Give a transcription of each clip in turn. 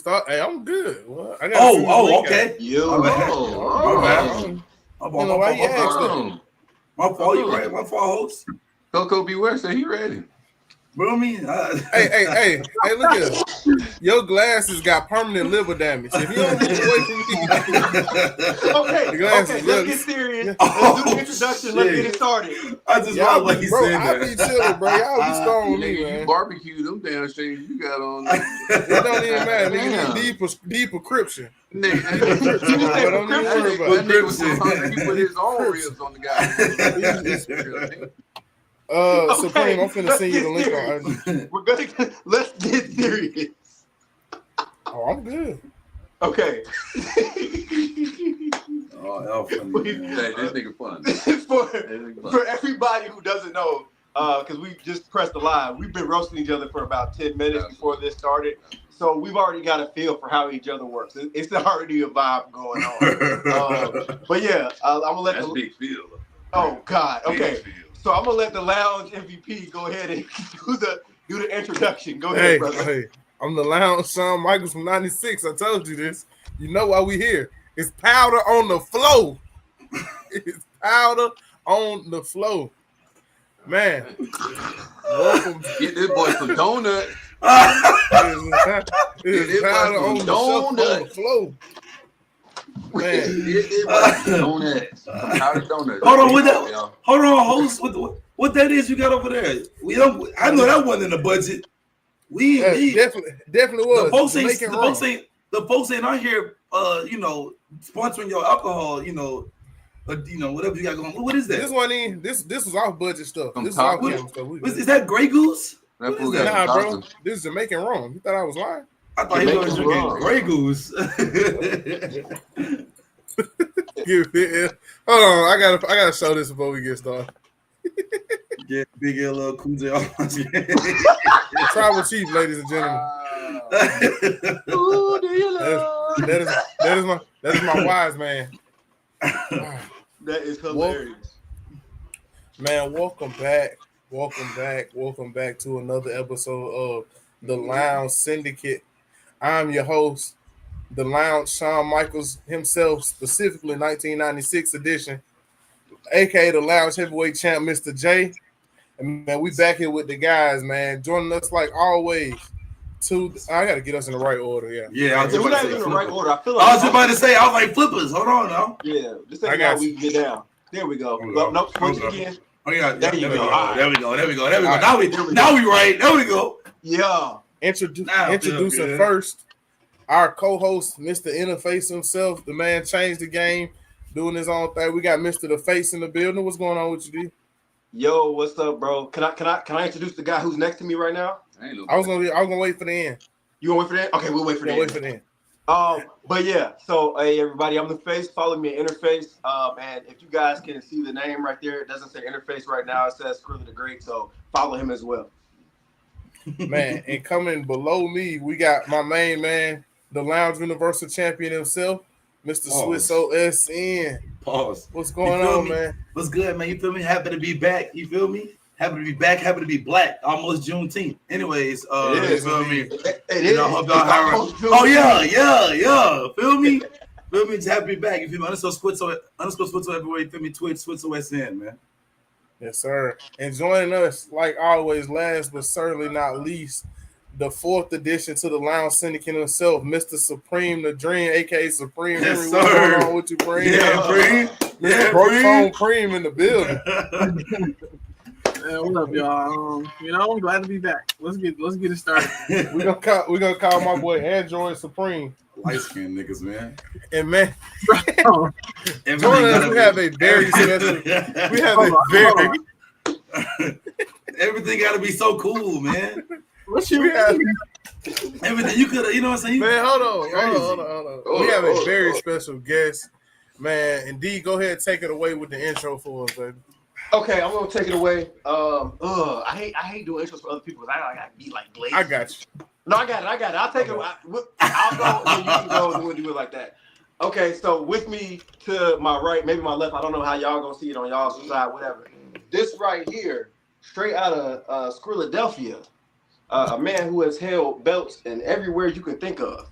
start. Hey, I'm good. Well, I got Okay. You know why you asked that? My fault. You right. My fault, host. Coco B. West said he ready. Bro, I mean, hey, look at this. Your glasses got permanent liver damage. If you don't move away from me, okay, let's get serious. Let's do the introduction. Let's get it started. I just love what he said. I be chilling, bro. Y'all be strong with me, man. You barbecue them damn shades you got on. It don't even matter. Nigga, deep prescription. Nigga, don't even worry about it. That nigga was hungry. He put his own ribs on the guy. Supreme, I'm finna send you the link on IG. Let's get serious. Oh, I'm good. Okay. This nigga fun. For everybody who doesn't know, because we just pressed the line, we've been roasting each other for about 10 minutes before this started. So we've already got a feel for how each other works. It's already a vibe going on. But yeah, I'm gonna let That's big feel. Oh God. Okay. So I'm gonna let the lounge MVP go ahead and do the introduction. Go ahead, brother. Hey, I'm the lounge Shawn Michaels from '96. I told you this. You know why we here? It's powder on the flow. It's powder on the flow, man. Welcome. Get this boy some donuts. It's powder on the flow. Man, donuts. Hold on, hold on, host. What that is you got over there? I know that wasn't in the budget. We definitely was. The folks ain't out here, sponsoring your alcohol, whatever you got going. What is that? This one in this was off budget stuff. This is off stuff. Is that Grey Goose? What is that? Nah, bro. This is Jamaican rum. You thought I was lying? I thought he was drinking Grey Goose. Hold on, I gotta show this before we get started. Get big little Kuze off. Tribal chief, ladies and gentlemen. Who do you love? That is my wise man. That is hilarious. Man, welcome back to another episode of the Lounge Syndicate. I'm your host, the Lounge Shawn Michaels himself, specifically 1996 edition, aka the Lounge Heavyweight Champ, Mr. J. And man, we back here with the guys, man. Joining us like always. I gotta get us in the right order, I was just about to say, in the right order. I feel like I was about to say, I was like flippers. Hold on now. Yeah, this ain't how we get down. There we go. Nope, switch again. Oh yeah, there you go. There we go. Now we right. There we go. Yeah. Introducing first our co-host, Mr. Interface himself. The man changed the game, doing his own thing. We got Mr. The Face in the building. What's going on with you, D? Yo, what's up, bro? Can I introduce the guy who's next to me right now? I was gonna wait for the end. You gonna wait for the end? Okay, we'll wait for the end. Wait for the end. But yeah, so hey everybody, I'm the Face. Follow me at Interface. And if you guys can see the name right there, it doesn't say Interface right now. It says Skrilla the Great. So follow him as well. Man, and coming below me, we got my main man, the Lounge Universal Champion himself, Mr. Swisso SN. Pause. What's going on, man? What's good, man? You feel me? Happy to be back. You feel me? Happy to be back. Happy to be black. Almost Juneteenth. Anyways, you feel me? Oh yeah. Feel me? Feel me? Just happy to be back. You feel me? _Switzo everywhere. You feel me? Twitch, Swisso SN, man. Yes, sir. And joining us, like always, last but certainly not least, the 4th edition to the Lounge Syndicate himself, Mr. Supreme the Dream, aka Supreme. Yes, Henry. What's going on with you, Preem? Yeah, Preem. Yeah, Preem in the building. What up, y'all? I'm glad to be back. Let's get it started. We're gonna call my boy Android Supreme. Light skinned niggas, man. And man, joining us, we have a very special. We have a very. Everything got to be so cool, man. What you have? Everything you could have, you know what I'm saying? Man, hold on. We have a very special guest, man. And D, go ahead and take it away with the intro for us, baby. Okay, I'm gonna take it away. I hate doing intros for other people because I gotta be like glazed. I got you. No, I got it. I'll take it. I'll go and you can go and we'll do it like that. Okay, so with me to my right, maybe my left. I don't know how y'all gonna see it on y'all's side, whatever. This right here, straight out of Skrilladelphia, a man who has held belts in everywhere you can think of.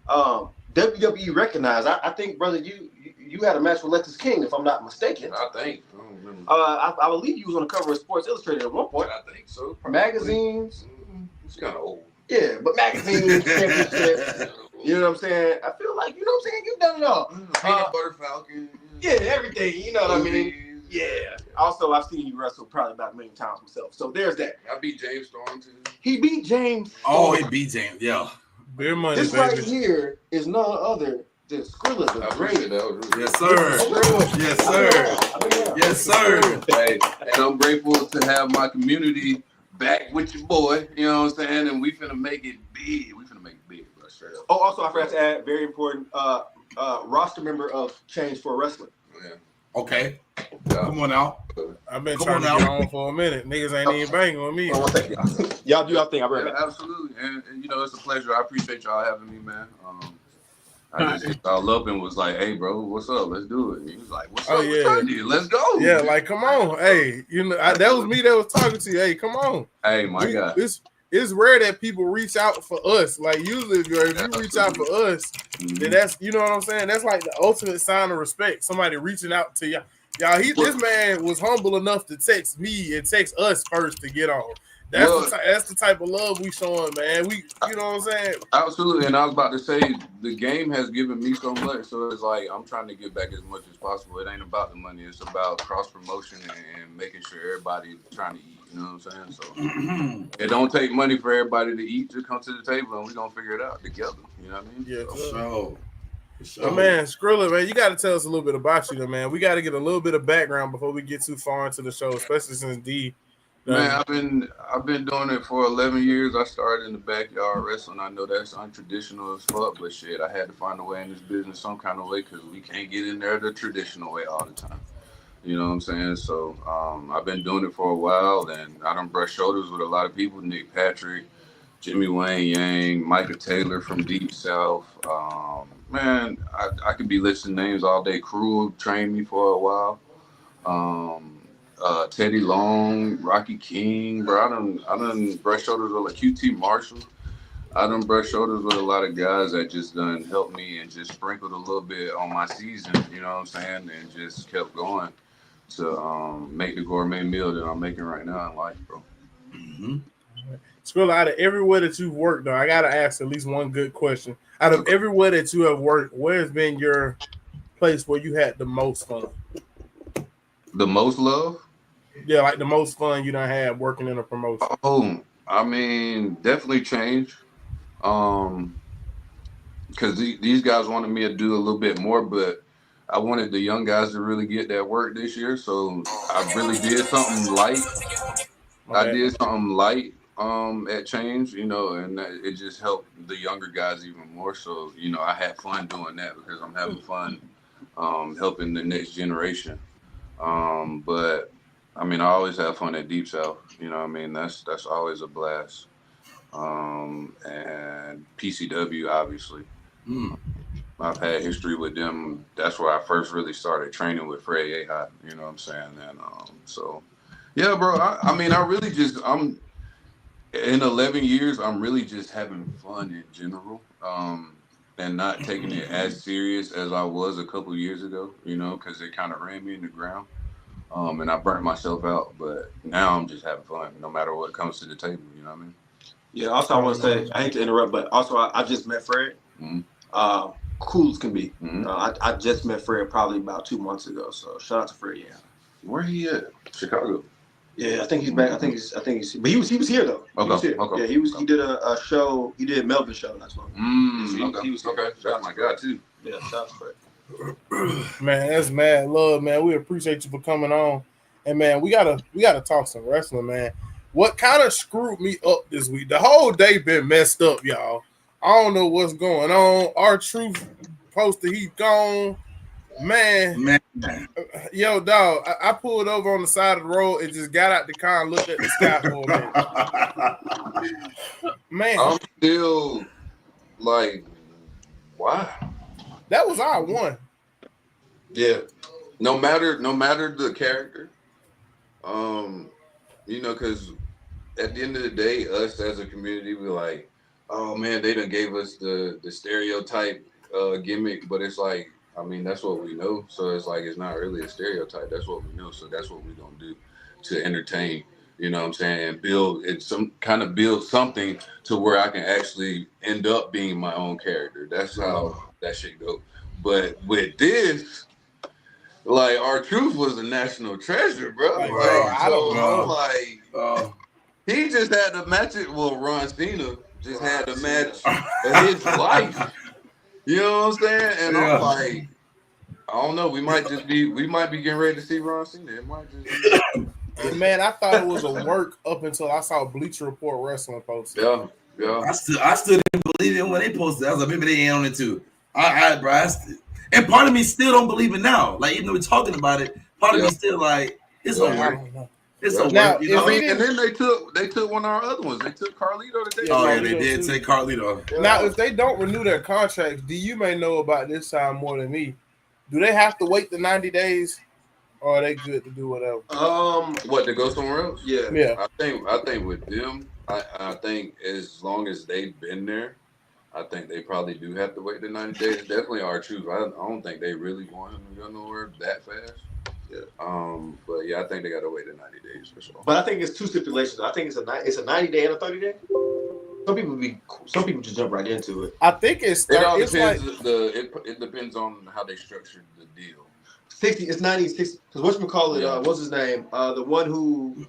WWE recognized. I think, brother, you had a match with Lexus King, if I'm not mistaken. I think. I don't remember. I believe you was on the cover of Sports Illustrated at one point. I think so. Magazines. It's kind of old. Yeah, but magazines, championships. You know what I'm saying? I feel like, you know what I'm saying? You've done it all. Peanut Butter Falcon. Yeah, everything. You know what I mean? Yeah. Also, I've seen you wrestle probably about a million times myself. So there's that. I beat James Storm too. He beat James. Oh, he beat James. Yeah. Beer money, This baby. right here is none other than Skrilla the I Great. appreciate that. Yes, sir. Yes, sir. Yes, sir. Hey, and I'm grateful to have my community back with your boy. You know what I'm saying? And we finna make it big. We finna make it big, bro. Straight up. Oh, also, I forgot to add, very important, roster member of Change for Wrestling. Yeah. Okay. Yeah. Come on out. I've been Come trying on to get now. on for a minute. Niggas ain't even banging with me. Oh, one second, y'all do y'all thing. I'll be right Yeah, back. absolutely. And, you know, it's a pleasure. I appreciate y'all having me, man. I just hit y'all up and was like, hey, bro, what's up? Let's do it. And he was like, what's up? yeah. What's up? Let's go. Yeah, like, come on. Hey, you know, that was me that was talking to you. Hey, come on. Hey, my God. It's rare that people reach out for us. Like, usually if you reach out for us, then that's, you know what I'm saying? That's like the ultimate sign of respect. Somebody reaching out to y'all. This man was humble enough to text me and text us first to get on. That's the type of love we showing, man. You know what I'm saying? Absolutely. And I was about to say, the game has given me so much. So it's like, I'm trying to give back as much as possible. It ain't about the money. It's about cross promotion and making sure everybody's trying to eat. You know what I'm saying? So it don't take money for everybody to eat. Just come to the table and we're going to figure it out together. You know what I mean? Yeah. So. But man, Skrilla, man, you got to tell us a little bit about you, though, man. We got to get a little bit of background before we get too far into the show, especially since D. Man, I've been doing it for 11 years. I started in the backyard wrestling. I know that's untraditional as fuck, but shit, I had to find a way in this business some kind of way because we can't get in there the traditional way all the time. You know what I'm saying? So I've been doing it for a while, and I done brushed shoulders with a lot of people: Nick Patrick, Jimmy Wayne Yang, Micah Taylor from Deep South. Man, I could be listing names all day. Crew trained me for a while. Teddy Long, Rocky King, bro. I done brushed shoulders with like QT Marshall. I done brushed shoulders with a lot of guys that just done helped me and just sprinkled a little bit on my season, you know what I'm saying, and just kept going to make the gourmet meal that I'm making right now in life, bro. Mm-hmm. Skrilla, out of everywhere that you've worked, though, I gotta ask at least one good question. Out of everywhere that you have worked, where has been your place where you had the most fun? The most love? Yeah, like the most fun you done had working in a promotion. Oh, I mean, definitely change. Because these guys wanted me to do a little bit more, but I wanted the young guys to really get that work this year. So I really did something light. Okay. I did something light at Change, you know, and it just helped the younger guys even more. So, you know, I had fun doing that because I'm having fun helping the next generation. But I mean, I always have fun at Deep South. You know what I mean? That's always a blast. And PCW, obviously. I've had history with them. That's where I first really started training with Fred Ahot. You know what I'm saying? And so, yeah, bro. I mean, I'm in 11 years. I'm really just having fun in general, and not taking it as serious as I was a couple years ago. You know, because it kind of ran me in the ground. And I burnt myself out, but now I'm just having fun, no matter what comes to the table. You know what I mean? Yeah. Also, I want to say, I hate to interrupt, but also I just met Fred. Mm-hmm. Cool as can be. Mm-hmm. I just met Fred probably about 2 months ago. So shout out to Fred. Yeah. Where he at? Chicago. Yeah, I think he's back. I think he's. But he was here though. Okay. He was here. Okay. Yeah, he was. He did a show. He did Melvin show. That's what. He was okay. That's my guy too. Yeah. Shout out to Fred. Man, that's mad love, man. We appreciate you for coming on, and man, we gotta talk some wrestling, man. What kind of screwed me up this week? The whole day been messed up, y'all. I don't know what's going on. R-Truth posted he gone, man. Yo, dog, I pulled over on the side of the road and just got out the car and looked at the sky for a minute. Man, I'm still like, why? That was our one. Yeah. No matter the character, you know, because at the end of the day, us as a community, we're like, Oh man, they done gave us the stereotype gimmick, but it's like, I mean, that's what we know. So it's like it's not really a stereotype. That's what we know. So that's what we're gonna do to entertain. You know what I'm saying? And build it, some kind of build something to where I can actually end up being my own character. That's how that shit go. But with this, like, our truth was a national treasure, bro. Like, Like, bro, I don't so, know. like, he just had the match. Well, Ron Cena just had the match of his life. You know what I'm saying? And I'm like, I don't know. We might be getting ready to see Ron Cena. It might just be. Man, I thought it was a work up until I saw Bleacher Report Wrestling posted. Yeah. I still didn't believe it when they posted. I was like, maybe they ain't on it too. And part of me still don't believe it now. Like, even though we're talking about it, part of me still like, it's a work. It's a work. You know? And then they took one of our other ones. They took Carlito today. Oh yeah, they did take Carlito. Now, if they don't renew their contracts, you may know about this time more than me. Do they have to wait the 90 days, or are they good to do whatever? What, to go somewhere else? Yeah. I think with them, I think as long as they've been there, I think they probably do have to wait the 90 days. Definitely our truth. I don't think they really want him to go nowhere that fast. Yeah. But yeah, I think they got to wait the 90 days for sure. But I think it's two stipulations. I think it's a 90-day and a 30-day. Some people just jump right into it. I think it all depends. It depends on how they structured the deal. 60. It's 96. Because whatchamacallit, what's his name? The one who.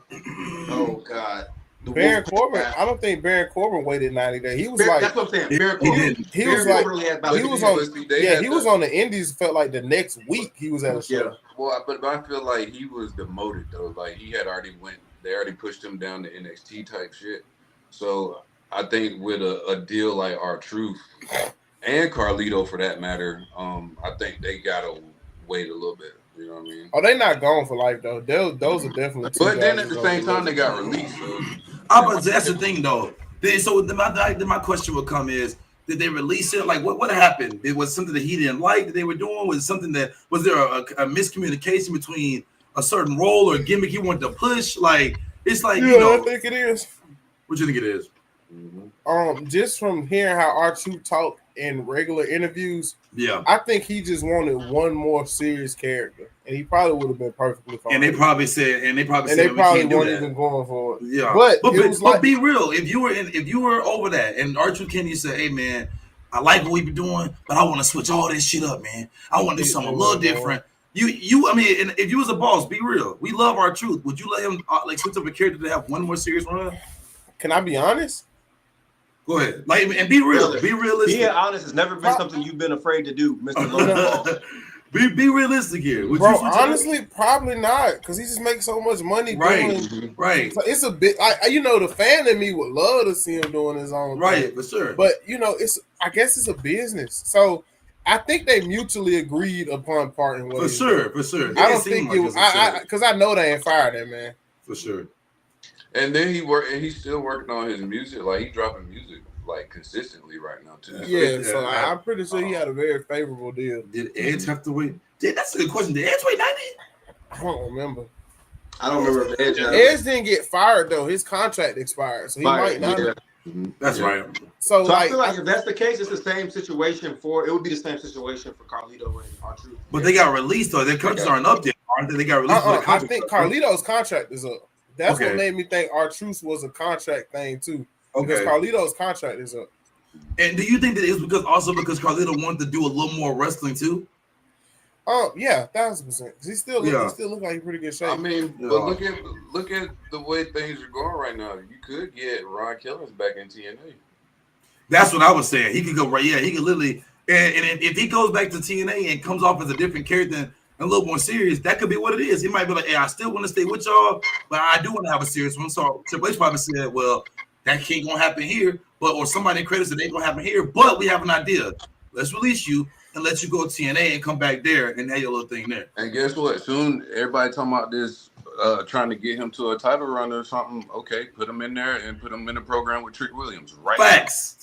Oh God. Baron Corbin. I don't think Baron Corbin waited 90 days. He was like, that's what I'm saying. Baron Corbin. He was on the Indies. Felt like the next week he was at a show. Yeah. Well, but I feel like he was demoted though. Like he had already went. They already pushed him down to NXT type shit. So I think with a deal like R-Truth and Carlito for that matter, I think they gotta wait a little bit. You know what I mean? Oh, they not gone for life though. Those are definitely. But then at the same time, they got released. So. But that's the thing though. So my question would come is, did they release it? Like what happened? It was something that he didn't like that they were doing. Was there a miscommunication between a certain role or gimmick he wanted to push? Like it's like I think it is. What do you think it is? Just from hearing how R-Truth talk in regular interviews, I think he just wanted one more serious character, and he probably would have been perfectly fine. And they probably weren't even going for it. Yeah, but be real. If you were over that, and R-Truth came, you said, "Hey man, I like what we've been doing, but I want to switch all this shit up, man. I want to do something a little different." I mean, if you was a boss, be real. We love R-Truth. Would you let him switch up a character to have one more serious run? Can I be honest? Go ahead, and be real. Be realistic. Being honest has never been something you've been afraid to do, Mr. Logan. Be realistic here. Bro, honestly, probably not, because he just makes so much money. Right. So it's a bit. The fan in me would love to see him doing his own thing. For sure. But I guess it's a business. So I think they mutually agreed upon parting ways. For sure. I don't think it was because I know they ain't fired him, man. For sure. And then he's still working on his music. Like he's dropping music like consistently right now too. Yeah, so I'm pretty sure he had a very favorable deal. Did Edge have to wait? That's a good question. Did Edge wait 90? I don't remember. If Edge didn't get fired though. His contract expired, so he might not. Yeah. That's right. So I feel like if that's the case, it's the same situation it would be the same situation for Carlito and R-Truth. But they got released though. Their contracts aren't up yet, aren't they? They got released. I think Carlito's contract is up. That's what made me think R-Truth was a contract thing too. Because Carlito's contract is up. And do you think that it's because Carlito wanted to do a little more wrestling too? Yeah, 1,000%. He still looks like he's pretty good shape. I mean, but look at the way things are going right now. You could get Ron Killings back in TNA. That's what I was saying. He could go right. Yeah, he could literally. And if he goes back to TNA and comes off as a different character and a little more serious, that could be what it is. He might be like, "Hey, I still want to stay with y'all, but I do want to have a serious one." So Triple H probably said, "Well, that ain't gonna happen here," or somebody credits it ain't gonna happen here. But we have an idea. Let's release you and let you go to TNA and come back there and have your little thing there. And guess what? Soon everybody talking about this, trying to get him to a title run or something. Okay, put him in there and put him in the program with Trick Williams. Right. Facts.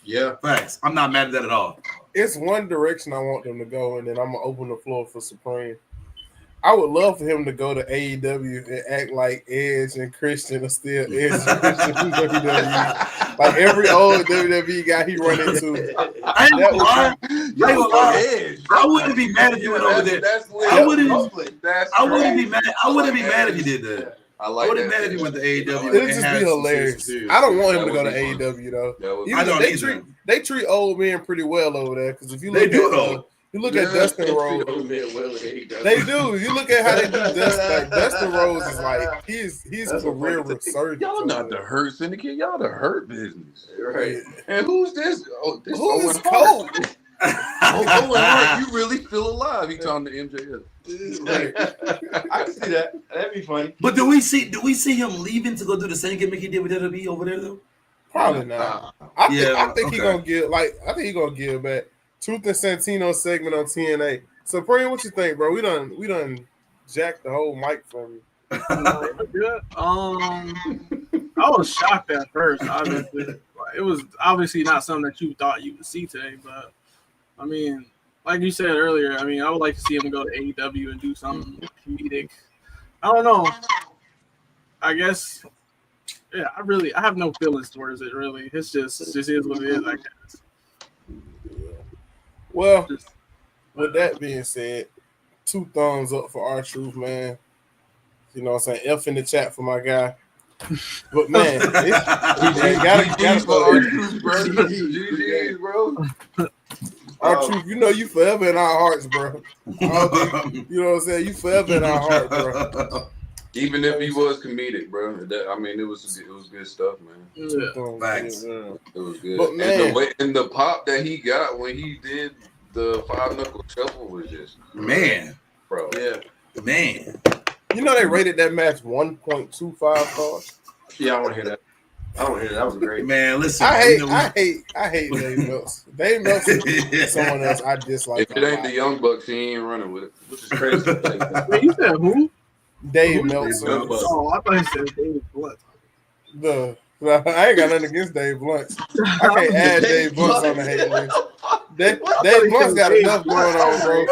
Yeah. Facts. I'm not mad at that at all. It's one direction I want them to go, and then I'm gonna open the floor for Supreme. I would love for him to go to AEW and act like Edge and Christian are still Edge and Christian from WWE. Like every old WWE guy he run into. I ain't gonna lie. I wouldn't be mad if you went over there. I wouldn't be mad. I wouldn't be mad if you did that. I wouldn't be mad if you went to AEW. It'd just be hilarious. I don't want him to go to AEW though. I don't either. They treat old men pretty well over there because if you look they do though. You look at Dustin Rhodes. They do. You look at how they do Dustin. Like Dustin Rhodes is like he's a career resurgence. Y'all not the Hurt Syndicate. Y'all the Hurt business, right? And who's this? Oh, this who's Cole? Owen Hart, you really feel alive. He talking to MJF. I can see that. That'd be funny. But do we see him leaving to go do the same gimmick he did with WWE over there though? Probably not. I think he gonna give back. Truth and Santino segment on TNA. Supreme, what you think, bro? We done jacked the whole mic from you. I was shocked at first. Obviously, it was obviously not something that you thought you would see today. But I mean, like you said earlier, I mean, I would like to see him go to AEW and do something comedic. I don't know. I guess, yeah. I have no feelings towards it. Really, it just is what it is. I guess. Well, with that being said, 2 thumbs up for R-Truth, man. You know what I'm saying? F in the chat for my guy. But man, gotta for R-Truth, bro. GG, bro. R-Truth, you know you forever in our hearts, bro. You know what I'm saying? You forever in our hearts, bro. Even if he was comedic, bro. I mean, it was good stuff, man. Yeah. Thanks. It was good. But, man, and the pop that he got when he did the 5-knuckle shuffle was just bro. Yeah, man. You know they rated that match 1.25 stars. Yeah, I want to hear that. That was great, man. Listen, I hate Dave Meltzer. Dave Meltzer is someone else I dislike. If it ain't the Young Bucks, he ain't running with it, which is crazy. Wait, you said who? Dave Meltzer. Oh, I thought you said Dave Blunt. I ain't got nothing against Dave Blunt. I can't add Dave Blunt on the hate list. Dave Blunt's got enough going on, bro.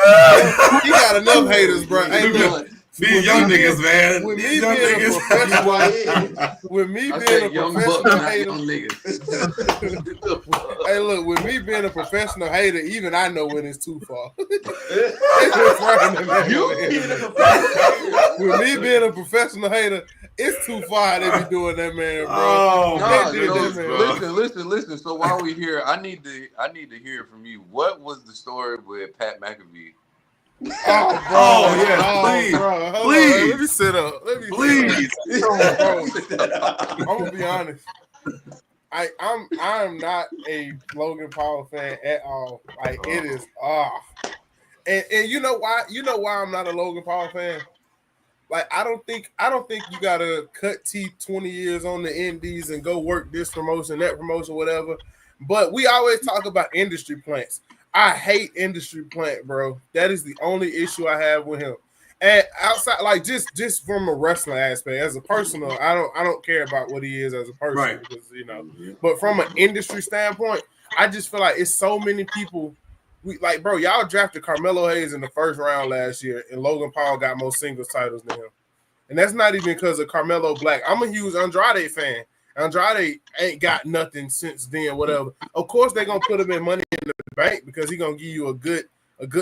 He got enough haters, bro. These young niggas, man. With me being a professional hater. Hey, look, with me being a professional hater, even I know when it's too far. With me being a professional hater, it's too far they be doing that, man, bro. Listen. So while we here, I need to hear from you. What was the story with Pat McAfee? Please. Let me sit up. Please. I'm gonna be honest. I'm not a Logan Paul fan at all. Like it is and you know why? You know why I'm not a Logan Paul fan? Like I don't think you gotta cut teeth 20 years on the indies and go work this promotion, that promotion, whatever. But we always talk about industry plants. I hate industry plant, bro. That is the only issue I have with him. And outside, like just from a wrestling aspect, as a personal, I don't care about what he is as a person, right? Because but from an industry standpoint, I just feel like it's so many people. Bro, y'all drafted Carmelo Hayes in the first round last year, and Logan Paul got more singles titles than him. And that's not even because of Carmelo Black. I'm a huge Andrade fan. Andrade ain't got nothing since then, whatever. Of course, they're gonna put him in Money in the Bank because he's gonna give you a good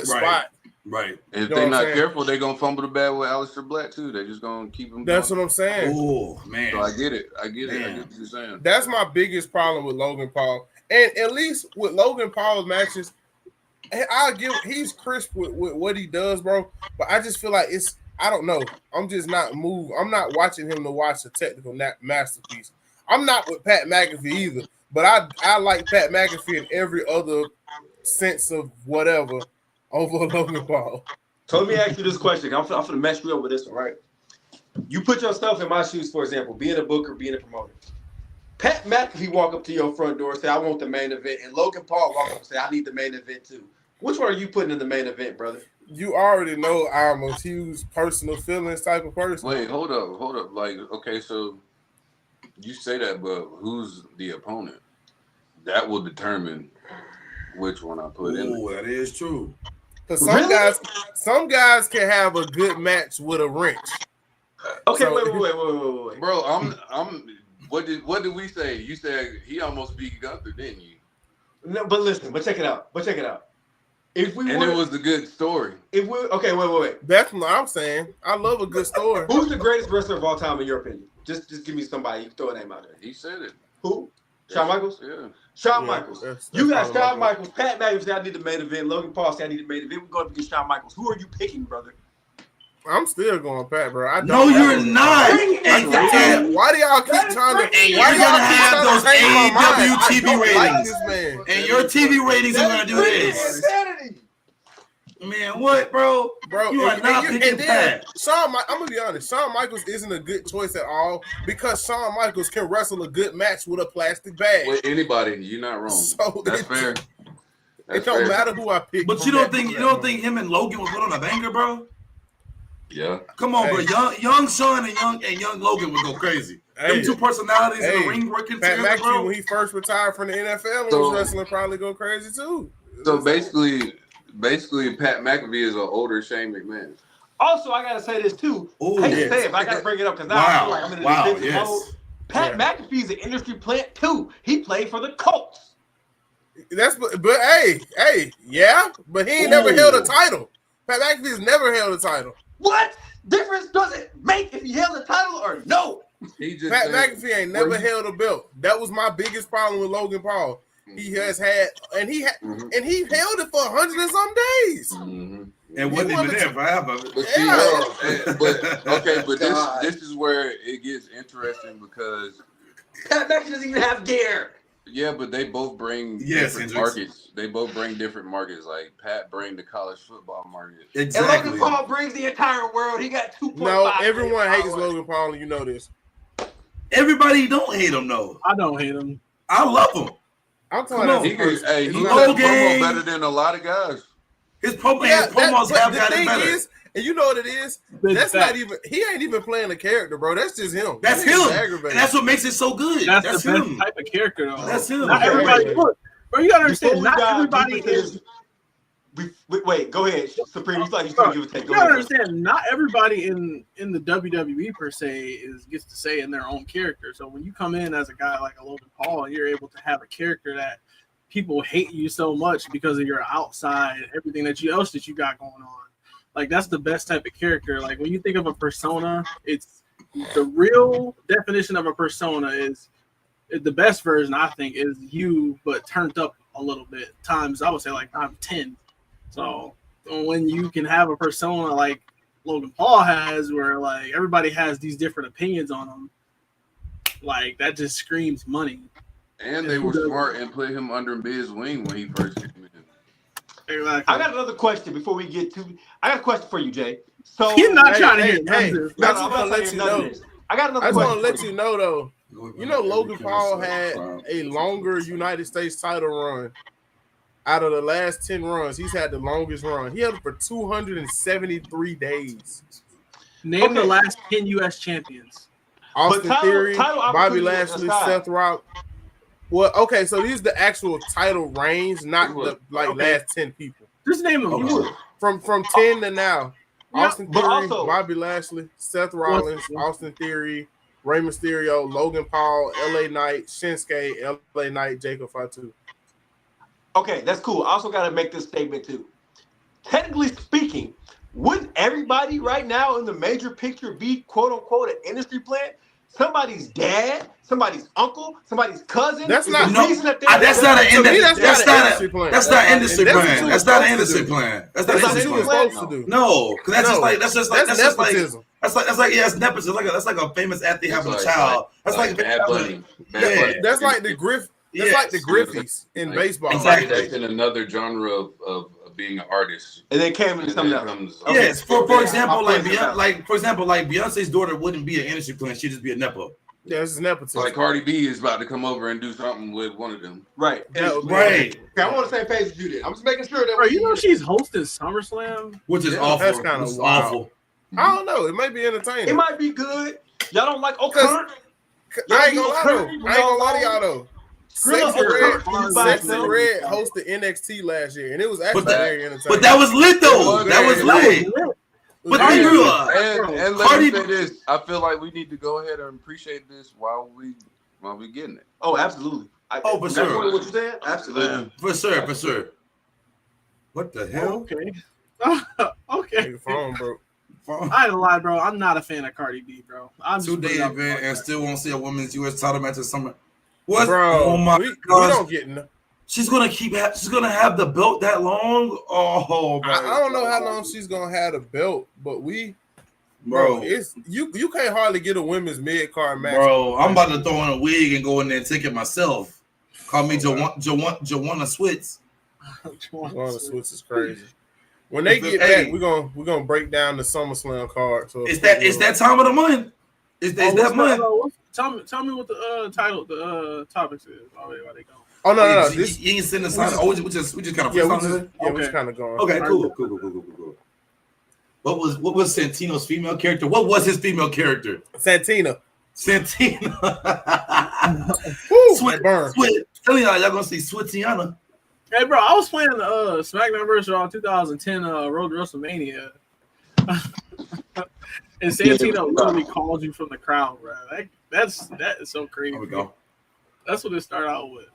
spot. Right. And if they're not careful, they're gonna fumble the bag with Aleister Black too. They're just gonna keep him. That's what I'm saying. Oh man. So I get it. I get what you're saying. That's my biggest problem with Logan Paul. And at least with Logan Paul's matches, he's crisp with what he does, bro. But I just feel like I don't know. I'm just not moved. I'm not watching him to watch a technical masterpiece. I'm not with Pat McAfee either, but I like Pat McAfee in every other sense of whatever over Logan Paul. So let me ask you this question. I'm going to mess you up with this one, right? You put yourself in my shoes, for example, being a booker, being a promoter. Pat McAfee walk up to your front door and say, I want the main event, and Logan Paul walk up and say, I need the main event too. Which one are you putting in the main event, brother? You already know I'm a huge personal feelings type of person. Wait, hold up. Like, okay, so you say that, but who's the opponent? That will determine which one I put in. Oh, that is true. Because Really? some guys can have a good match with a wrench. Okay, So- wait. Bro, I'm. What did we say? You said he almost beat Gunther, didn't you? No, but listen, but check it out. If we And it was a good story. if we okay, wait. That's what I'm saying. I love a good story. Who's the greatest wrestler of all time in your opinion? Just give me somebody. You can throw a name out there. He said it. Who? Shawn Michaels? Yeah. Shawn Yeah, Michaels. that's You got probably Shawn my Michaels. Pat McAfee said I need the main event. Logan Paul said I need the main event. We're going to get Shawn Michaels. Who are you picking, brother? I'm still going Pat, bro. No, you're not. Why do y'all keep trying to? And Why you're do y'all gonna keep have trying those to change my mind? AEW I TV don't like ratings. this man. And your TV ratings are gonna do this. Insanity. Man, what, bro? Bro, You are not picking and then Pat. I'm gonna be honest. Shawn Michaels isn't a good choice at all because Shawn Michaels can wrestle a good match with a plastic bag. With anybody, you're not wrong. So That's fair. It don't matter who I pick. But you don't think him and Logan would put on a banger, bro? Yeah. Come on, Hey. bro. Young Shawn and young Logan would go crazy. Hey. Them two personalities in Hey. the ring working Pat together, McAfee, bro. when he first retired from the NFL and So- was wrestling, probably go crazy too. So basically, Pat McAfee is an older Shane McMahon. Also, I gotta say this too. Ooh, I hate to yes. say it, but I gotta bring it up because now I feel like I'm in a defensive yes. mode. Pat McAfee's an industry plant too. He played for the Colts. But yeah, but he ain't never held a title. Pat McAfee's never held a title. What difference does it make if he held the title or no? He just Pat said- McAfee ain't never held a belt. That was my biggest problem with Logan Paul. He has had, and he held it for 100 and some days. Mhm. And wasn't even there forever. But see, Yeah. but God. this is where it gets interesting because Pat McAfee doesn't even have gear. yeah, but they both bring Yes, different Hendricks. markets. They both bring different markets. Like Pat bring the college football market. And Exactly. Logan Paul brings the entire world. He got 2.5. No, everyone million hates followers. Logan Paul, and you know this. Everybody don't hate him though. I don't hate him. I love him. I'm Come talking on. about He could, hey, he Logan. does promo better than a lot of guys. His promos but have the gotten thing better. is, and you know what it is? That's not even. He ain't even playing a character, bro. That's just him. That's He's him. aggravating. And that's what makes it so good. That's the him. best type of character, though. That's him. Not Okay. everybody. Look, bro, you gotta Before understand. we Not dive everybody deep into is. this- Wait, go ahead, Supreme. You thought you Bro, should give a take. You Go gotta ahead. understand. Not everybody in the WWE per se gets to say in their own character. So when you come in as a guy like a Logan Paul, and you're able to have a character that people hate you so much because of your outside, everything that you got going on. Like that's the best type of character. Like when you think of a persona, it's the real definition of a persona is the best version. I think is you, but turned up a little bit times. I would say like times 10. So when you can have a persona like Logan Paul has, where like everybody has these different opinions on him, like that just screams money. And they were smart and put him under Biz's wing when he first came in. Exactly. I got another question before we get to. I got a question for you, Jay. So He's not Hey, trying to hey, hear none hey, of this. I No, just I'm want not to let saying you none of know. this. I got another I just want question. to let for you know though. You know Logan Paul had a longer United States title run. Out of the last 10 runs, he's had the longest run. He held it for 273 days. Name the Okay. last 10 U.S. champions. Austin title- Theory, title Bobby opportunities Lashley, aside. Seth Rock. Well, okay, so these are the actual title reigns, not the last 10 people. Just name them. Okay. From 10 to now. Yeah, Austin but Theory, also- Bobby Lashley, Seth Rollins, Austin Theory, Rey Mysterio, Logan Paul, LA Knight, Shinsuke, LA Knight, Jacob Fatu. Okay, that's cool. I also got to make this statement too. Technically speaking, wouldn't everybody right now in the major picture be quote unquote an industry plant? Somebody's dad, somebody's uncle, somebody's cousin. That's is not- the No, reason that that's not an To me, industry. that's That's not an not industry plan. That's not industry That's what plan. you That's were not an supposed to industry do. plan. That's not That's what industry you were plan. supposed to do. No, because that's No. just like that's just like nepotism. that's like yeah, it's nepotism. That's like a famous athlete having a child. That's like Bad Bunny. Bad Yeah. Bunny. That's like the Griff. That's Yes. like the Griffies in Like, baseball. Exactly. That's in another genre of being an artist. And they came into And something then else. comes- Okay. Yes, for example, I'll like point it out. Beyonce's daughter wouldn't be an industry plant; she'd just be a nepo. Yeah, this is nepotism. Like Cardi B is about to come over and do something with one of them. Right. That would be- Right, Okay, I'm on the same page as you did. I'm just making sure that Bro, you know she's hosting SummerSlam? which is Yeah, awful. that's kinda Which is wild. awful. I don't know. It might be entertaining. it might be good. Y'all don't like O'Connor? I ain't gonna lie though. I ain't gonna lie to y'all though. Sexy Red Red hosted NXT last year, and it was actually very entertaining. But that was lit though. That was lit. But and let me say this: I feel like we need to go ahead and appreciate this while we getting it. Oh, absolutely. For sure. What you said? Absolutely. For sure. What the hell? Okay. Phone broke. I ain't lie, bro. I'm not a fan of Cardi B, bro. I'm 2-day event and still won't see a women's U.S. title match this summer. What? Bro, oh my we gosh. don't get no. She's gonna have the belt that long. Oh, I don't know how long she's gonna have the belt, but it's you can't hardly get a women's mid card match. Bro, I'm about to throw in a wig and go in there and take it myself. Call me Joanna Switz. Joanna Switz is crazy. When they get back, we're gonna break down the SummerSlam card. So it's that time of the month. It's that month. Tell me what the topics is. While they go. Oh no. This you ain't sending sign. We just kind of we just kind of going. Okay, cool. What was Santino's female character? What was his female character? Santina. Sweat. Tell me y'all gonna see Switziana. Hey, bro, I was playing SmackDown vs. Raw 2010 Road to WrestleMania. And Santino literally called you from the crowd, bro. That is so crazy. There we go. That's what it started out with.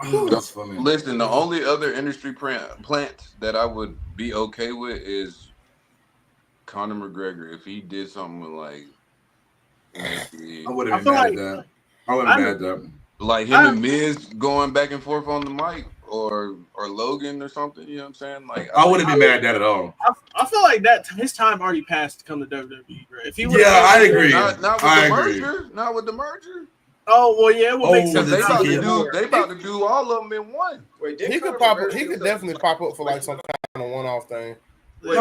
Oh, that's funny. Listen, the only other industry plant that I would be okay with is Conor McGregor if he did something like. I wouldn't be mad at that. I wouldn't be mad at that. Like him and Miz going back and forth on the mic, or Logan or something. You know what I'm saying? Like I wouldn't be mad at that at all. I feel like that his time already passed to come to WWE. Right? If he I agree. Not with the merger. Not with the merger. Oh well, yeah. What makes sense? They about to do all of them in one. Wait, he could pop up. He could definitely pop up for like some kind of one-off thing. But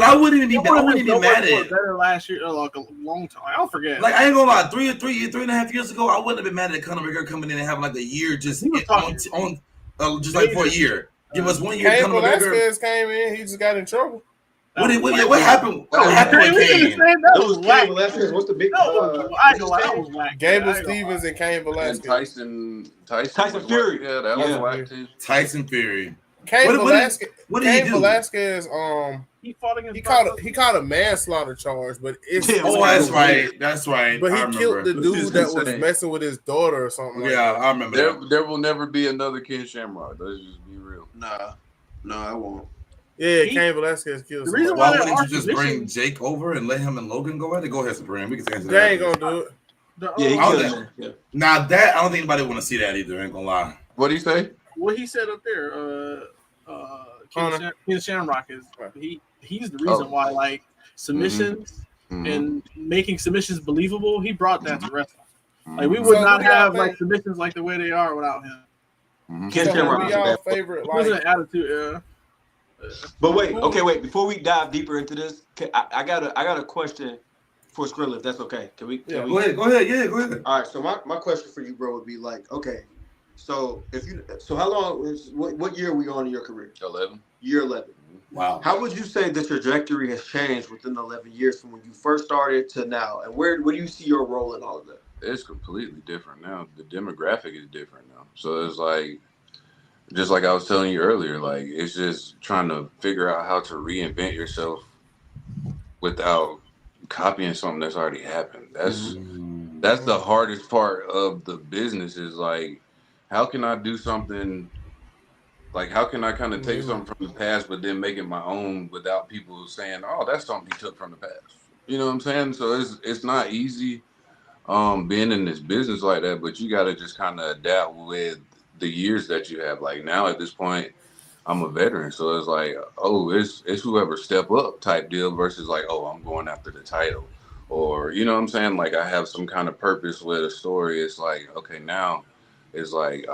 I wouldn't even be mad at it. Better last year, like a long time. I'll forget. Like I ain't gonna lie, 3.5 years ago, I wouldn't have been mad at Conor McGregor coming in and having like a year just just like for a year. Give us 1 year. Cain Velasquez came in. He just got in trouble. What happened? What happened with Cain? That was Cain Velasquez. What's the big? I know that was whack. Gable Stevens and Cain Velasquez. And Tyson Fury. Yeah, that was whack too. Tyson Fury. Cain Velasquez. What did he do? Velasquez. He fought against. He caught a manslaughter charge, but it's that's right. That's right. But he killed the dude that was messing with his daughter or something. I remember that. There will never be another Ken Shamrock. Let's just be real. No, I won't. Yeah, Cain Velasquez killed. The reason why wouldn't you just bring Jake over and let him and Logan go at it? Go ahead, Supreme. We can answer that. They ain't gonna do it. Now that I don't think anybody want to see that either. Ain't gonna lie. What did he say? What he said up there, Ken Shamrock is he's the reason why like submissions and making submissions believable. He brought that to wrestling. Like we would not have like submissions like the way they are without him. Ken Shamrock is y'all favorite. Like, an attitude era. But wait. Before we dive deeper into this, I got a question for Skrilla, if that's okay. Can we? Go ahead. Yeah, go ahead. All right. So my question for you, bro, would be like, okay, so how long? What year are we on in your career? 11. Year 11. Wow. How would you say the trajectory has changed within the 11 years from when you first started to now, and where do you see your role in all of that? It's completely different now. The demographic is different now. So it's like, just like I was telling you earlier, like it's just trying to figure out how to reinvent yourself without copying something that's already happened. That's the hardest part of the business is like, how can I do something? Like, how can I kind of take something from the past, but then make it my own without people saying, "Oh, that's something you took from the past." You know what I'm saying? So it's not easy being in this business like that, but you got to just kind of adapt with the years that you have. Like now at this point, I'm a veteran, so it's like, oh, it's whoever step up type deal versus like, oh, I'm going after the title, or you know what I'm saying? Like I have some kind of purpose with a story. It's like, okay, now it's like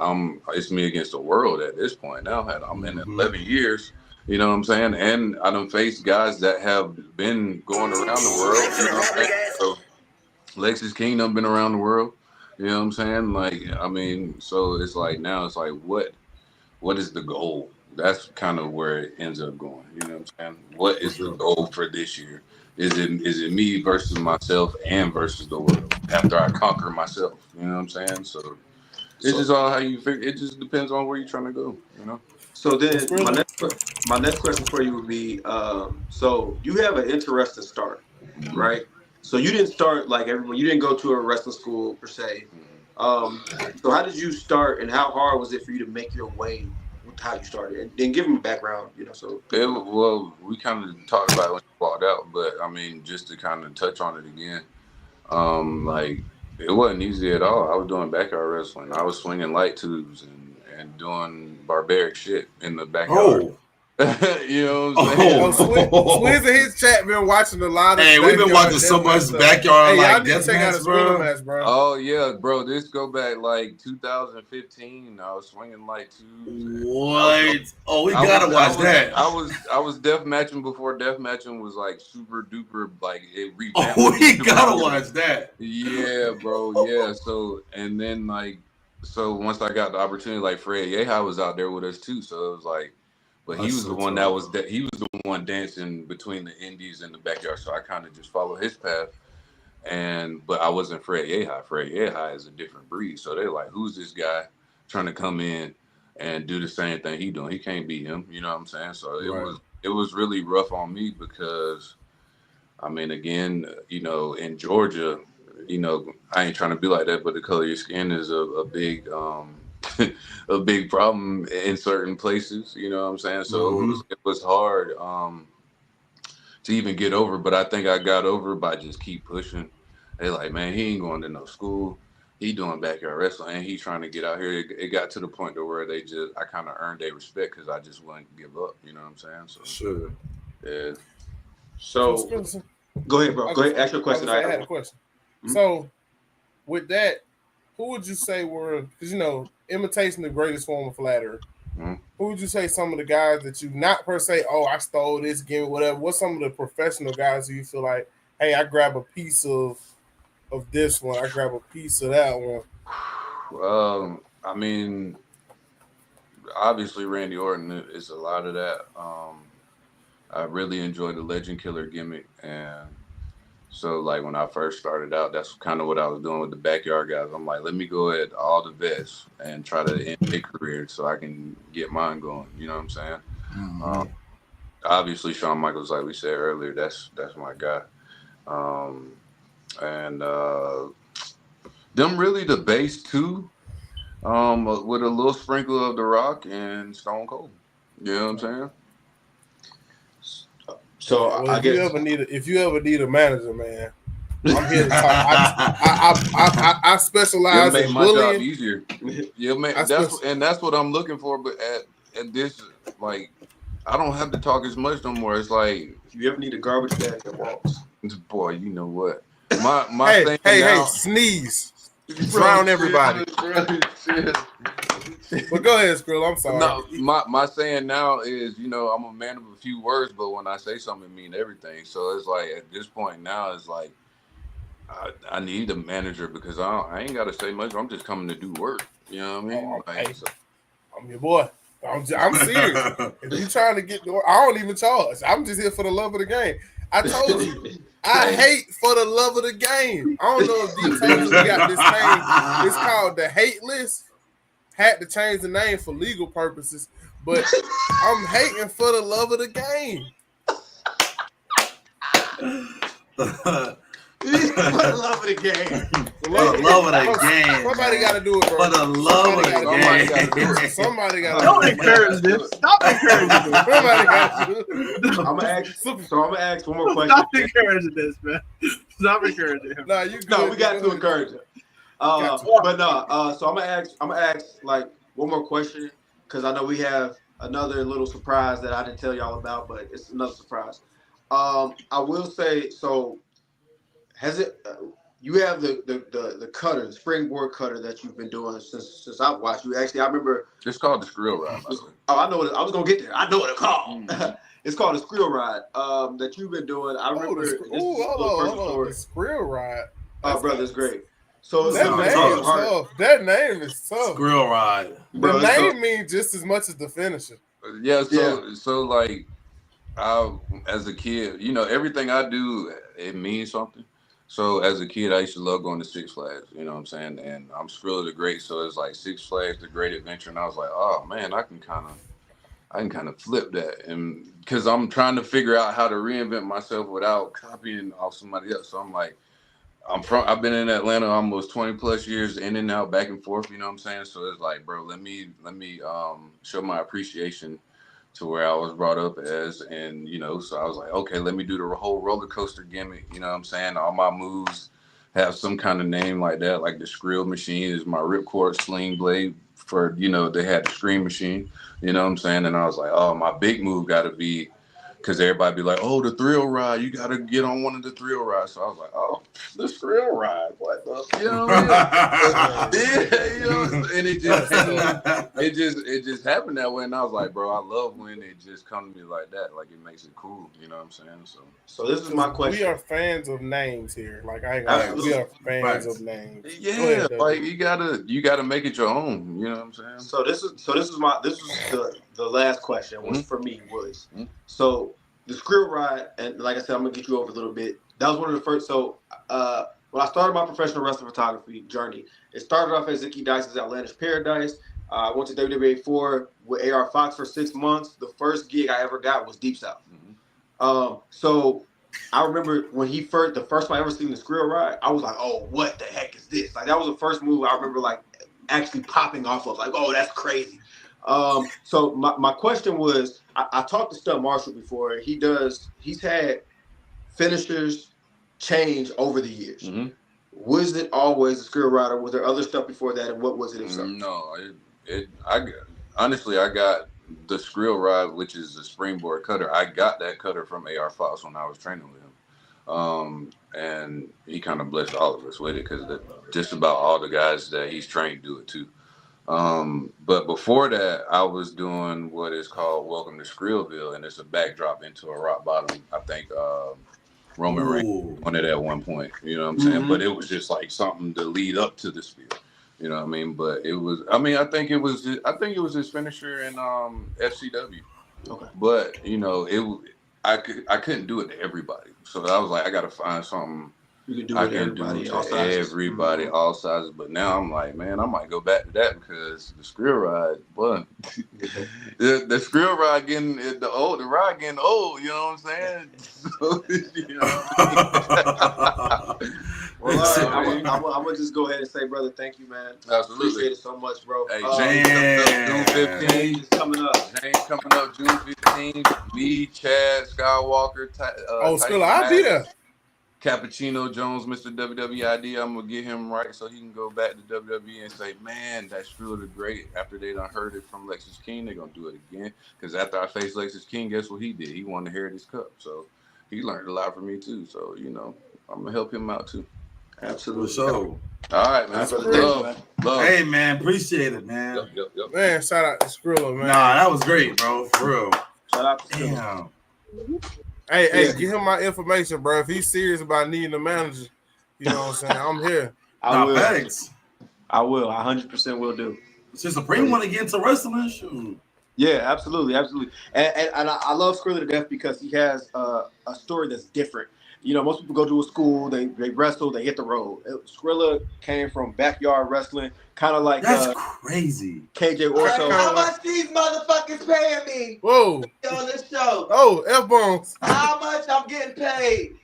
it's me against the world at this point. Now I'm in 11 years. You know what I'm saying? And I done faced guys that have been going around the world. You know what I'm saying? So Lexus King done been around the world. You know what I'm saying? Like, I mean, so it's like now it's like what is the goal? That's kind of where it ends up going. You know what I'm saying? What is the goal for this year? Is it me versus myself and versus the world after I conquer myself? You know what I'm saying? So It's just all how you figure. It just depends on where you're trying to go, you know. So then my next question for you would be, so you have an interesting start, right? So you didn't start like everyone. You didn't go to a wrestling school per se. So how did you start, and how hard was it for you to make your way with how you started? And then give them a background, you know. So Well, we kind of talked about it when you walked out, but I mean, just to kind of touch on it again, like it wasn't easy at all. I was doing backyard wrestling. I was swinging light tubes and doing barbaric shit in the backyard. You know what I'm saying? Swizz in his chat been watching a lot of. Hey, we've been watching so much backyard like death match, bro. Oh yeah, bro. This go back like 2015. I was swinging light tubes. What? Oh, we gotta watch that. I was death matching before death matching was like super duper like it revamped. Oh, we gotta watch that. Yeah, bro. Yeah. So and then so once I got the opportunity, like Fred Yehi was out there with us too. So it was like. But he was the one he was the one dancing between the indies and the backyard, so I kind of just followed his path. But I wasn't Fred Yehi. Fred Yehi is a different breed, so they're like, "Who's this guy trying to come in and do the same thing he doing? He can't beat him." You know what I'm saying? So it was really rough on me because, I mean, again, you know, in Georgia, you know, I ain't trying to be like that, but the color of your skin is a big a big problem in certain places, you know what I'm saying? So it was hard to even get over, but I think I got over by just keep pushing. They like, man, he ain't going to no school. He doing backyard wrestling and he's trying to get out here. It got to the point to where I kind of earned their respect because I just wouldn't give up, you know what I'm saying? So sure. Yeah. So go ahead, bro. Go ahead, ask your question. I had a question. So with that, who would you say were, because you know, imitation the greatest form of flattery. Who would you say some of the guys that you not per se, oh, I stole this, give it, whatever. What's some of the professional guys who you feel like, hey, I grab a piece of this one, I grab a piece of that one? I mean, obviously Randy Orton is a lot of that. I really enjoyed the Legend Killer gimmick, and so like when I first started out, that's kind of what I was doing with the backyard guys. I'm like, let me go at all the vets and try to end their career so I can get mine going. You know what I'm saying? Obviously, Shawn Michaels, like we said earlier, that's my guy. Them really the base too, with a little sprinkle of The Rock and Stone Cold. You know what I'm saying? So well, I guess if you ever need a manager, man, I'm here to talk. I specialize make in my bullying. job easier. Yeah, man. That's what I'm looking for. But at this, like, I don't have to talk as much no more. It's like if you ever need a garbage bag that walks, boy, you know what? My thing hey, sneeze, drown everybody. But go ahead, Skrilla. I'm sorry. No, my saying now is, you know, I'm a man of a few words, but when I say something, it mean everything. So it's like at this point now, it's like I need a manager because I ain't got to say much. I'm just coming to do work. You know what I mean? I'm your boy. I'm serious. If you trying to get, I don't even charge. I'm just here for the love of the game. I told you, I hate for the love of the game. I don't know if you told you we got this thing. It's called the hate list. Had to change the name for legal purposes, but I'm hating for the love of the game. For the love of the game. For the love of the game. Somebody got to do it, bro. For the love of the game. Somebody got to Don't encourage this. Stop encouraging this. Somebody got to do it. I'm gonna ask one more question. Stop encouraging this, man. Stop encouraging him. No, we got to encourage him. But no, so I'm gonna ask like one more question because I know we have another little surprise that I didn't tell y'all about, but it's another surprise. I will say, so has it? You have the cutter, the springboard cutter that you've been doing since I've watched you. Actually, I remember it's called the Skrilla ride. Oh, I know what I was gonna get there. I know what it's called. It's called a Skrilla ride that you've been doing. I remember. The Skrilla ride. Brother, it's great. So that name is tough. That name is tough. Skrilla ride. The name means just as much as the finisher. Yeah. So like, as a kid, you know, everything I do, it means something. So as a kid, I used to love going to Six Flags. You know what I'm saying? And I'm Skrilla the Great, so it's like Six Flags, the Great Adventure, and I was like, oh man, I can kind of flip that, and because I'm trying to figure out how to reinvent myself without copying off somebody else. So I'm like, I've been in Atlanta almost 20 plus years, in and out, back and forth. You know what I'm saying? So it's like, bro, let me show my appreciation to where I was brought up as, and so I was like, okay, let me do the whole roller coaster gimmick. You know what I'm saying? All my moves have some kind of name like that. Like the Skrill machine is my ripcord sling blade for they had the Scream machine. You know what I'm saying? And I was like, oh, my big move got to be. Because everybody be like, oh, the thrill ride, you got to get on one of the thrill rides. So I was like, oh, the thrill ride. What the? And it just happened that way. And I was like, bro, I love when it just comes to me like that. Like, it makes it cool. You know what I'm saying? So this is my question. We are fans of names here. Like, I ain't gonna we are fans of names. Yeah, ahead, like you gotta make it your own. You know what I'm saying? So this is the last question was for me was so the Skrill ride, and like I said, I'm gonna get you over a little bit. That was one of the first. So when I started my professional wrestling photography journey, it started off as Zicky Dice's Outlandish Paradise. I went to WWE 4 with AR Fox for 6 months. The first gig I ever got was Deep South. So I remember when the first time I ever seen the Skrill ride, I was like, oh, what the heck is this? Like, that was the first move I remember like actually popping off of, like, oh, that's crazy. So my question was, I talked to Stud Marshall before. He's had finishers change over the years. Was it always the Skrill ride, or was there other stuff before that, and what was it if so? No, honestly, I got the Skrill ride, which is the springboard cutter. I got that cutter from AR Fox when I was training with him. And he kind of blessed all of us with it, because just about all the guys that he's trained do it too. But before that, I was doing what is called Welcome to Skrillville, and it's a backdrop into a rock bottom. I think Roman Reigns on it at one point. You know what I'm saying? But it was just like something to lead up to this field. You know what I mean? But it was. I mean, I think it was his finisher in FCW. Okay. But I couldn't do it to everybody. So I was like, I got to find something. You can do it to everybody, all sizes. Everybody, all sizes. But now I'm like, man, I might go back to that, because the Skrill ride, but the Skrill ride the ride getting old. You know what I'm saying? So, Well, I'm gonna just go ahead and say, brother, thank you, man. Absolutely. Appreciate it so much, bro. Hey, June 15th. James coming up. June 15th. Me, Chad, Skywalker. Skrilla, I'll be there. Cappuccino Jones, Mr. WWID, I'm going to get him right so he can go back to WWE and say, man, that Skrilla the Great. After they done heard it from Lexus King, they're going to do it again. Because after I faced Lexus King, guess what he did? He won the Heritage Cup. So he learned a lot from me too. So, I'm going to help him out too. Absolutely. So, all right, man. Love. Hey, man. Appreciate it, man. Yep. Man, shout out to Skrilla, man. Nah, that was great, bro. For real. Shout out to Skrilla. Hey, give him my information, bro. If he's serious about needing a manager, you know what I'm saying? I'm here. I will. Thanks. I will. I 100% will do. Since Supreme want to get into wrestling, shoot. Yeah, absolutely. And I love Skrilla to death because he has a story that's different. Most people go to a school, they wrestle, they hit the road. Skrilla came from backyard wrestling, kind of like that's crazy. KJ Orso. How much these motherfuckers paying me? Whoa! On this show. Oh, F-bombs. How much I'm getting paid?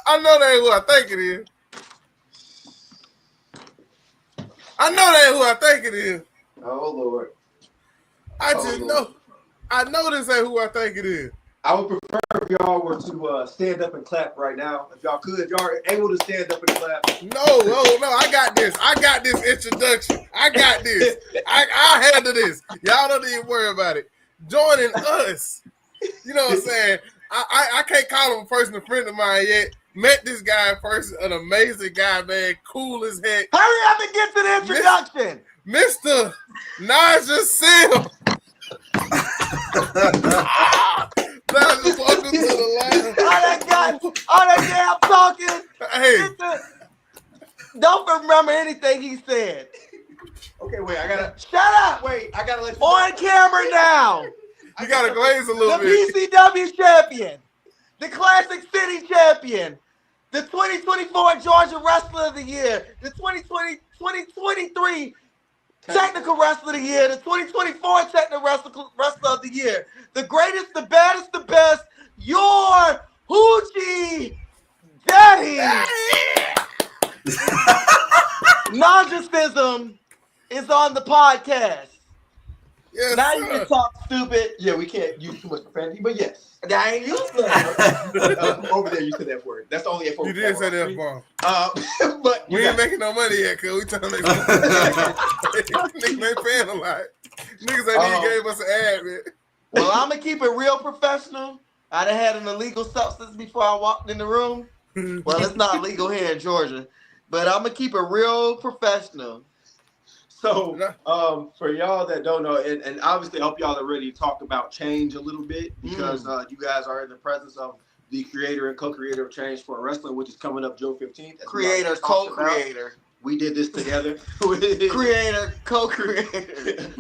I know that ain't who I think it is. I know that ain't who I think it is. Oh Lord! I know this ain't who I think it is. I would prefer if y'all were to stand up and clap right now. If y'all are able to stand up and clap. No, I got this. I got this introduction. I got this. I'll handle this. Y'all don't even worry about it. Joining us. You know what I'm saying? I can't call him a personal friend of mine yet. Met this guy in person, an amazing guy, man. Cool as heck. Hurry up and get to the introduction. Mr. Najasism. Welcome to the line. All that damn talking. Hey. Don't remember anything he said. Okay, wait, I gotta shut up. Wait, I gotta let you on camera now. You gotta glaze a little bit. The PCW champion, the Classic City champion, the 2024 Georgia Wrestler of the Year, the 2023 Technical Wrestler of the Year, the 2024 Technical Wrestler of the Year, the greatest, the baddest, the best, your Hoochie Daddy. Najasism is on the podcast. Yes, Now sir. you can talk stupid. Yeah, we can't use too much profanity, but yes. I ain't used to that. Over there, you said that word. That's the only F-bomb. You did say that bomb. But We ain't making no money yet, cuz we trying to make money. Niggas ain't paying a lot. Niggas ain't even gave us an ad, man. Well, I'm going to keep it real professional. I done had an illegal substance before I walked in the room. Well, it's not legal here in Georgia, but I'm going to keep it real professional. So, for y'all that don't know, and obviously I hope y'all are ready to talk about change a little bit because you guys are in the presence of the creator and co-creator of Change for Wrestling, which is coming up June 15th. Creator, co-creator. We did this together. Creator, co-creator.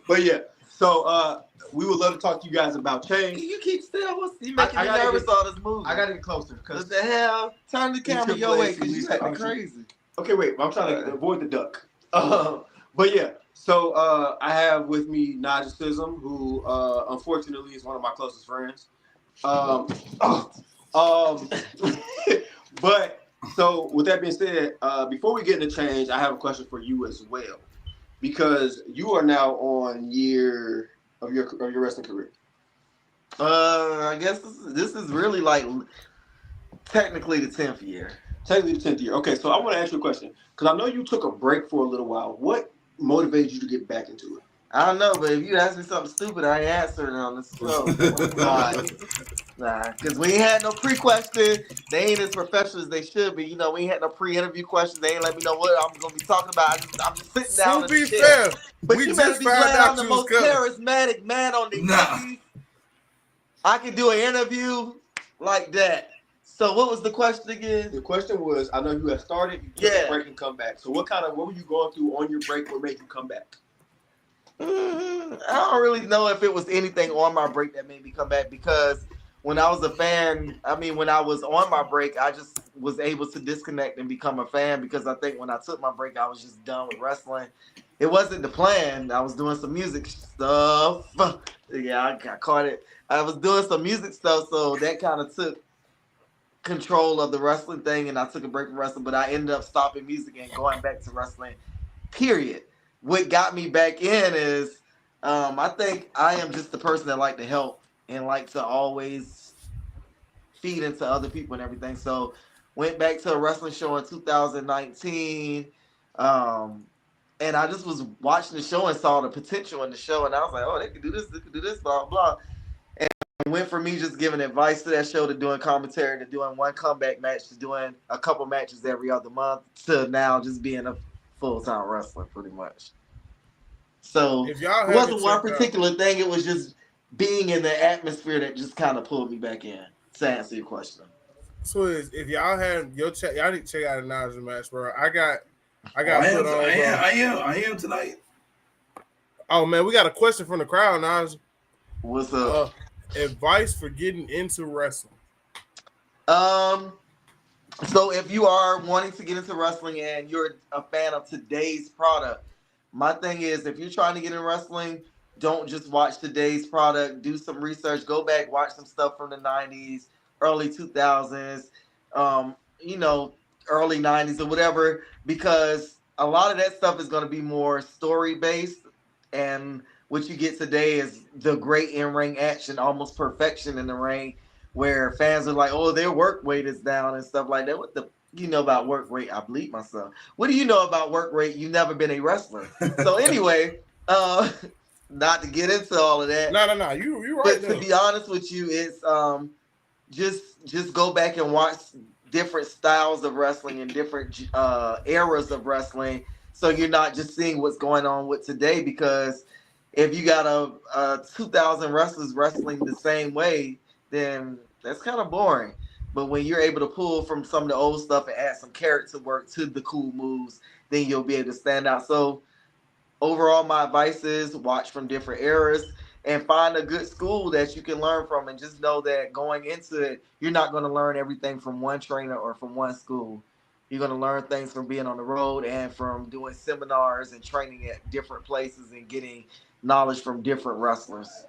But yeah, so we would love to talk to you guys about change. You keep still. You making me nervous all this movie. I got to get closer. What the hell? Turn the camera your way because you acting crazy. Okay, wait. I'm trying to avoid the duck. But yeah, so I have with me Najasism, who unfortunately is one of my closest friends. But so with that being said, before we get into change, I have a question for you as well, because you are now on year of your wrestling career. I guess this is really like technically the 10th year. Technically the 10th year. Okay, so I want to ask you a question because I know you took a break for a little while. What motivated you to get back into it? I don't know, but if you ask me something stupid, I ain't answering it on the show. Nah, because we ain't had no pre-question. They ain't as professional as they should be. You know, we ain't had no pre-interview questions. They ain't let me know what I'm going to be talking about. I'm just sitting down. To be fair, but we you just better be found glad out I'm the you was most coming. charismatic man on the TV. I can do an interview like that. So what was the question again? The question was, I know you had started, you took a break and come back. So what were you going through on your break? What made you come back? I don't really know if it was anything on my break that made me come back, because when I was a fan, when I was on my break, I just was able to disconnect and become a fan, because I think when I took my break, I was just done with wrestling. It wasn't the plan. I was doing some music stuff. Yeah, I caught it. I was doing some music stuff, so that kind of took control of the wrestling thing, and I took a break from wrestling, but I ended up stopping music and going back to wrestling, period. What got me back in is I think I am just the person that like to help and like to always feed into other people and everything. So went back to a wrestling show in 2019, and I just was watching the show and saw the potential in the show, and I was like, oh, they could do this, blah, blah. And it went from me just giving advice to that show to doing commentary to doing one comeback match to doing a couple matches every other month to now just being a full-time wrestler pretty much. So it wasn't one particular thing. It was just being in the atmosphere that just kind of pulled me back in, to answer your question. So if y'all had y'all need to check out a Naja match, bro. I got put on. I am tonight. Oh man, we got a question from the crowd, Naja. What's up? Advice for getting into wrestling. So if you are wanting to get into wrestling and you're a fan of today's product, my thing is, if you're trying to get in wrestling, don't just watch today's product. Do some research. Go back, watch some stuff from the 90s, early 2000s, early 90s or whatever, because a lot of that stuff is going to be more story-based, and what you get today is the great in-ring action, almost perfection in the ring, where fans are like, oh, their work rate is down and stuff like that. What the you know about work rate? I bleed myself. What do you know about work rate? You've never been a wrestler. So anyway, not to get into all of that. No. You're right. But to be honest with you, it's just go back and watch different styles of wrestling and different eras of wrestling, so you're not just seeing what's going on with today. Because if you got a 2,000 wrestlers wrestling the same way, then that's kind of boring. But when you're able to pull from some of the old stuff and add some character work to the cool moves, then you'll be able to stand out. So overall, my advice is watch from different eras. and find a good school that you can learn from, and just know that going into it, you're not going to learn everything from one trainer or from one school. You're going to learn things from being on the road and from doing seminars and training at different places and getting knowledge from different wrestlers.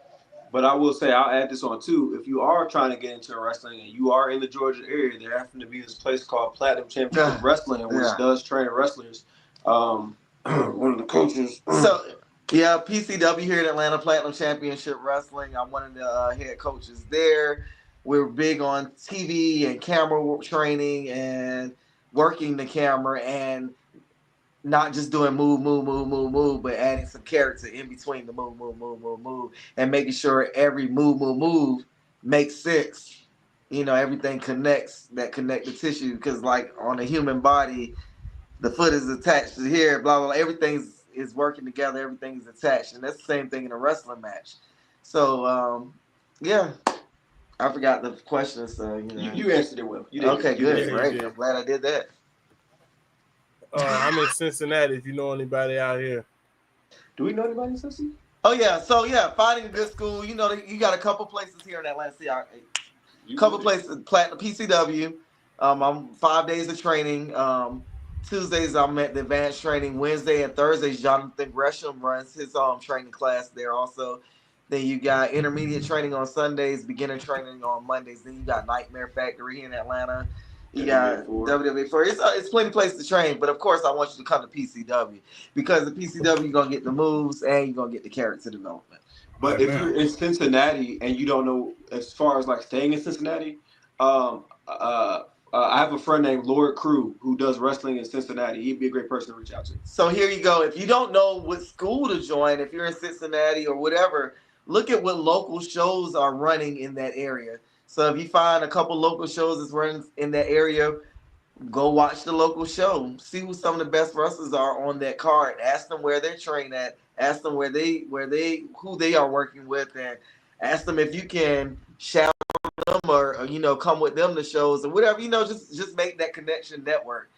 But I will say, I'll add this on too. If you are trying to get into wrestling and you are in the Georgia area, there happens to be this place called Platinum Championship Wrestling, which does train wrestlers. One of the coaches. So, yeah, PCW here in Atlanta, Platinum Championship Wrestling. I'm one of the head coaches there. We're big on TV and camera training and working the camera and not just doing move, but adding some character in between the move, and making sure every move makes sense. You know, everything connects, that connective tissue, because like on a human body, the foot is attached to here, blah, blah, blah. Everything is working together. Everything's attached. And that's the same thing in a wrestling match. So, yeah. I forgot the question. So, you answered it well. You did. Okay, good. Great. I'm glad I did that. I'm in Cincinnati, if you know anybody out here. Do we know anybody in Cincinnati? Oh, yeah. So, yeah, finding a good school. You know, you got a couple places here in Atlanta. See, a couple places, Platinum PCW. I'm 5 days of training. Tuesdays, I'm at the advanced training. Wednesday and Thursdays, Jonathan Gresham runs his training class there also. Then you got intermediate training on Sundays, beginner training on Mondays. Then you got Nightmare Factory here in Atlanta. You got WWE4. It's plenty of places to train, but of course, I want you to come to PCW, because the PCW, you're going to get the moves and you're going to get the character development. But if you're in Cincinnati and you don't know, as far as like staying in Cincinnati, I have a friend named Lord Crew who does wrestling in Cincinnati. He'd be a great person to reach out to. So here you go. If you don't know what school to join, if you're in Cincinnati or whatever, look at what local shows are running in that area. So if you find a couple local shows that's running in that area, go watch the local show. See who some of the best wrestlers are on that card. Ask them where they're trained at. Ask them who they are working with, and ask them if you can shout them or come with them to shows or whatever. Just make that connection network.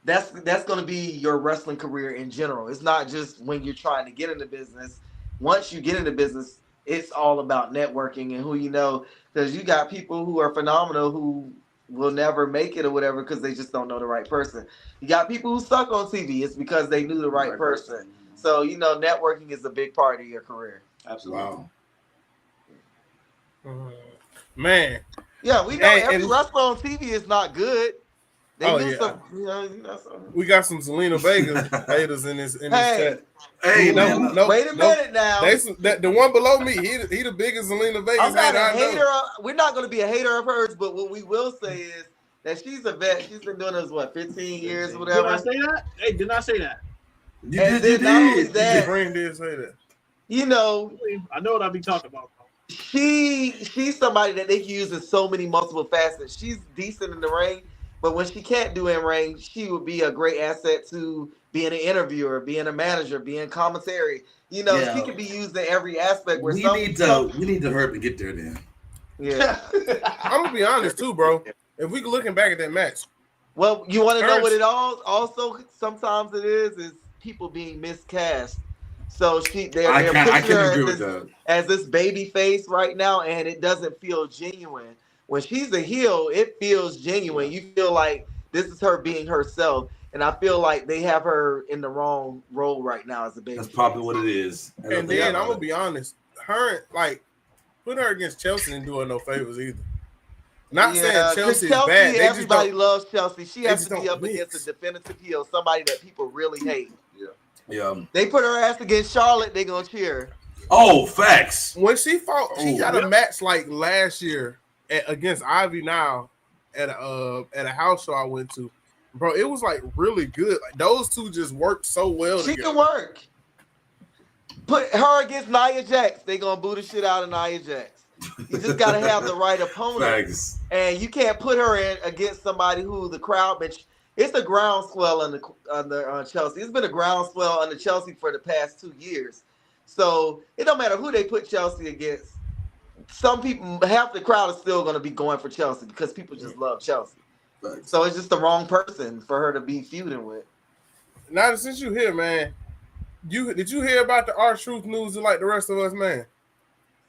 That's going to be your wrestling career in general. It's not just when you're trying to get into business. Once you get into business, it's all about networking and who you know, because you got people who are phenomenal who will never make it or whatever because they just don't know the right person. You got people who suck on TV. It's because they knew the right person. So, networking is a big part of your career. Absolutely. Wow. Man. Yeah, we know every wrestler on TV is not good. We got some Zelina Vega haters in this chat. Hey, wait a minute now. The one below me, he the biggest Zelina Vega hater. We're not going to be a hater of hers, but what we will say is that she's a vet. She's been doing this 15 years or whatever. Did I say that? Hey, did not say that. You did. Not only that, Brain did say that. I know what I be talking about. She's somebody that they can use in so many multiple facets. She's decent in the ring, but when she can't do in ring, she would be a great asset to being an interviewer, being a manager, being commentary. She can be used in every aspect. We need to hurry to get there then. Yeah. I'm gonna be honest too, bro. If we looking back at that match, well, you want to know what it also sometimes it is people being miscast. So they're picturing her as this baby face right now, and it doesn't feel genuine. When she's a heel, it feels genuine. You feel like this is her being herself, and I feel like they have her in the wrong role right now as a baby. That's probably what it is. And then I'm gonna be honest, put her against Chelsea and do her no favors either. Not saying Chelsea is bad. Everybody loves Chelsea. She has to be up against a definitive heel, somebody that people really hate. Yeah. They put her ass against Charlotte, they gonna cheer. Oh, facts. When she fought, she had a match like last year against Ivy Now at a house show I went to. Bro, it was like really good. Like, those two just worked so well together. She can work. Put her against Nia Jax, they gonna boo the shit out of Nia Jax. You just gotta have the right opponent. Facts. And you can't put her in against somebody who the crowd been. It's a groundswell on Chelsea. It's been a groundswell on the Chelsea for the past 2 years. So it don't matter who they put Chelsea against. Some people, half the crowd is still going to be going for Chelsea because people just love Chelsea. Right. So it's just the wrong person for her to be feuding with. Now, since you here, man, did you hear about the R-Truth news like the rest of us, man?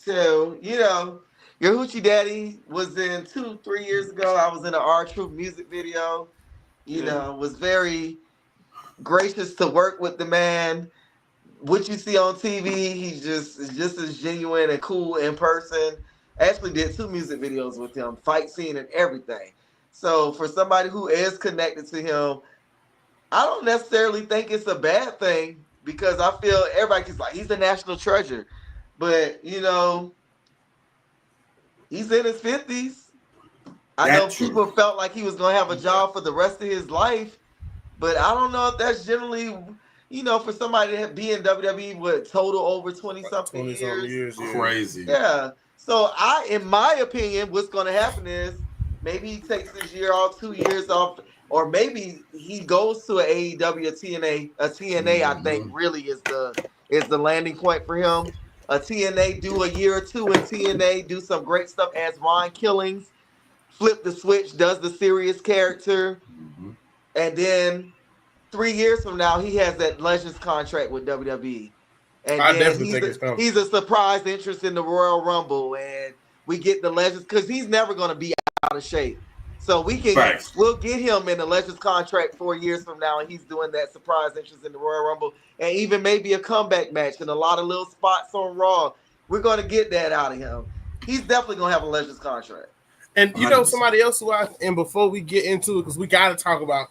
So, your Hoochie Daddy was in 2-3 years ago. I was in an R-Truth music video. Was very gracious to work with the man. What you see on TV, he's just as genuine and cool in person. Actually did 2 music videos with him, fight scene and everything. So for somebody who is connected to him, I don't necessarily think it's a bad thing because I feel everybody's like, he's a national treasure. But, he's in his 50s. I know people felt like he was going to have a job for the rest of his life, but I don't know if that's generally, for somebody to be in WWE with total over 20-something years. Crazy. Yeah. So in my opinion, what's going to happen is maybe he takes this year off, 2 years off, or maybe he goes to an AEW, a TNA. A TNA, I think, really is the landing point for him. A TNA, do a year or 2 in TNA, do some great stuff as Ron Killings, flip the switch, does the serious character, and then 3 years from now, he has that Legends contract with WWE. And I definitely think it's coming. He's a surprise interest in the Royal Rumble, and we get the Legends because he's never going to be out of shape. So we'll get him in the Legends contract 4 years from now, and he's doing that surprise interest in the Royal Rumble, and even maybe a comeback match and a lot of little spots on Raw. We're going to get that out of him. He's definitely going to have a Legends contract. And somebody else and before we get into it, because we got to talk about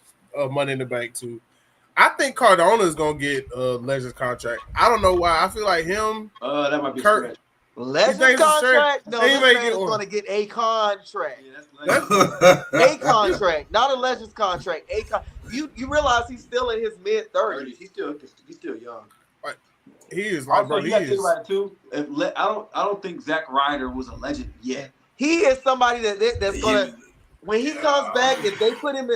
Money in the Bank too. I think Cardona is going to get a Legends contract. I don't know why. I feel like him. That might be Kurt. Legends contract? No, this man is going to get a contract. A contract, not a Legends contract. You realize he's still in his mid-30s. He's still young. Right. He is. Also, you got to think about it too. I don't think Zack Ryder was a legend yet. He is somebody that's gonna when he comes back. If they put him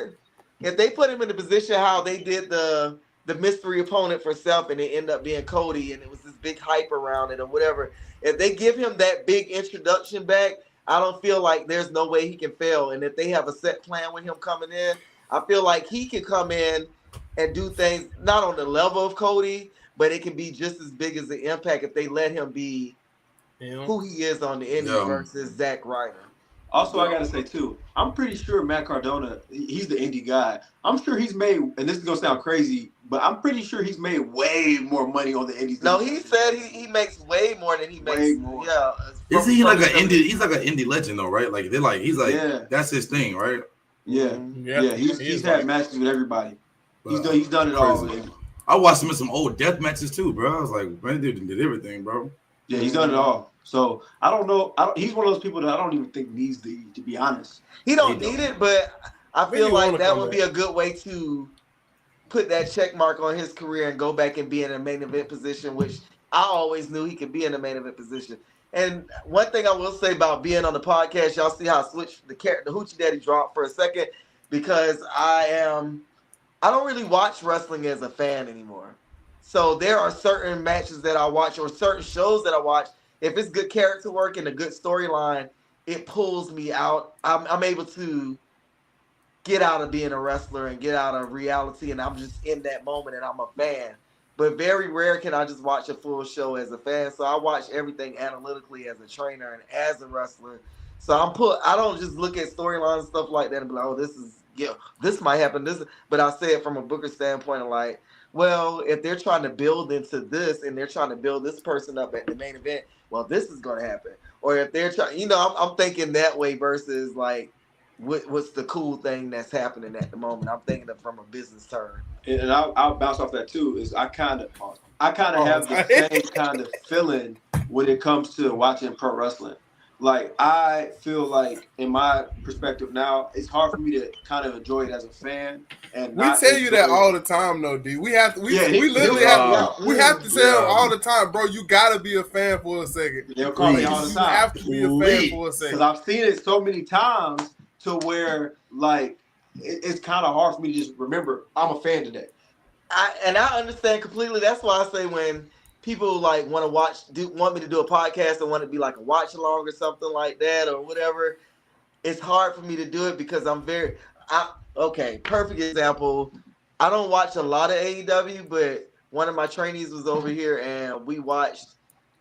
in the position how they did the mystery opponent for Self, and it ended up being Cody, and it was this big hype around it or whatever. If they give him that big introduction back, I don't feel like there's no way he can fail. And if they have a set plan with him coming in, I feel like he can come in and do things not on the level of Cody, but it can be just as big as the impact if they let him be who he is on the Indies versus Zack Ryder. Also, I gotta say too, I'm pretty sure Matt Cardona, he's the indie guy. I'm sure he's made, and this is gonna sound crazy, but I'm pretty sure he's made way more money on the indies. No, he said he makes way more than he makes. Way more. Yeah. Is he like an indie? He's like an indie legend though, right? Like he's like that's his thing, right? Yeah. He's had matches with everybody. He's done it all. I watched him in some old death matches too, bro. I was like, man, dude did everything, bro. Yeah, he's done it all. So I don't know. He's one of those people that I don't even think needs to be honest. He don't need it, but I feel like that would be a good way to put that check mark on his career and go back and be in a main event position, which I always knew he could be in a main event position. And one thing I will say about being on the podcast, y'all see how I switched the Hoochie Daddy drop for a second, because I don't really watch wrestling as a fan anymore. So there are certain matches that I watch or certain shows that I watch. If it's good character work and a good storyline, it pulls me out. I'm able to get out of being a wrestler and get out of reality, and I'm just in that moment and I'm a fan. But very rare can I just watch a full show as a fan. So I watch everything analytically as a trainer and as a wrestler. So I don't just look at storylines and stuff like that and be like, oh, this might happen. But I say it from a Booker standpoint of like, well, if they're trying to build into this and they're trying to build this person up at the main event, well, this is going to happen. Or if they're trying, I'm thinking that way versus like, what's the cool thing that's happening at the moment? I'm thinking of from a business term. And I'll bounce off that too. Is I kind of have the same kind of feeling when it comes to watching pro wrestling. Like I feel like, in my perspective now, it's hard for me to kind of enjoy it as a fan. And we tell you that all the time, though, D. We have to. We literally have to tell all the time, bro. You gotta be a fan for a second. They'll call me all the time. You have to be a fan for a second. Because I've seen it so many times to where like it's kind of hard for me to just remember I'm a fan today. I understand completely. That's why I say when people like want me to do a podcast and want to be like a watch along or something like that or whatever, it's hard for me to do it because perfect example. I don't watch a lot of AEW, but one of my trainees was over here and we watched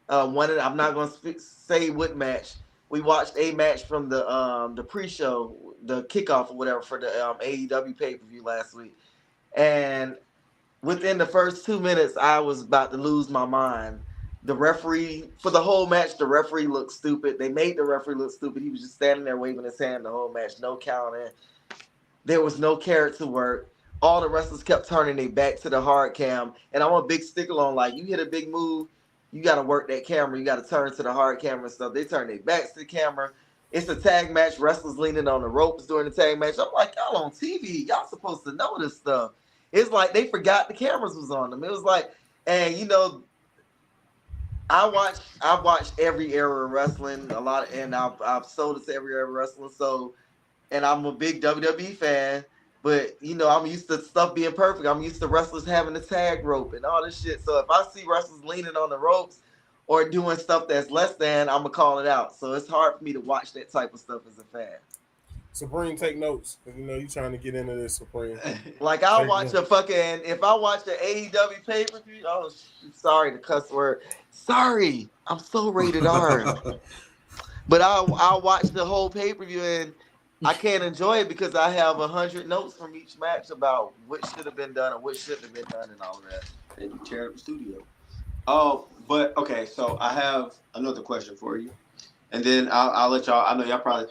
I'm not going to say what match. We watched a match from the pre-show, the kickoff or whatever for the AEW pay-per-view last week, and within the first 2 minutes, I was about to lose my mind. The referee, for the whole match, the referee looked stupid. They made the referee look stupid. He was just standing there waving his hand the whole match, no counting. There was no character work. All the wrestlers kept turning their back to the hard cam. And I'm a big stickler on, like, you hit a big move, you got to work that camera. You got to turn to the hard camera and stuff. They turn their backs to the camera. It's a tag match. Wrestlers leaning on the ropes during the tag match. I'm like, y'all on TV. Y'all supposed to know this stuff. It's like they forgot the cameras was on them. It was like, and you know, I've watched every era of wrestling a lot, and I've sold it to every era of wrestling. So, and I'm a big WWE fan, but you know, I'm used to stuff being perfect. I'm used to wrestlers having the tag rope and all this shit. So if I see wrestlers leaning on the ropes or doing stuff that's less than, I'm gonna call it out. So it's hard for me to watch that type of stuff as a fan. Supreme, take notes. You know you trying to get into this, Supreme. Like I'll watch if I watch the AEW pay-per-view, oh sorry, the cuss word. Sorry, I'm so rated R. But I'll watch the whole pay-per-view and I can't enjoy it because I have 100 notes from each match about what should have been done and what shouldn't have been done and all of that. And you tear up the studio. Oh, but okay, so I have another question for you. And then I'll let y'all, I know y'all probably,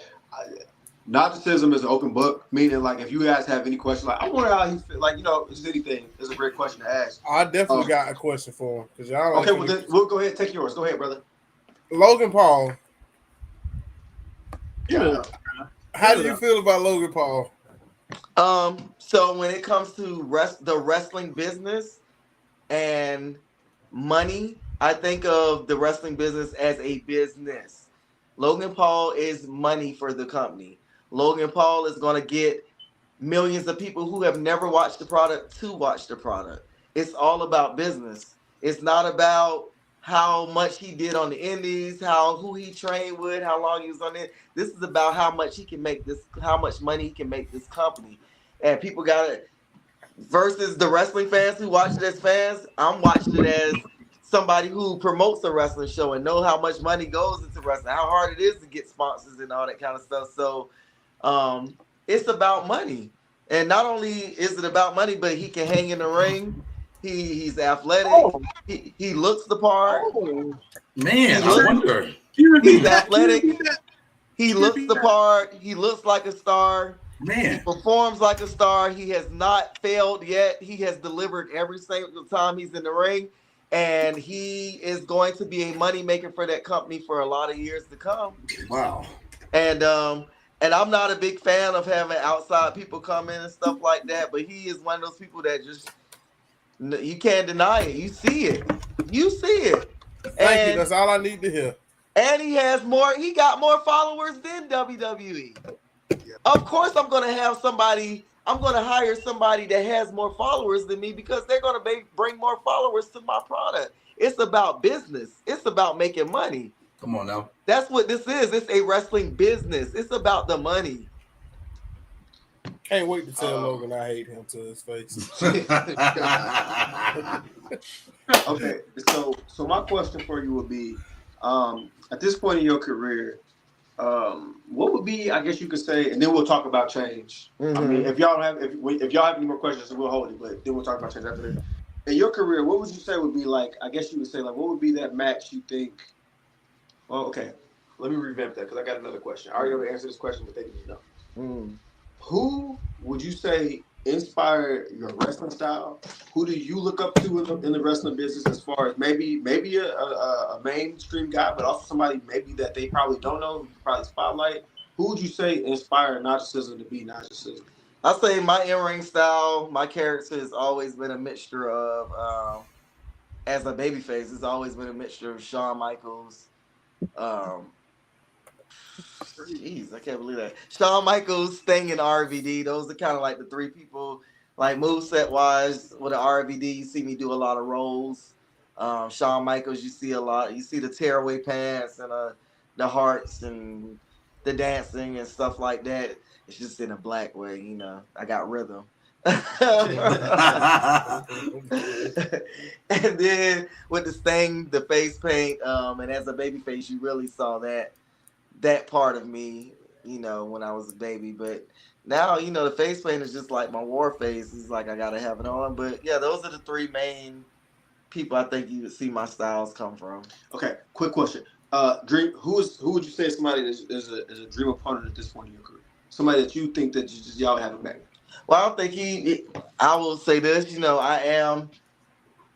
Najasism is an open book, meaning like if you guys have any questions, like I wonder how he feel, like, you know, just anything is a great question to ask. I definitely got a question for him. Cause y'all okay, well then we'll go ahead and take yours. Go ahead, brother. Logan Paul. Yeah. How do you feel about Logan Paul? So when it comes to the wrestling business and money, I think of the wrestling business as a business. Logan Paul is money for the company. Logan Paul is going to get millions of people who have never watched the product to watch the product. It's all about business. It's not about how much he did on the indies, who he trained with, how long he was on it. This is about how much he can make this, how much money he can make this company. And people got it versus the wrestling fans who watch it as fans. I'm watching it as somebody who promotes a wrestling show and know how much money goes into wrestling, how hard it is to get sponsors and all that kind of stuff. So it's about money. And not only is it about money, but he can hang in the ring. He's athletic. Oh. He looks the part. Oh. Man, I wonder. He's athletic. He looks the part. He looks like a star. Man. He performs like a star. He has not failed yet. He has delivered every single time he's in the ring. And he is going to be a money maker for that company for a lot of years to come. Wow. And I'm not a big fan of having outside people come in and stuff like that, but he is one of those people that just, you can't deny it. You see it. You see it. Thank you. That's all I need to hear. And he got more followers than WWE. Of course I'm going to hire somebody that has more followers than me because they're going to bring more followers to my product. It's about business. It's about making money. Come on now. That's what this is. It's a wrestling business. It's about the money. Can't wait to tell Logan I hate him to his face. Okay, so my question for you would be, at this point in your career, what would be, I guess you could say, and then we'll talk about change. Mm-hmm. I mean, if y'all have any more questions, we'll hold it, but then we'll talk about change after that. In your career, what would you say would be like, I guess you would say, like, what would be that match you think, well, okay, let me revamp that because I got another question. I already know the answer to this question, but they need to know. Mm. Who would you say inspired your wrestling style? Who do you look up to in the wrestling business as far as maybe a mainstream guy, but also somebody maybe that they probably don't know, who you probably spotlight? Who would you say inspired Najasism to be Najasism? I say my in-ring style, my character has always been a mixture of, as a babyface, it's always been a mixture of Shawn Michaels. Jeez, I can't believe that. Shawn Michaels, Sting, and RVD. Those are kind of like the three people, like moveset wise. With the RVD, you see me do a lot of rolls. Shawn Michaels, you see a lot. You see the tearaway pants and the hearts and the dancing and stuff like that. It's just in a black way, you know. I got rhythm. And then with the stain, the face paint, and as a baby face, you really saw that part of me, when I was a baby. But now, the face paint is just like my war face. It's like I gotta have it on. But yeah, those are the three main people I think you would see my styles come from. Okay, quick question. Dream. Who would you say is somebody that is a dream opponent at this point in your career? Somebody that you think that y'all have it back. Well, I don't think I will say this.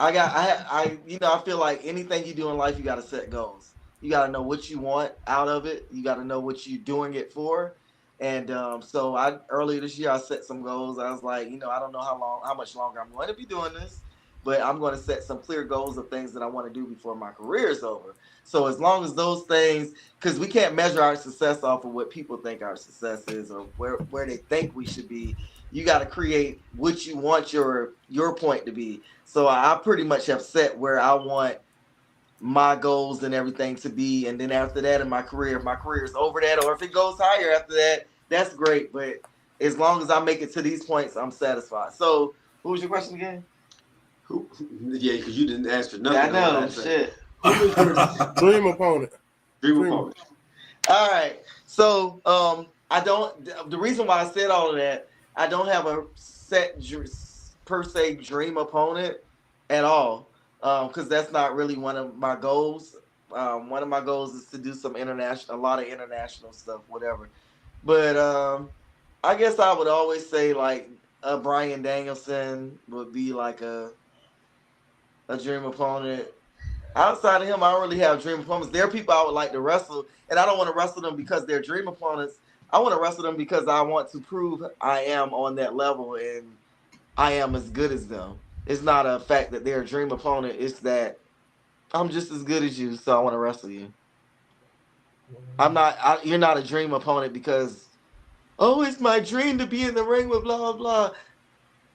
I feel like anything you do in life, you got to set goals. You got to know what you want out of it. You got to know what you're doing it for. And so earlier this year, I set some goals. I was like, I don't know how much longer I'm going to be doing this, but I'm going to set some clear goals of things that I want to do before my career is over. So as long as those things, because we can't measure our success off of what people think our success is or where they think we should be. You got to create what you want your point to be. So I pretty much have set where I want my goals and everything to be. And then after that in my career, if my career is over that, or if it goes higher after that, that's great. But as long as I make it to these points, I'm satisfied. So what was your question again? Yeah, because you didn't answer nothing. Yeah, I know, shit. Dream opponent. Dream opponent. All right. So the reason why I said all of that, I don't have a set per se dream opponent at all, because that's not really one of my goals. One of my goals is to do a lot of international stuff, whatever. But I guess I would always say like Bryan Danielson would be like a dream opponent. Outside of him, I don't really have dream opponents. There are people I would like to wrestle, and I don't want to wrestle them because they're dream opponents. I want to wrestle them because I want to prove I am on that level and I am as good as them. It's not a fact that they're a dream opponent. It's that I'm just as good as you, so I want to wrestle you. You're not a dream opponent because, it's my dream to be in the ring with blah, blah, blah.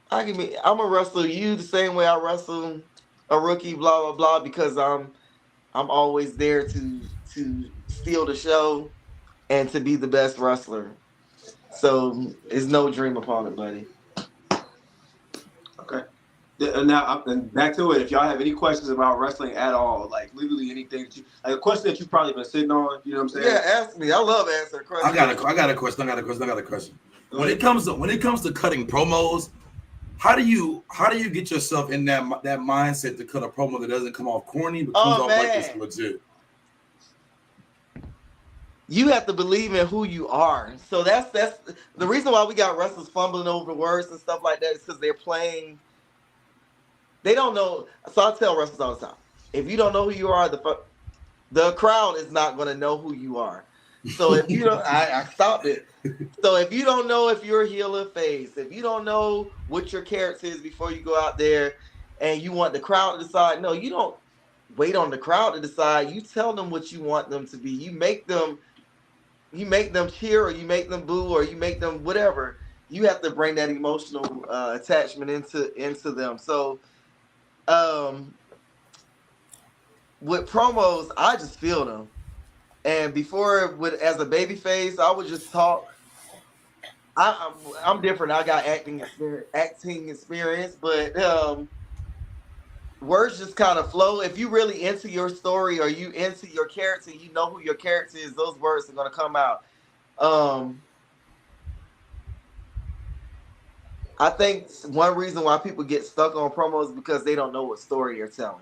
I'm going to wrestle you the same way I wrestle a rookie, blah, blah, blah, because I'm always there to steal the show and to be the best wrestler. So it's no dream opponent, buddy. Okay. Now, back to it. If y'all have any questions about wrestling at all, like literally anything, a question that you've probably been sitting on, you know what I'm saying? Yeah, ask me. I love answering questions. I got a question. When it comes to cutting promos, how do you get yourself in that mindset to cut a promo that doesn't come off corny but comes off like it's legit? You have to believe in who you are. So that's the reason why we got wrestlers fumbling over words and stuff like that is because they're playing. They don't know. So I tell wrestlers all the time, if you don't know who you are, the crowd is not going to know who you are. So if you don't, I stopped it. So if you don't know if you're a heel or face, if you don't know what your character is before you go out there and you want the crowd to decide, no, you don't wait on the crowd to decide. You tell them what you want them to be. You make them cheer, or you make them boo, or you make them whatever. You have to bring that emotional attachment into them. So with promos, I just feel them. And before, as a baby face, I would just talk. I'm different. I got acting experience, but words just kind of flow. If you really into your story or you into your character, you know who your character is, those words are going to come out. I think one reason why people get stuck on promos is because they don't know what story you're telling.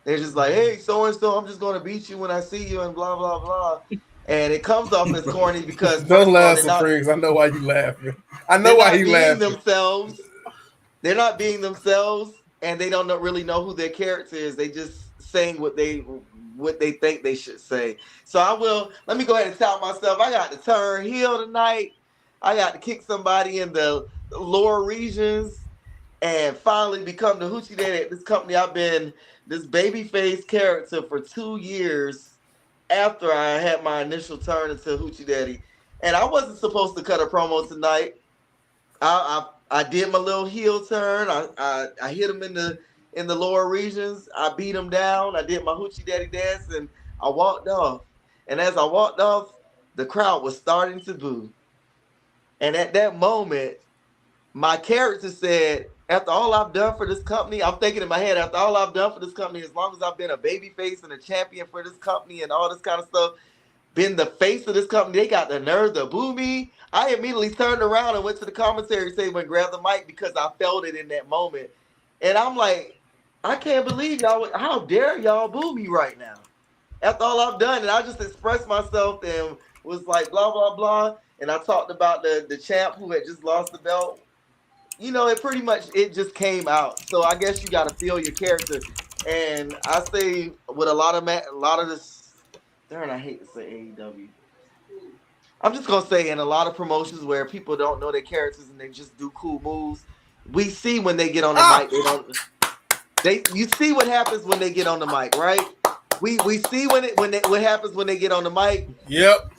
They're just like, hey, so-and-so, I'm just going to beat you when I see you and blah, blah, blah. And it comes off as corny because... Don't laugh, Supremes. I know why you laughing. I know why he laughing. They're not being themselves, and they don't really know who their character is. They just saying what they think they should say. So let me go ahead and tell myself, I got to turn heel tonight. I got to kick somebody in the lower regions and finally become the Hoochie Daddy at this company. I've been this babyface character for 2 years after I had my initial turn into Hoochie Daddy. And I wasn't supposed to cut a promo tonight. I did my little heel turn. I hit him in the lower regions. I beat him down. I did my Hoochie Daddy dance and I walked off. And as I walked off, the crowd was starting to boo. And at that moment, my character said, after all I've done for this company, I'm thinking in my head, after all I've done for this company, as long as I've been a baby face and a champion for this company and all this kind of stuff, been the face of this company, they got the nerve to boo me. I immediately turned around and went to the commentary table and grabbed the mic because I felt it in that moment. And I'm like, I can't believe y'all, how dare y'all boo me right now? After all I've done, and I just expressed myself and was like, blah, blah, blah. And I talked about the champ who had just lost the belt. You know, it pretty much, it just came out. So I guess you got to feel your character. And I say with a lot of this, darn, I hate to say AEW. I'm just going to say in a lot of promotions where people don't know their characters and they just do cool moves, we see when they get on the mic, you see what happens when they get on the mic, right? We see what happens when they get on the mic. Yep.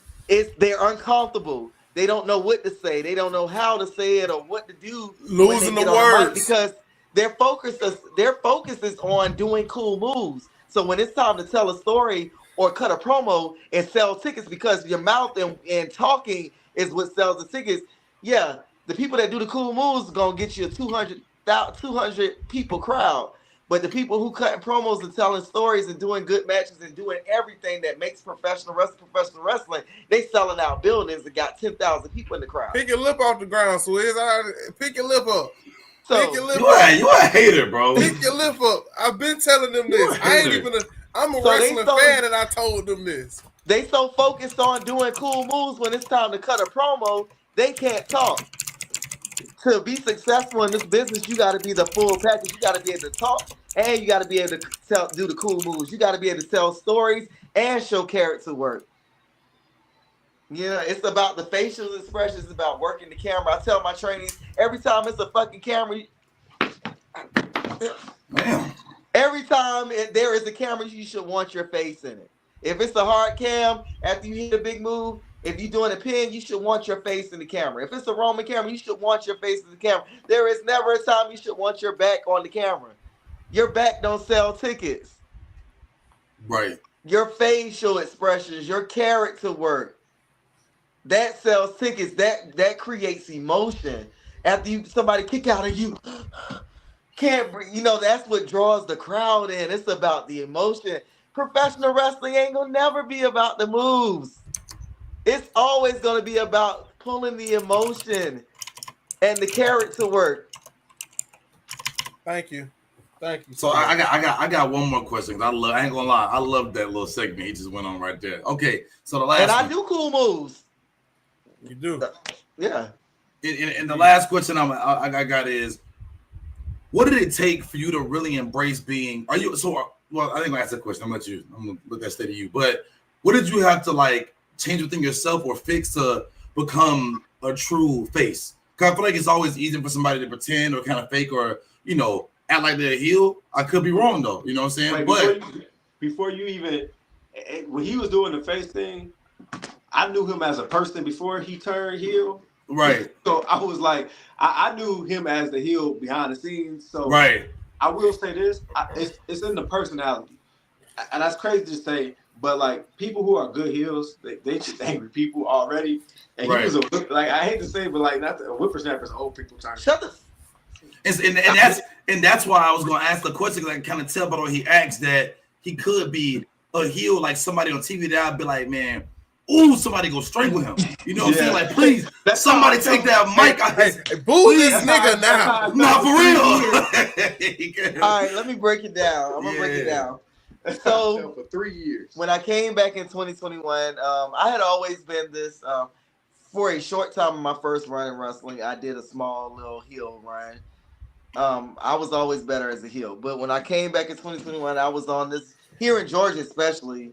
They're uncomfortable. They don't know what to say. They don't know how to say it or what to do. Losing the words because their focus is on doing cool moves. So when it's time to tell a story or cut a promo and sell tickets, because your mouth and talking is what sells the tickets. Yeah, the people that do the cool moves are gonna get you a 200 people crowd. But the people who cutting promos and telling stories and doing good matches and doing everything that makes professional wrestling, they selling out buildings and got 10,000 people in the crowd. Pick your lip off the ground, Swizz. Pick your lip up. So, pick your lip up. You a hater, bro. Pick your lip up. I've been telling them this. I'm a wrestling fan, and I told them this. They so focused on doing cool moves when it's time to cut a promo, they can't talk. To be successful in this business, you got to be the full package. You got to be able to talk, and you got to be able to do the cool moves. You got to be able to tell stories and show character work. Yeah, it's about the facial expressions. It's about working the camera. I tell my trainees every time it's a fucking camera. Man. Every time there is a camera, you should want your face in it. If it's a hard cam, after you hit a big move, if you're doing a pin, you should want your face in the camera. If it's a Roman camera, you should want your face in the camera. There is never a time you should want your back on the camera. Your back don't sell tickets. Right. Your facial expressions, your character work, that sells tickets. That creates emotion. After somebody kick out of you, can't breathe. You know, that's what draws the crowd in. It's about the emotion. Professional wrestling ain't gonna never be about the moves. It's always going to be about pulling the emotion and the character work. Thank you. So I got one more question. I ain't gonna lie, I love that little segment he just went on right there. Okay, so the last and I do cool moves. You do, yeah. And the last question I got is, what did it take for you to really embrace being? Well, I think I'm gonna ask that question. I'm gonna let that stay to you. But what did you have to change within yourself or fix to become a true face? Because I feel like it's always easier for somebody to pretend or kind of fake or, act like they're a heel. I could be wrong, though. You know what I'm saying? Right, before you even, when he was doing the face thing, I knew him as a person before he turned heel. Right. So I was like, I knew him as the heel behind the scenes. So right. I will say this, it's in the personality. And that's crazy to say, but people who are good heels, they just angry people already. And he was I hate to say it, but not the whippersnappers, old people time. Shut the. And that's why I was gonna ask the question, because I can kind of tell by the way he acts that he could be a heel, like somebody on TV that I'd be like, man, ooh, somebody go strangle him. You know what I'm saying? Like, please, somebody take that mic. Hey, boo this nigga now. Not for real. All right, let me break it down. I'm gonna break it down. So for 3 years. When I came back in 2021, I had always been this. For a short time in my first run in wrestling, I did a small little heel run. I was always better as a heel, but when I came back in 2021, I was on this here in Georgia, especially.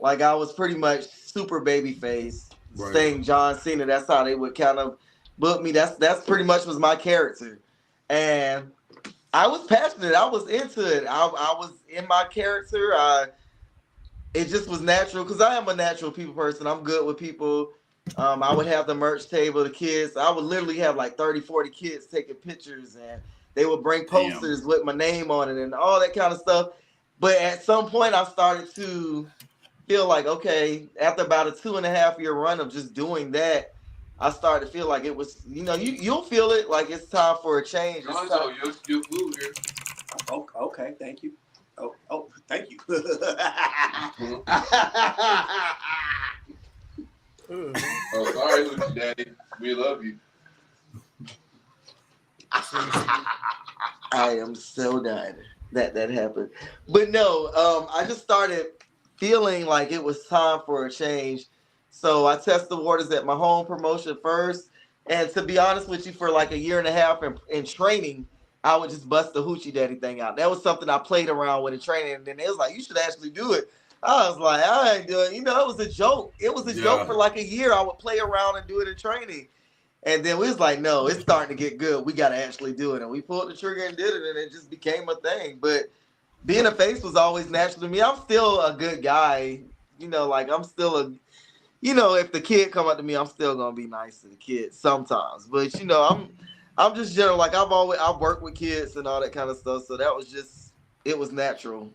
I was pretty much super baby face, saying John Cena. That's how they would kind of book me. That's pretty much was my character, and I was passionate. I was into it. I was in my character. It just was natural because I am a natural people person. I'm good with people. I would have the merch table, the kids. I would literally have 30, 40 kids taking pictures, and they would bring posters with my name on it and all that kind of stuff. But at some point, I started to feel like, okay, after about a 2.5 year run of just doing that, I started to feel like it was, you'll feel it like it's time for a change. It's time. Your food here. Okay, thank you. Oh, thank you. Oh, sorry, Hoochie Daddy. We love you. I am so done that happened. But no, I just started feeling like it was time for a change. So I tested the waters at my home promotion first. And to be honest with you, for like a year and a half in training, I would just bust the Hoochie Daddy thing out. That was something I played around with in training. And then it was like, you should actually do it. I was like, I ain't doing it. It was a joke. It was a joke for like a year. I would play around and do it in training. And then we was like, no, it's starting to get good. We got to actually do it. And we pulled the trigger and did it. And it just became a thing. But being a face was always natural to me. I'm still a good guy. I'm still if the kid come up to me, I'm still going to be nice to the kid sometimes. But, I'm just general. Like I've worked with kids and all that kind of stuff. So that was it was natural.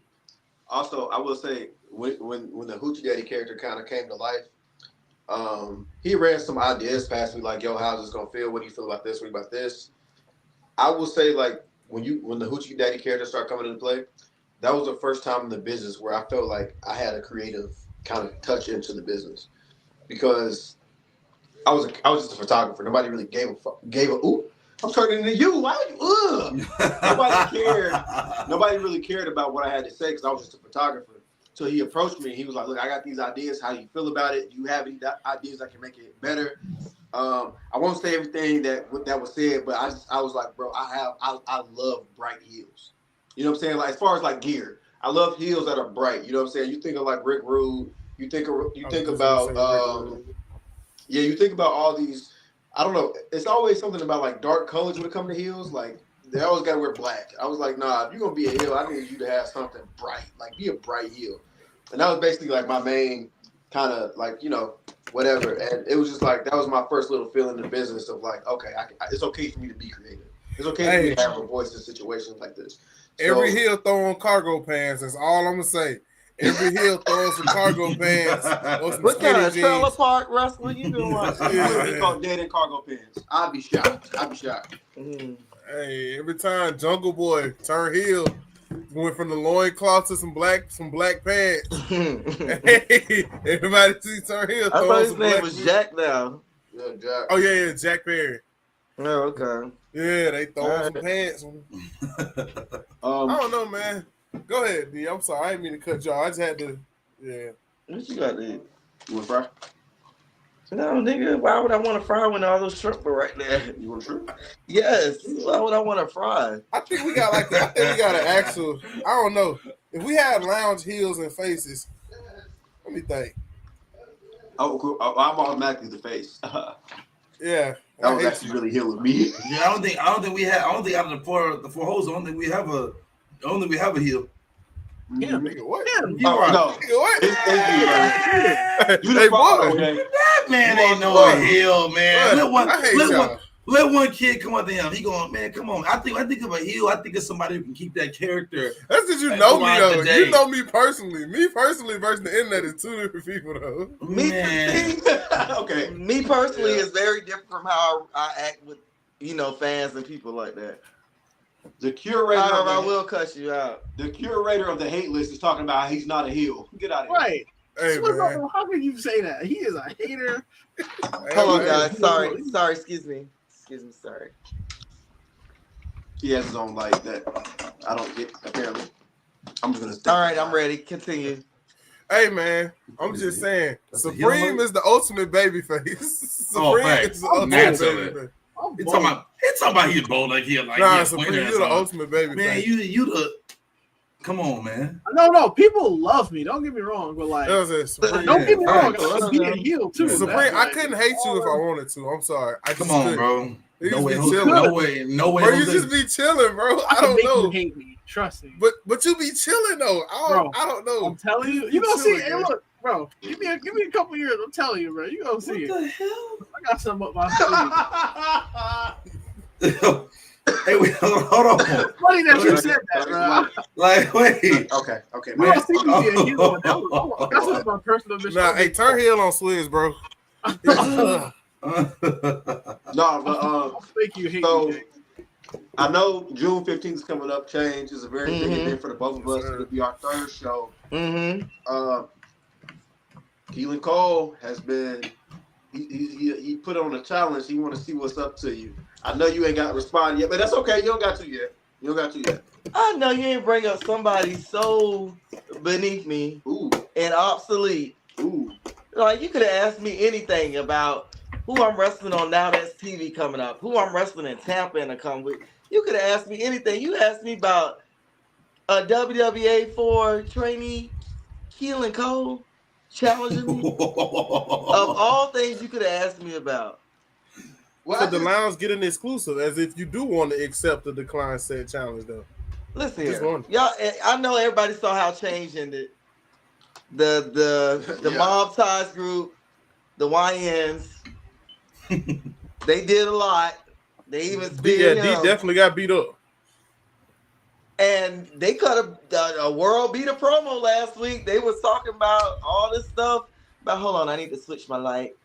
Also, I will say when the Hoochie Daddy character kind of came to life, he ran some ideas past me like, yo, how's this gonna feel? What do you feel about this? What about this? I will say like when the Hoochie Daddy character started coming into play, that was the first time in the business where I felt like I had a creative kind of touch into the business because I was just a photographer. Nobody really gave a ooh. I'm turning into you. Why would you? Nobody cared. Nobody really cared about what I had to say because I was just a photographer. So he approached me and he was like, look, I got these ideas. How do you feel about it? Do you have any ideas that can make it better? I won't say everything that was said, but I was like, bro, I love bright heels. You know what I'm saying? Like as far as like gear, I love heels that are bright. You know what I'm saying? You think of like Rick Rude. You think about you think about all these. I don't know. It's always something about like dark colors when it comes to heels. Like they always gotta wear black. I was like, nah, if you're gonna be a heel, I need you to have something bright. Like be a bright heel. And that was basically like my main kind of like, whatever. And it was just like that was my first little feeling in the business of like, okay, it's okay for me to be creative. It's okay for me to have a voice in situations like this. Every heel throwing cargo pants. That's all I'm gonna say. Every heel throwing some cargo pants. What kind of trailer park wrestling you doing? He called dead in cargo pants. I'd be shocked. Mm. Hey, every time Jungle Boy turned heel, went from the loincloth to some black pants. Hey, everybody see turn heel. I thought his name was Jack now. Yeah, Jack. Oh yeah, Jack Perry. Oh, okay. Yeah, they throwing some pants. I don't know, man. Go ahead, D. I'm sorry. I didn't mean to cut y'all. I just had to, yeah. What you got there? You want to fry? No, nigga. Why would I want to fry when all those shrimp are right there? You want shrimp? Yes. Why would I want to fry? I think we got an actual, I don't know. If we had lounge heels and faces, let me think. Oh, cool. I'm automatically the face. Yeah. That was actually really healing me. Yeah, I don't think out of the four hoes, I don't think we have a heel. Yeah, nigga, what? Yeah, you are. No. Nigga, what? It's you, Hey, boy. Okay? That man ain't no heel, man. What? Let one kid come up to him. He going, man, come on. I think of a heel. I think of somebody who can keep that character. That's because you know me, though. You know me personally. Me personally versus the internet is two different people, though. Okay. Me personally is very different from how I act with, fans and people like that. The curator. However, I will cuss you out. The curator of the hate list is talking about how he's not a heel. Get out of here. Right. Hey, man. How can you say that? He is a hater. Hold on, guys. Sorry. Excuse me. Sorry. He has his own life that I don't get, apparently. I'm just going to stop. All right, I'm ready. Continue. Hey, man. I'm just saying. Supreme is the ultimate baby face. Supreme is the ultimate baby face. It's talking about he's bold like he like. Nah, Supreme, you're the ultimate baby man, face. you the. Come on, man. No. People love me. Don't get me wrong, but like, don't get me wrong. I was being healed too. Supreme, I couldn't hate you if I wanted to. I'm sorry. Come on, bro. No way. Bro, you just be chilling, bro. I don't know. You hate me. Trust me. But you be chilling though. I don't know. I'm telling you. You gonna see. Hey, look, bro. Give me a couple years. I'm telling you, bro. You gonna see it. What the hell? I got something up my sleeve. Hey, wait, hold on. Funny that you said that, bro. Like, wait. Okay. You don't see me being healed. That's my personal mission. Nah, hey, turn heel on Swizz, bro. No, but Thank you. Hate so me, I know June 15th is coming up. Change is a very big event for the both of us. It'll be our third show. Keelan Cole has been he put on a challenge. He want to see what's up to you. I know you ain't got to respond yet, but that's okay. You don't got to yet. I know you ain't bring up somebody so beneath me and obsolete. Like, you could have asked me anything about who I'm wrestling on Now That's TV coming up, who I'm wrestling in Tampa and to come with. You could have asked me anything. You asked me about a WWA 4 trainee, Keelan Cole, challenging me. Of all things you could have asked me about. Well, so the Lounge get an exclusive, as if you do want to accept the decline said challenge, though. Listen here, y'all. I know everybody saw how Change ended. The Mob Ties group, the YNs, they did a lot. They even D definitely got beat up. And they cut a world beater promo last week. They was talking about all this stuff. But hold on, I need to switch my light.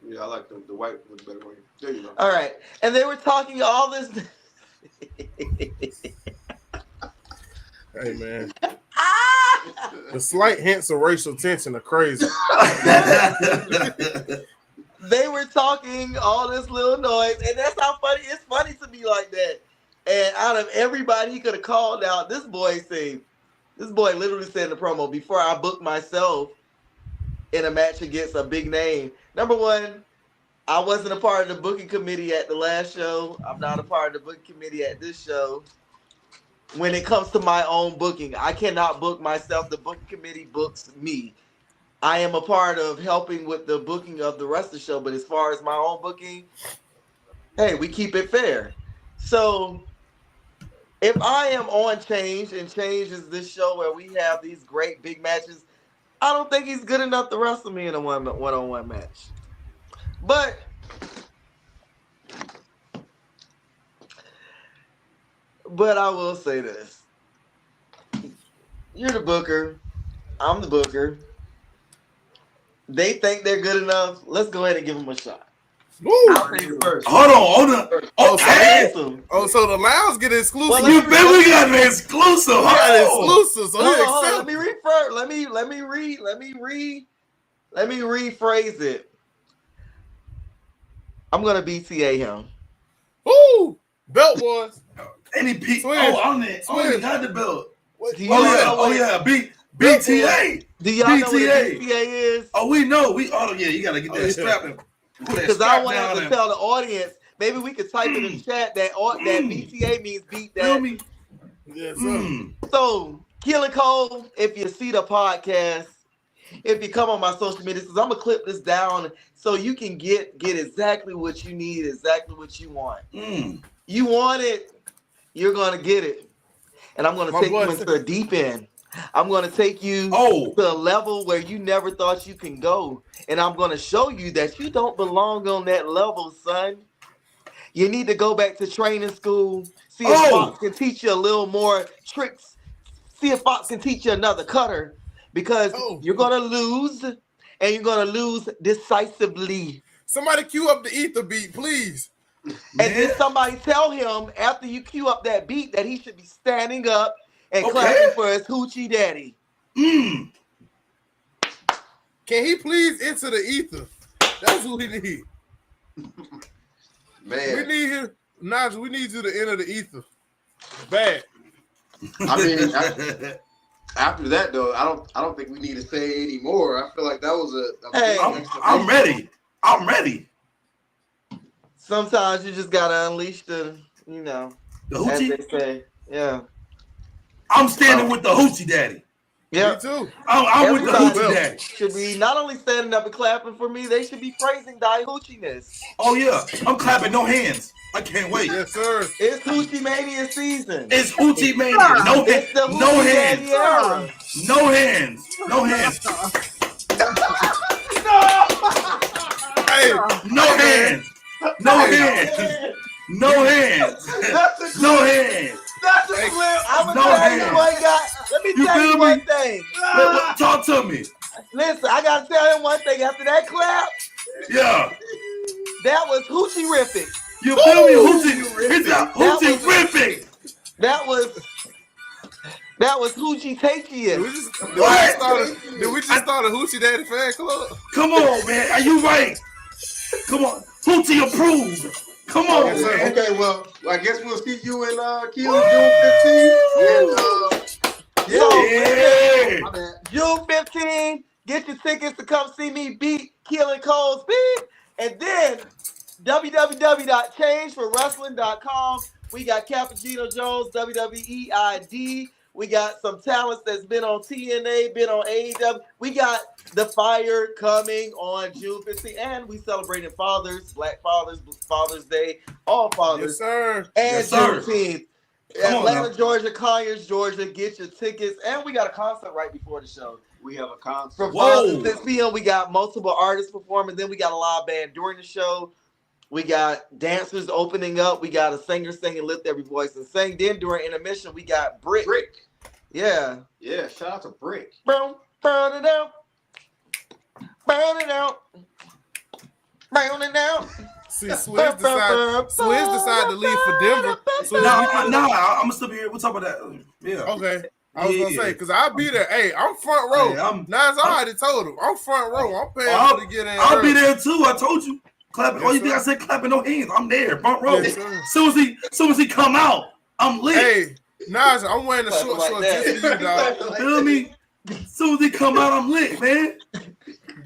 Yeah, I like the white one better way. There you go. All right. And they were talking all this. Hey, man. The slight hints of racial tension are crazy. They were talking all this little noise. And that's how funny. It's funny to me like that. And out of everybody he could have called out, this boy literally said in the promo, before I booked myself in a match against a big name. Number one, I wasn't a part of the booking committee at the last show. I'm not a part of the booking committee at this show. When it comes to my own booking, I cannot book myself. The booking committee books me. I am a part of helping with the booking of the rest of the show. But as far as my own booking, hey, we keep it fair. So if I am on Change, and Change is this show where we have these great big matches, I don't think he's good enough to wrestle me in a one-on-one match. But I will say this. You're the booker. I'm the booker. They think they're good enough. Let's go ahead and give them a shot. Hold on. So the Lounge get exclusive. Well, you bet we got an exclusive. We got exclusive. So hold on. Let me refer. Let me rephrase it. I'm gonna BTA him. Ooh, belt boys. NEP. On it. Got the belt. BTA. Do y'all know what BTA is? Oh, we know. You gotta get that strapping. Because I want to tell the audience. Maybe we could type in the chat that BTA means beat that. Yes, sir. So, Keelan Cole, if you see the podcast, if you come on my social media, because I'm gonna clip this down so you can get exactly what you need, exactly what you want. You want it, you're gonna get it, and I'm gonna take you into the deep end. I'm gonna take you to a level where you never thought you can go, and I'm gonna show you that you don't belong on that level, son. You need to go back to training school. See if Fox can teach you a little more tricks. See if Fox can teach you another cutter. Because you're going to lose, and you're going to lose decisively. Somebody cue up the ether beat, please. And then somebody tell him, after you cue up that beat, that he should be standing up and clapping for his hoochie daddy. Can he please enter the ether? That's who he needs. Man. We need him. Naj, we need you to enter the ether. Bad. I mean, after that, though, I don't think we need to say any more. I feel like that was I'm ready. I'm ready. Sometimes you just gotta unleash the hoochie. As they say. Yeah. I'm standing with the hoochie daddy. Yeah. Me too. I'm with the hoochie daddy. Should be not only standing up and clapping for me, they should be praising thy hoochiness. Oh yeah, I'm clapping, no hands. I can't wait. Yes, sir. It's Hoochie Mania season. It's Hoochie Mania. No hands. No hands. No hands. No hands. Hey, no hands. No hands. No hands. No hands. That's a clip. I'm gonna tell you one guy. Let me tell you one thing. Talk to me. Listen, I gotta tell him one thing. After that clap, yeah, That was Hoochie-rific. You feel me? Hoochie, it's a Hoochie-rific. That was Hoochie Takiest. Did we just start a Hoochie Daddy fan club? Come on, man. Are you right? Come on. Hoochie approved. Come on, man. Okay, well, I guess we'll see you in June 15th. June 15th, get your tickets to come see me beat Keelan Cole's beat. And then www.changeforwrestling.com. We got Cappuccino Jones, WWE ID. We got some talents that's been on TNA, been on AEW. We got The Fire coming on June 15th. And we celebrating fathers, Black Fathers, Father's Day, all fathers. Yes, sir. And Yes, sir. Juneteenth. Atlanta, Georgia, Conyers, Georgia. Get your tickets. And we got a concert right before the show. We have a concert. From 5 to 6 p.m., we got multiple artists performing. Then we got a live band during the show. We got dancers opening up. We got a singer singing Lift Every Voice and Sing. Then during intermission, we got Brick. Yeah. Yeah, shout out to Brick. Burn it out. Burn it out. Burn it out. See, Swizz decided to leave for Denver. So I'm gonna still be here. We'll talk about that. Yeah. Okay. I was gonna say, because I'll be there. Hey, I'm front row. Hey, Nas already told him. I'm front row. I'm paying to get in. I'll be there too. I told you. Clapping. Yes, you think I said clapping no hands? I'm there, front row. Yes, soon as he come out, I'm lit. Hey, Nas, I'm wearing the short just for you, dog. Feel me? Soon as he come out, I'm lit, man.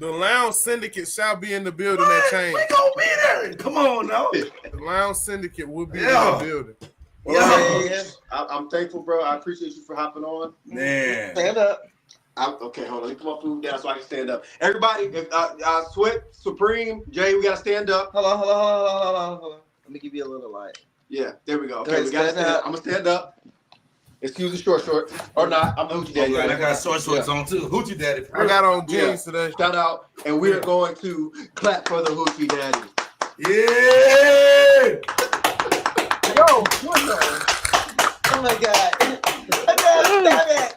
The Lounge Syndicate shall be in the building at Change. We gonna be there. Come on now. The Lounge Syndicate will be in the building. Well, I'm thankful, bro. I appreciate you for hopping on. Man. Stand up. Okay, hold on. Let me put my food down so I can stand up. Everybody, if Sweat, Supreme, Jay, we gotta stand up. Hold on. Let me give you a little light. Yeah, there we go. Okay, we gotta stand up. I'm gonna stand up. Excuse the short shorts. Or not. I'm the Hoochie Daddy. I got short shorts on too. Hoochie Daddy. I got on jeans today. Shout out. And we're going to clap for the Hoochie Daddy. Yeah! Yo, what's up? Oh my God. Stop it.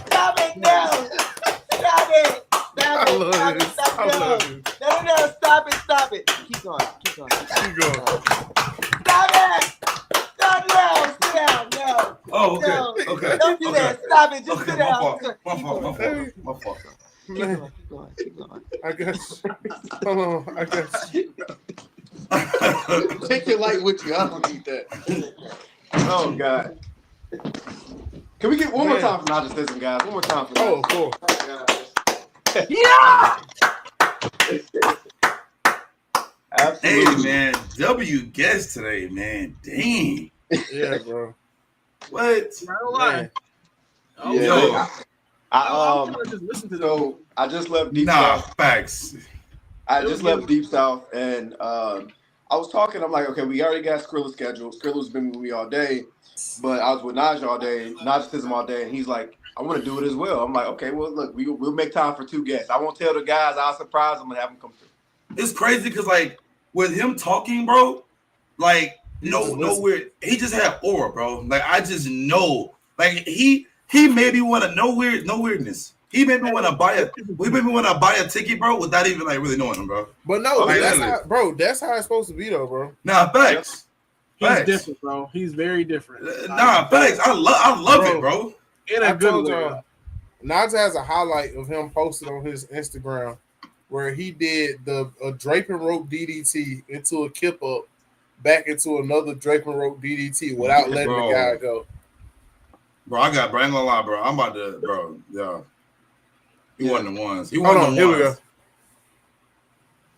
Stop it now. Stop it. Stop it. No. Stop it. Keep going. Keep going. Stop it. Stop now. Sit down. No. Oh, okay. No. Okay. Don't do that. Stop it. Just sit down. My fault. Keep going. I guess. Hold on. I guess. Take your light with you. I don't need that. Oh, God. Can we get one more time for Najasism, guys? One more time for that. Oh, cool. Yeah! Absolutely. Hey, man. W guest today, man. Dang. Yeah, bro. What? I don't lie. Yeah. Yo. I'm trying to just listen to them. So I just left Deep Nah, South. facts. I just left Deep South, and I was talking. I'm like, okay, we already got Skrilla scheduled. Skrilla's been with me all day, but I was with Naj all day, Najasism all day, and he's like, I want to do it as well. I'm like, okay, well, look, we'll make time for 2 guests. I won't tell the guys. I'll surprise them and have them come through. It's crazy because, like, with him talking, bro, like, nowhere, he just had aura, bro. Like, I just know. Like, he made me want to no weirdness. He made me want to buy a ticket, bro, without even like really knowing him, bro. But no, Like, that's how it's supposed to be, though, bro. Nah, facts. He's different, bro. He's very different. Facts. I love it, bro. In a good way. Nas has a highlight of him posted on his Instagram where he did a draping rope DDT into a kip up back into another draping rope DDT without letting the guy go. Bro, I ain't gonna lie, bro. I'm about to, bro. Yeah. He wasn't the ones. Hold on, here we go.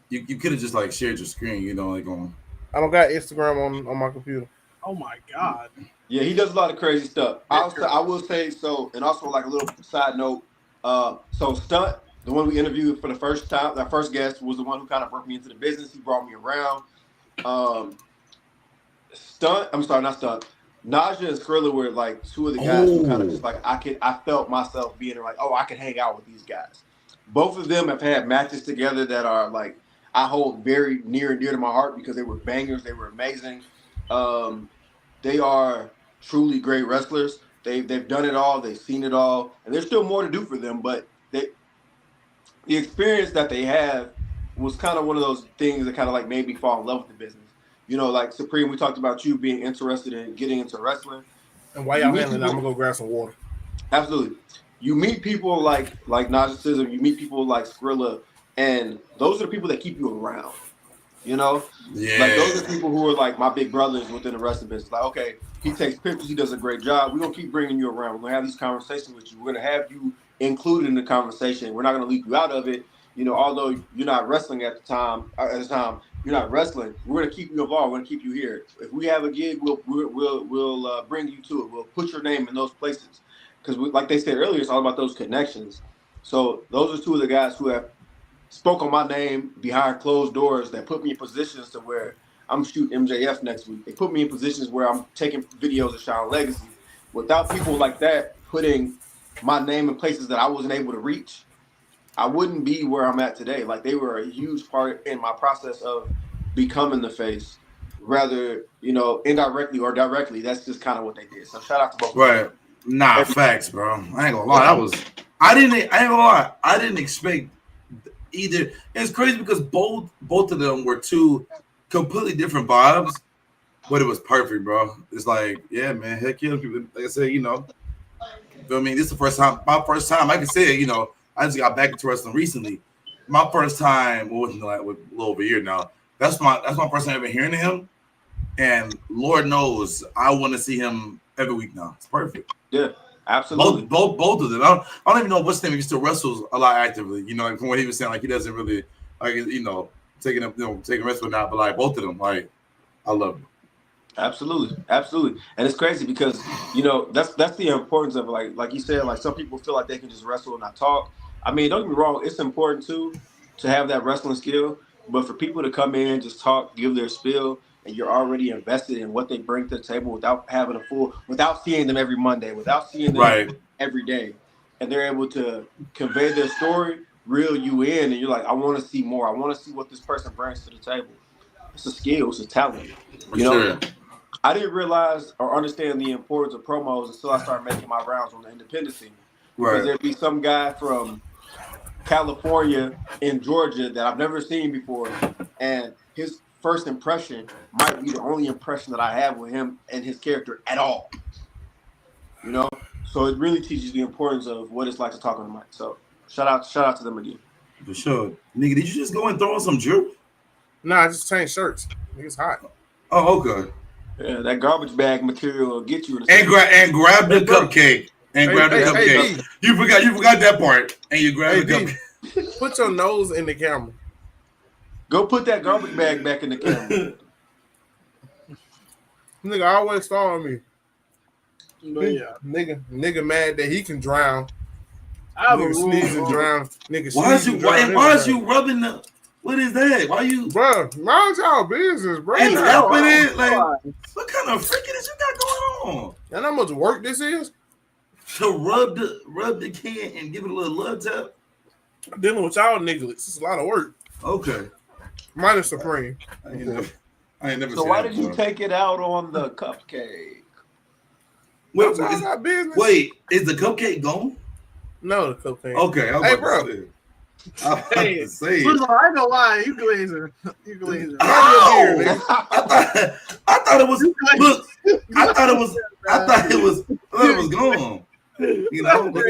You could have just like shared your screen, like on. I don't got Instagram on my computer. Oh my God. Yeah, he does a lot of crazy stuff. I will say so, and also like a little side note. So Stunt, the one we interviewed for the first time, that first guest was the one who kind of brought me into the business. He brought me around. Naja and Skrilla were like 2 of the guys who kind of just like I felt myself being like, oh, I can hang out with these guys. Both of them have had matches together that are like I hold very near and dear to my heart because they were bangers. They were amazing. They are truly great wrestlers. They've done it all. They've seen it all, and there's still more to do for them. But the experience that they have was kind of one of those things that kind of like made me fall in love with the business. You know, like Supreme, we talked about you being interested in getting into wrestling. And while y'all handling that, I'm gonna go grab some water. Absolutely. You meet people like Najasism, you meet people like Skrilla, and those are the people that keep you around. You know? Yeah. Like those are people who are like my big brothers within the wrestling business. Like, okay, he takes pictures, he does a great job. We're gonna keep bringing you around. We're gonna have these conversations with you. We're gonna have you included in the conversation. We're not gonna leave you out of it. You know, although you're not wrestling at the time, you're not wrestling. We're gonna keep you involved. We're gonna keep you here. If we have a gig, we'll bring you to it. We'll put your name in those places because, like they said earlier, it's all about those connections. So those are two of the guys who have spoke on my name behind closed doors that put me in positions to where I'm shooting MJF next week. They put me in positions where I'm taking videos of Shawn Legacy. Without people like that putting my name in places that I wasn't able to reach, I wouldn't be where I'm at today. Like they were a huge part in my process of becoming the face, rather, you know, indirectly or directly. That's just kind of what they did. So shout out to both. Right. Nah, facts, bro. I ain't gonna lie. I ain't gonna lie. I didn't expect either. And it's crazy because both of them were two completely different vibes, but it was perfect, bro. It's like, yeah, man, heck yeah, people. Like I said, you know, I mean, this is the first time. My first time, I can say, you know, I just got back into wrestling recently. My first time, what was it, like, with a little over a year now. That's my first time ever hearing him, and Lord knows I want to see him every week now. It's perfect. Yeah. Absolutely. Both of them. I don't even know what's name. He still wrestles a lot actively. You know, like from what he was saying, like he doesn't really like, you know, taking wrestling or not, but like both of them, like I love it. Absolutely. And it's crazy because, you know, that's the importance of like you said, like some people feel like they can just wrestle and not talk. I mean, don't get me wrong, it's important too to have that wrestling skill, but for people to come in, just talk, give their spiel, and you're already invested in what they bring to the table without having without seeing them every Monday, without seeing them every day, and they're able to convey their story, reel you in, and you're like, I want to see more. I want to see what this person brings to the table. It's a skill, it's a talent. You know, I didn't realize or understand the importance of promos until I started making my rounds on the independent scene. Because there'd be some guy from California in Georgia that I've never seen before, and his first impression might be the only impression that I have with him and his character at all. You know? So it really teaches the importance of what it's like to talk on the mic. So shout out to them again. For sure. Nigga, did you just go and throw on some drip? Nah, I just changed shirts. It's hot. Oh, okay. Yeah, that garbage bag material will get you in and grab the cupcake. And grab the cupcake. You forgot that part. And you grab the cupcake. Put your nose in the camera. Go put that garbage bag back in the camera. Nigga always following me. But yeah. Nigga mad that he can drown. I nigga sneeze and drown. Nigga why is you rubbing the? What is that? Why you? Bro, mind y'all business, bro. And helping it, like what kind of freakiness you got going on? And how much work this is? To rub the can and give it a little love tap. Dealing with y'all niggas, it's a lot of work. Okay. Minus Supreme. I ain't never. So why did you take it out on the cupcake? Wait, is the cupcake gone? No, the cupcake. Okay, hey, bro. I ain't gonna lie, you glazing. Oh, I thought it was. Look, I thought it was gone. You know, my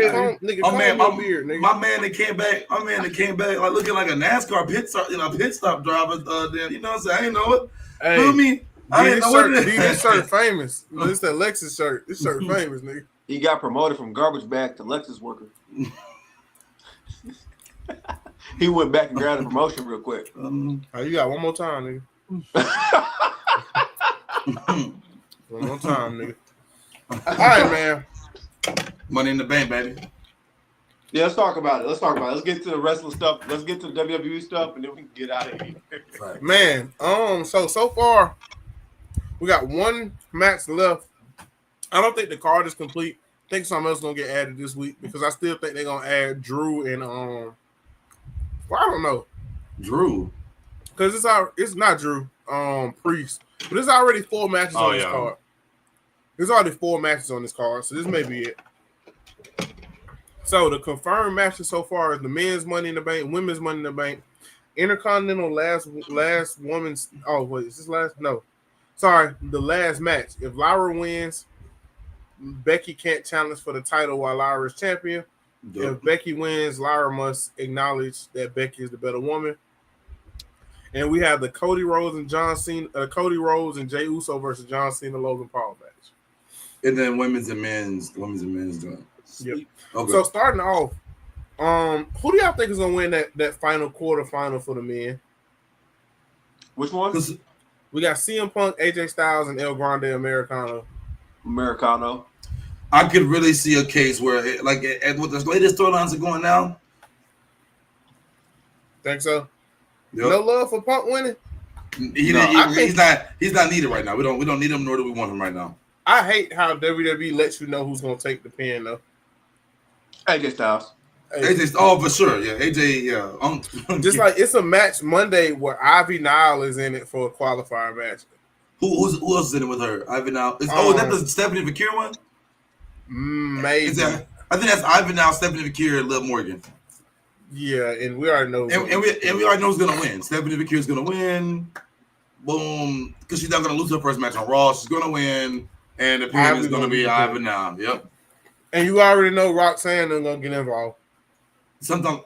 man that came back. Like looking like a NASCAR pit stop driver. You know what I'm saying? I didn't know it. Hey, feel me? I didn't know it. This shirt famous. It's that Lexus shirt. This shirt famous, nigga. He got promoted from garbage bag to Lexus worker. He went back and grabbed a promotion real quick. You got one more time, nigga. One more time, nigga. All right, man. Money in the bank, baby. Yeah, let's talk about it. Let's get to the wrestling stuff. Let's get to the WWE stuff, and then we can get out of here. Right. Man, so far we got one match left. I don't think the card is complete. I think something else is gonna get added this week because I still think they're gonna add Drew and I don't know. Drew. Because it's not Drew, Priest. But there's already 4 matches on this card. There's already 4 matches on this card, so this may be it. So the confirmed matches so far is the men's Money in the Bank, women's Money in the Bank, Intercontinental last woman's. Oh wait, is this last? No, sorry, the last match. If Lyra wins, Becky can't challenge for the title while Lyra is champion. Yep. If Becky wins, Lyra must acknowledge that Becky is the better woman. And we have the Cody Rhodes and Jey Uso versus John Cena Logan Paul match. And then women's and men's doing. Yep. Okay. So starting off, who do y'all think is gonna win that final quarterfinal for the men? Which one? We got CM Punk, AJ Styles, and El Grande Americano. Americano. I could really see a case where, with the latest storylines are going now. Think so? Yep. No love for Punk winning. He's not needed right now. We don't need him, nor do we want him right now. I hate how WWE lets you know who's gonna take the pin though. AJ Styles. AJ, for sure, yeah. AJ, yeah. Just like it's a match Monday where Ivy Nile is in it for a qualifier match. Who else is in it with her? Ivy Nile. Is that the Stephanie Vakir one? Maybe. I think that's Ivy Nile, Stephanie Vakir, and Liv Morgan. Yeah, and we already know. And we already know who's gonna win. Stephanie Vakir is gonna win. Boom, because she's not gonna lose her first match on Raw. She's gonna win, and the pin is gonna be Ivy Nile. Yep. And you already know Roxanne is gonna get involved. Sometimes,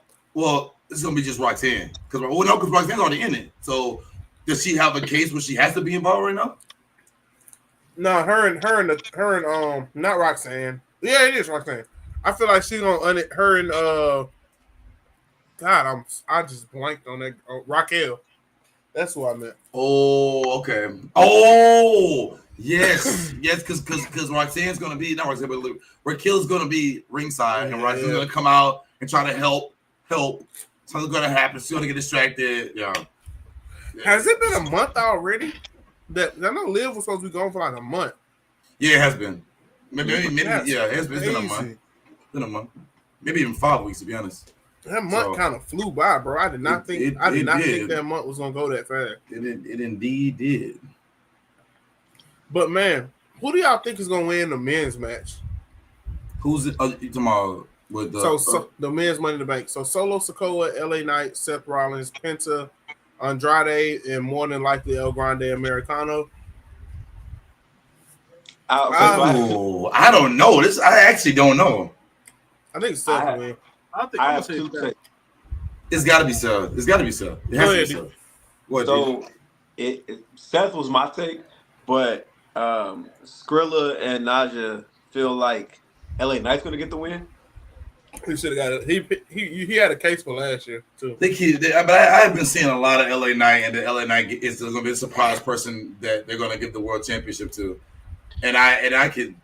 it's gonna be just Roxanne because Roxanne's already in it. So does she have a case where she has to be involved right now? No, her and not Roxanne. Yeah, it is Roxanne. I feel like she's gonna her and God, I just blanked on that. Raquel. That's who I meant. Oh, okay. Oh, yes, yes, because Roxanne's gonna be not Roxanne, but Raquel's gonna be ringside, and Roxanne's gonna come out and try to help. Something's gonna happen. She's gonna get distracted. Yeah. Has it been a month already? That I know Liv was supposed to be gone for like a month. Yeah, it has been. Maybe yeah, it's been a month. It's been a month. Maybe even 5 weeks, to be honest. That month kind of flew by, bro. I did not think that month was gonna go that fast. It indeed did. But man, who do y'all think is gonna win the men's match? Who's it? Tomorrow with the the men's Money in the Bank. So Solo Sikoa, LA Knight, Seth Rollins, Penta, Andrade, and more than likely El Grande Americano. I don't know. I actually don't know. I think Seth will win. I have two takes. It's got to be Seth. It has to be Seth. Seth was my take, but Skrilla and Naja feel like LA Knight's going to get the win. He should have got it. He had a case for last year too. But I have been seeing a lot of LA Knight, and the LA Knight is going to be a surprise person that they're going to give the world championship to. And I could,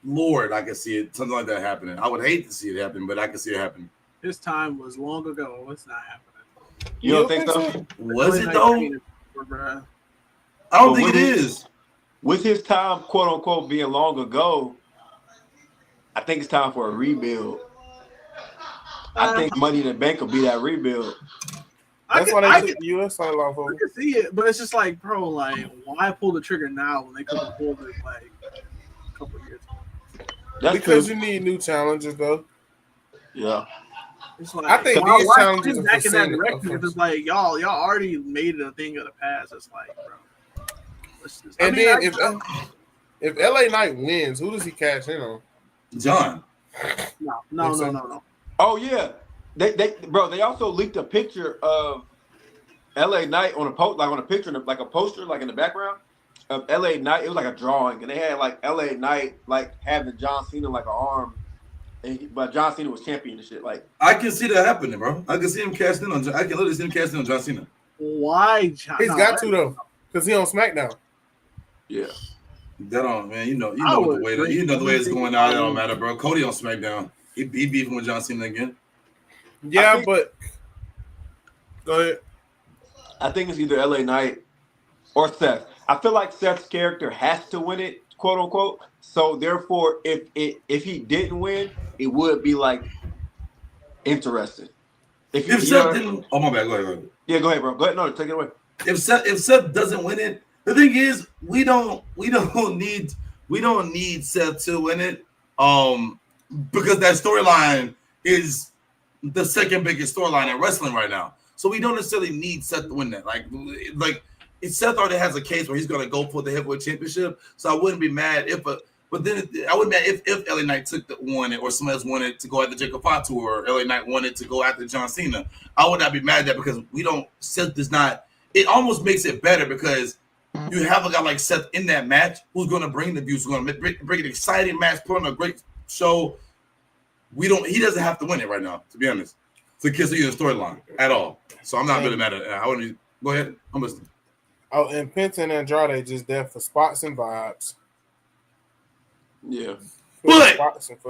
Lord, I could see it, something like that happening. I would hate to see it happen, but I could see it happening. His time was long ago. It's not happening. You don't think so? Was it though? I don't think it is. With his time, quote unquote, being long ago, I think it's time for a rebuild. I think Money in the Bank will be that rebuild. That's why they took the U.S. title off of him. I can see it, but it's just like, bro, like, why pull the trigger now when they could have pulled it like a couple of years ago? Because you need new challenges, though. Yeah. It's like, I think these challenges are back in that direction. It's like y'all already made it a thing of the past. It's like, bro. If LA Knight wins, who does he cash in on? John. No. Oh yeah, they also leaked a picture of LA Knight on a post, like on a picture, like a poster, like in the background of LA Knight. It was like a drawing, and they had like LA Knight like having John Cena like an arm, but John Cena was champion and shit. Like I can see that happening, bro. I can see him casting on. I can literally see him casting on John Cena. Why, John? He's got to though, because he on SmackDown. Yeah. That don't, man. You know the way it's going out. It don't matter, bro. Cody on SmackDown. He beefing with John Cena again. Yeah, but go ahead. I think it's either LA Knight or Seth. I feel like Seth's character has to win it, quote unquote. So therefore, if he didn't win, it would be like interesting. If Seth didn't, oh my bad, go ahead. Yeah, go ahead, bro. Go ahead. No, take it away. If Seth doesn't win it, the thing is we don't need Seth to win it. Because that storyline is the second biggest storyline in wrestling right now. So we don't necessarily need Seth to win that. Like Seth already has a case where he's going to go for the heavyweight championship. So I wouldn't be mad but then I wouldn't be mad if LA Knight won it, or somebody else wanted to go after Jacob Fatu, or LA Knight wanted to go after John Cena. I would not be mad at that because Seth does not. It almost makes it better because you have a guy like Seth in that match who's going to bring the views, who's going to bring an exciting match, put on a great show. He doesn't have to win it right now, to be honest, to continue the storyline at all. So I'm not really mad at it. I wouldn't. Go ahead. I'm listening. Oh, and Penta and Andrade just there for spots and vibes. Yeah. But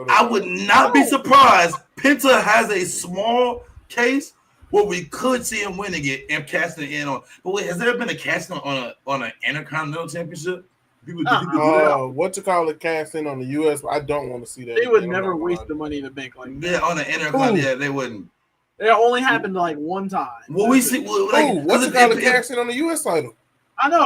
I would not be surprised. Penta has a small case where we could see him winning it and casting it in on. But wait, has there been a casting on an Intercontinental Championship? What you call it, casting on the US? I don't want to see that. They would never waste the money in the bank like that. Yeah, on the Intercontinental, yeah, they wouldn't. It only happened like one time. Well, we see. What's you call it, casting on the US title? I know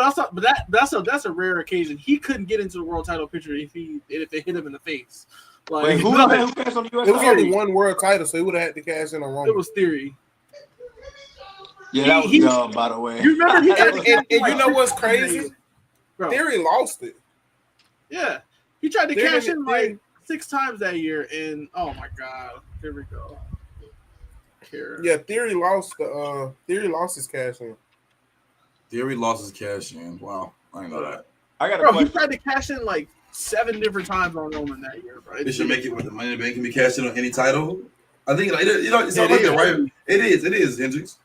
that's a rare occasion. He couldn't get into the world title picture if they hit him in the face. Like, wait, who cashed on the US? It was only one world title, so he would have had to cash in on Roman. It was Theory. Yeah, that was dumb, by the way. You remember and you know what's crazy? Bro. Theory lost it. Yeah, he tried to cash in like 6 times that year, and oh my god, here we go. Yeah, Theory lost his cash in. Theory lost his cash in. Wow, I didn't know that. I got a question. He tried to cash in like 7 different times on Roman that year, bro. They should make it with the Money in the Bank can be cashed in on any title. I think it's not like that, right? It is, Hendrix.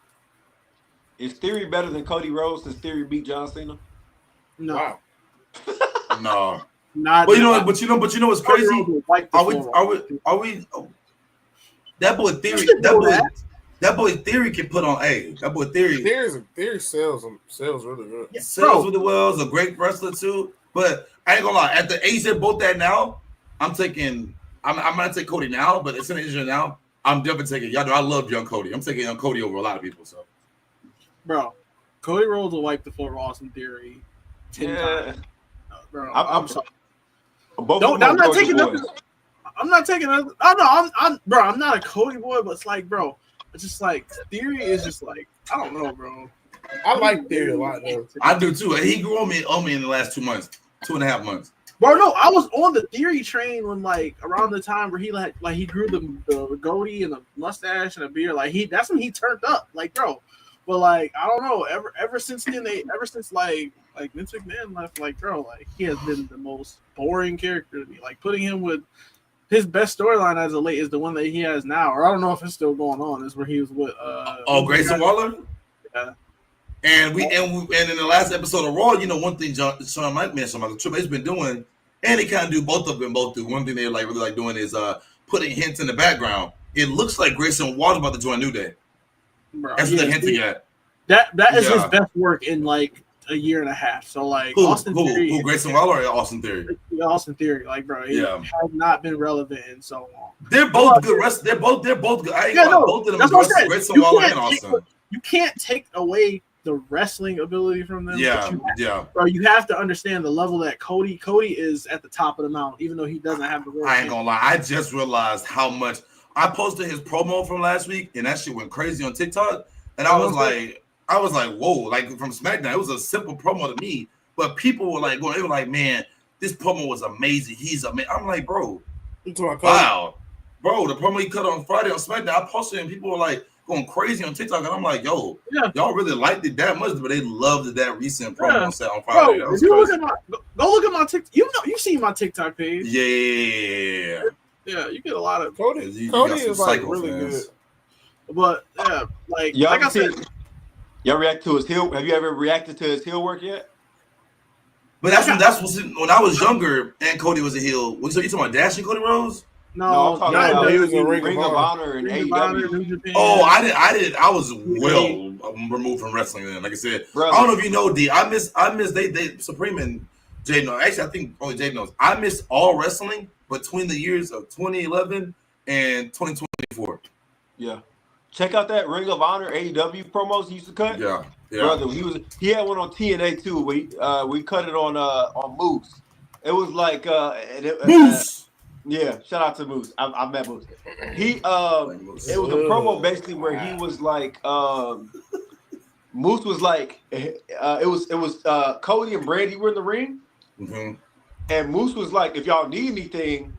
Is Theory better than Cody Rhodes since Theory beat John Cena? No. Wow. No. Not. But you know what's crazy? Are we? That boy Theory. That boy Theory can put on a. That boy Theory. Theory sells really good. Yeah, sells really well. Is a great wrestler too. But I ain't gonna lie. At the age they're both at now, I'm gonna take Cody now. But it's an injury now. I'm definitely taking. Y'all know I love young Cody. I'm taking young Cody over a lot of people. So, bro, Cody Rhodes will wipe the floor with Austin Theory 10 times. Bro, I'm sorry. I'm not taking nothing. I'm not taking. I'm not a Cody boy, but it's like, bro. It's just like Theory is just like, I don't know, bro. I like Theory a lot though. I do too. He grew on me in the last 2.5 months. Bro, no, I was on the Theory train when like around the time where he grew the goatee and the mustache and the beard. Like that's when he turned up. Like, bro. But like, I don't know. Ever since then, like Vince McMahon left, like, bro, like he has been the most boring character to me. Like putting him with his best storyline as of late is the one that he has now, or I don't know if it's still going on. Is where he was with Grayson Waller. Yeah. And in the last episode of Raw, you know, one thing Shawn Mike mentioned about the Triple H been doing, and he kind of do both of them both do. One thing they like really like doing is putting hints in the background. It looks like Grayson Waller about to join New Day. Bro, that's what they're hinting at. That is his best work in like a year and a half. So like who Grayson Waller or Austin Theory? Austin Theory, like, bro, he has not been relevant in so long. They're both good wrestlers. They're both good. Both of them are good. Grayson Waller and Austin. You can't take away the wrestling ability from them. Yeah. Bro, you have to understand the level that Cody is at the top of the mountain, even though he doesn't have the work. I ain't gonna lie. I just realized how much I posted his promo from last week, and that shit went crazy on TikTok. And I was like, whoa, like from SmackDown. It was a simple promo to me, but people were like, they were like, man, this promo was amazing. He's amazing. I'm like, bro, wow, bro, the promo he cut on Friday on SmackDown, I posted and people were like going crazy on TikTok, and I'm like, yo, y'all really liked it that much, but they loved that recent promo set on Friday. Bro, if you look at go look at my TikTok. You see my TikTok page. Yeah, you get a lot of Cody is like really good. But yeah, like I said, y'all react to his heel. Have you ever reacted to his heel work yet? But that's when I was younger and Cody was a heel. So you talking about Dash and Cody Rhodes? No, I'm talking about he was in Ring of Honor and AEW. Oh, I did. I was well removed from wrestling then. Like I said, brother. I don't know if you know, D. I miss they Supreme and Jay knows. Actually, I think only Jay knows. I missed all wrestling between the years of 2011 and 2024. Yeah. Check out that Ring of Honor AEW promos he used to cut. Yeah. Brother, he had one on TNA too. We cut it on Moose. It was like Moose. Yeah, shout out to Moose. I met Moose. He it was a promo basically where he was like Moose was like it was Cody and Brandy were in the ring, and Moose was like, if y'all need anything,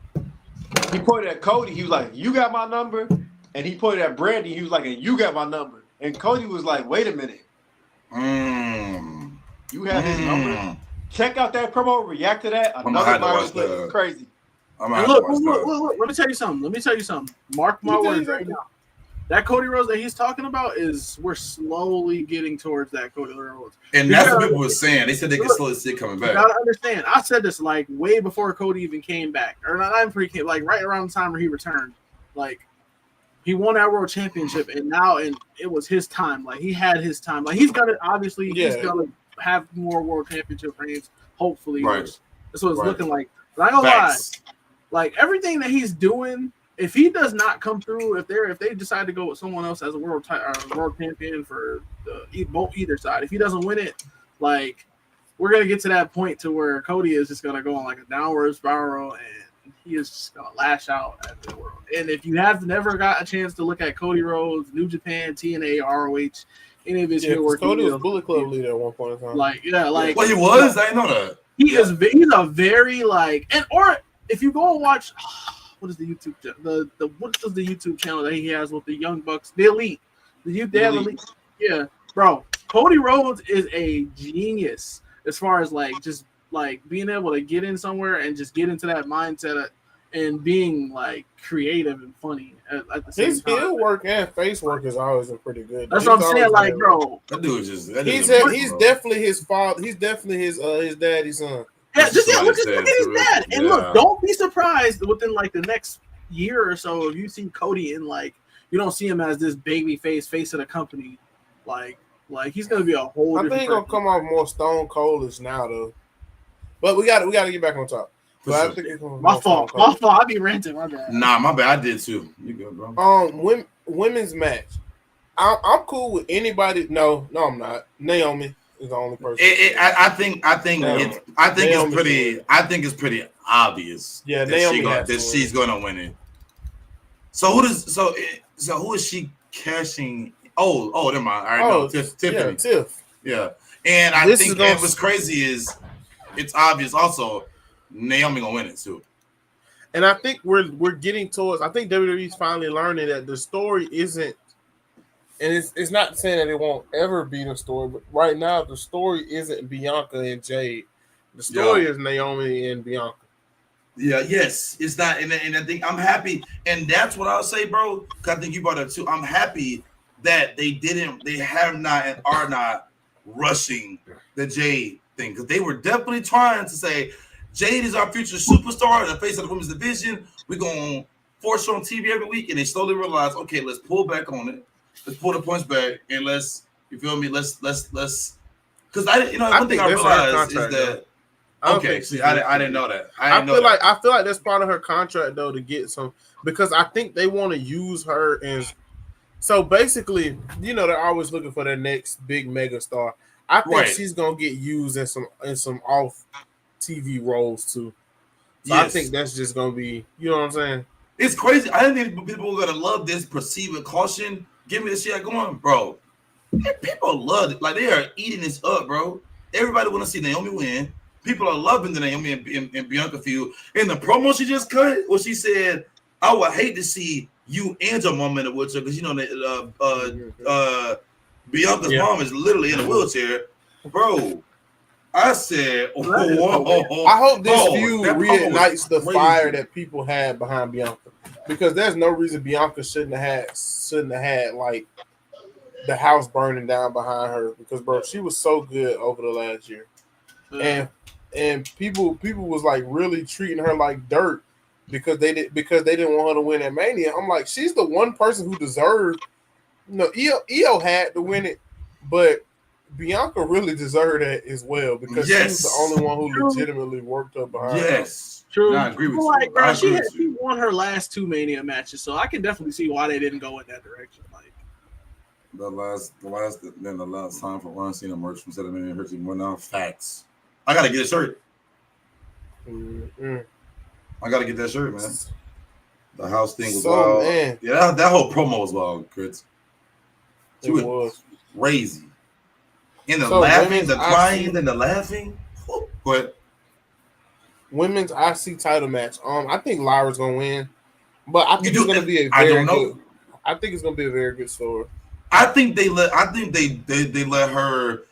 he pointed at Cody. He was like, "You got my number," and he pointed at Brandy. He was like, "And you got my number." And Cody was like, "Wait a minute, you have his number." Check out that promo. React to that. Another viral clip. It's crazy. Look, let me tell you something. Mark my words right now. That Cody Rhodes that he's talking about we're slowly getting towards that Cody Rhodes. And that's what people were saying. They said they could slowly see it coming back. You gotta understand. I said this like way before Cody even came back. Or not even before he came, like right around the time where he returned. Like he won that world championship and it was his time. Like he had his time. Like he's gonna he's gonna have more world championship reigns, hopefully. Right. That's what it's looking like. But I don't lie. Like everything that he's doing, if he does not come through, if they decide to go with someone else as a world champion for either side, if he doesn't win it, like we're gonna get to that point to where Cody is just gonna go on like a downward spiral and he is just gonna lash out at the world. And if you have never got a chance to look at Cody Rhodes, New Japan, TNA, ROH, any of his work, Cody was Bullet Club leader at one point in time. Well, he was. I didn't know that. He's a very if you go and watch. What is the YouTube what is the YouTube channel that he has with the Young Bucks? The Elite. They have Elite. Yeah, bro. Cody Rhodes is a genius as far as like just like being able to get in somewhere and just get into that mindset and being like creative and funny at the same time. His heel work and face work is always been pretty good. That's what I'm saying. Like, bro, that dude is just he's definitely his father. He's definitely his daddy's son. Yeah, look at his dad. And look, don't be surprised within like the next year or so if you see Cody in like you don't see him as this baby face of the company. Like he's gonna be a whole I think he's gonna come off more stone coldish now though. But we gotta get back on top. But I think it's my fault. I be ranting, my bad. Nah, my bad. I did too. You good, bro? Women's match. I'm cool with anybody. No, I'm not. Naomi is the only person. I think it's pretty obvious. Yeah, that she's gonna win it. So who is she cashing? Oh, never mind. All right, Tiffany. Yeah, Tiff. Yeah, and I think what's crazy is it's obvious also Naomi gonna win it too. And I think we're getting towards. I think WWE's finally learning that the story isn't. And it's not saying that it won't ever be the story, but right now the story isn't Bianca and Jade. The story is Naomi and Bianca. Yeah, yes, it's not, and I think I'm happy, and that's what I'll say, bro. Because I think you brought up too. I'm happy that they have not and are not rushing the Jade thing because they were definitely trying to say Jade is our future superstar, the face of the women's division. We're gonna force her on TV every week, and they slowly realize, okay, let's pull back on it. Let's pull the points back and let's because one thing I realized is that I didn't know that. I feel like that's part of her contract though to get some because I think they want to use her as so basically, they're always looking for their next big mega star. I think she's gonna get used in some off TV roles too. So I think that's just gonna be, you know what I'm saying? It's crazy. I didn't think people were gonna love this. Proceed with caution. Give me the shit going, bro. People love it. Like they are eating this up, bro. Everybody want to see Naomi win. People are loving the Naomi and Bianca feud. In the promo she just cut, where she said, "I would hate to see you and your mom in a wheelchair because Bianca's mom is literally in a wheelchair, bro." I said, "Whoa!" I hope this feud reignites the fire that people had behind Bianca. Because there's no reason Bianca shouldn't have had like the house burning down behind her. Because bro, she was so good over the last year, and people was like really treating her like dirt because they didn't want her to win at Mania. I'm like, she's the one person who deserved. Io had to win it, but Bianca really deserved that as well because she was the only one who legitimately worked up behind her. True. No, I agree with you. Like, bro, she won her last 2 Mania matches, so I can definitely see why they didn't go in that direction. Like the last time for Ron Cena merch from 7 Million Hertz went down. Facts. I gotta get a shirt. Mm-hmm. I gotta get that shirt, man. The house thing was So, wild. man. Yeah, that whole promo was wild, Chris. She It was crazy. And the So, laughing, women's the crying, IC and the laughing. Go ahead. Women's IC title match. I think Lyra's gonna win, but I think You it's do- gonna be a I very don't know. good. I think it's gonna be a very good story. I think they let her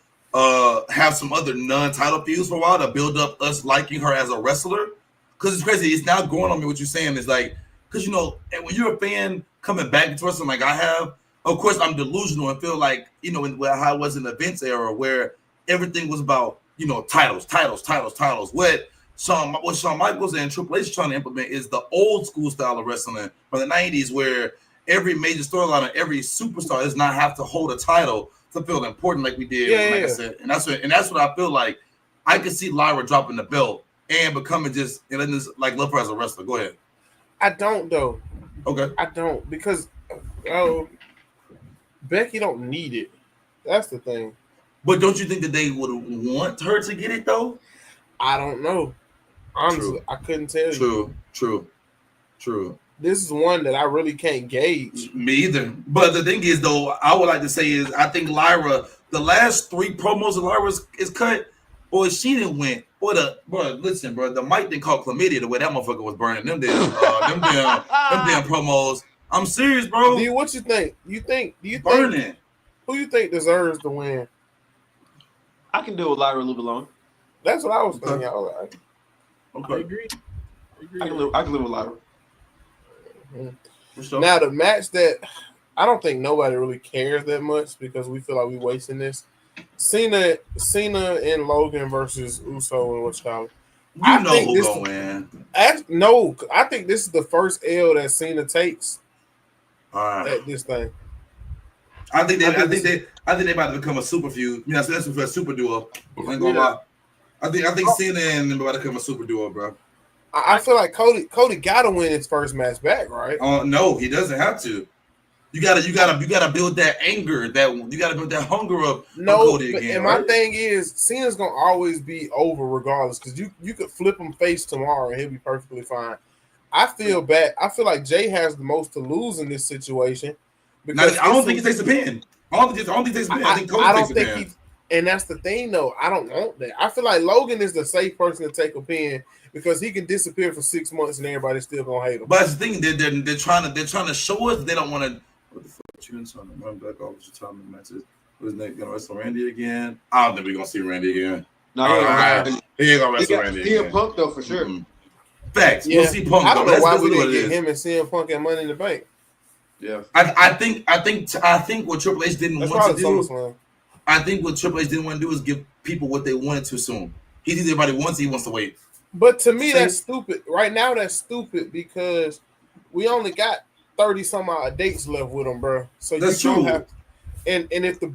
have some other non-title feuds for a while to build up us liking her as a wrestler. Because it's crazy. It's now growing on me what you're saying. Is like, because you know, and when you're a fan coming back into wrestling like I have, of course I'm delusional and feel like, you know, how I was in the Vince era where everything was about, you know, titles. What Shawn Michaels and Triple H trying to implement is the old school style of wrestling from the 90s where every major storyline or every superstar does not have to hold a title to feel important like we did. I said, and that's what I feel like. I could see Lyra dropping the belt and becoming just and then just like love her as a wrestler. Go ahead. I don't though. Okay. I don't because Becky don't need it. That's the thing. But don't you think that they would want her to get it though? I don't know. Honestly, I couldn't tell you. True. This is one that I really can't gauge. Me either. But the thing is, though, I would like to say is I think Lyra, the last 3 promos of Lyra is cut. Boy, she didn't win. Boy, listen, bro, the mic didn't call chlamydia the way that motherfucker was burning them damn promos. I'm serious, bro. D, what you think? Do you think burning? Who you think deserves to win? I can deal with Lyra a little bit longer. That's what I was thinking. I was like, okay. I agree. I can live with Lyra. Mm-hmm. Now the match that I don't think nobody really cares that much because we feel like we're wasting this. Cena and Logan versus Uso and what's called. You know who's gonna win. No, I think this is the first L that Cena takes at this thing. I think they about to become a super feud. Yeah, so that's a super duo. I ain't gonna lie. I think Cena and them about to become a super duo, bro. I feel like Cody gotta win his first match back, right? No, he doesn't have to. You gotta build that anger, you gotta build that hunger up. Cody again. And my thing is, Cena's gonna always be over regardless, because you could flip him face tomorrow and he'll be perfectly fine. I feel bad. I feel like Jay has the most to lose in this situation. Because I don't think he takes the pin. I don't think he takes the pin. I think Cody takes the pin. And that's the thing, though. I don't want that. I feel like Logan is the safe person to take a pin because he can disappear for 6 months and everybody's still gonna hate him. But that's the thing. They're trying to show us they don't want to. What the fuck you trying to run back off your time matches? Who's Nate gonna wrestle Randy again? I don't think we're gonna see Randy again. No, he ain't gonna wrestle Randy again. CM Punk though for sure. Mm-hmm. Facts. Yeah. We'll see Punk. I don't know why we didn't get him and CM Punk at Money in the Bank. Yeah, I think what Triple H didn't want to do. I think what Triple H didn't want to do is give people what they wanted too soon. He thinks everybody wants it. He wants to wait. But to me, that's stupid. Right now, that's stupid because we only got 30 some odd dates left with them, bro. So that's you don't true. have to, and if the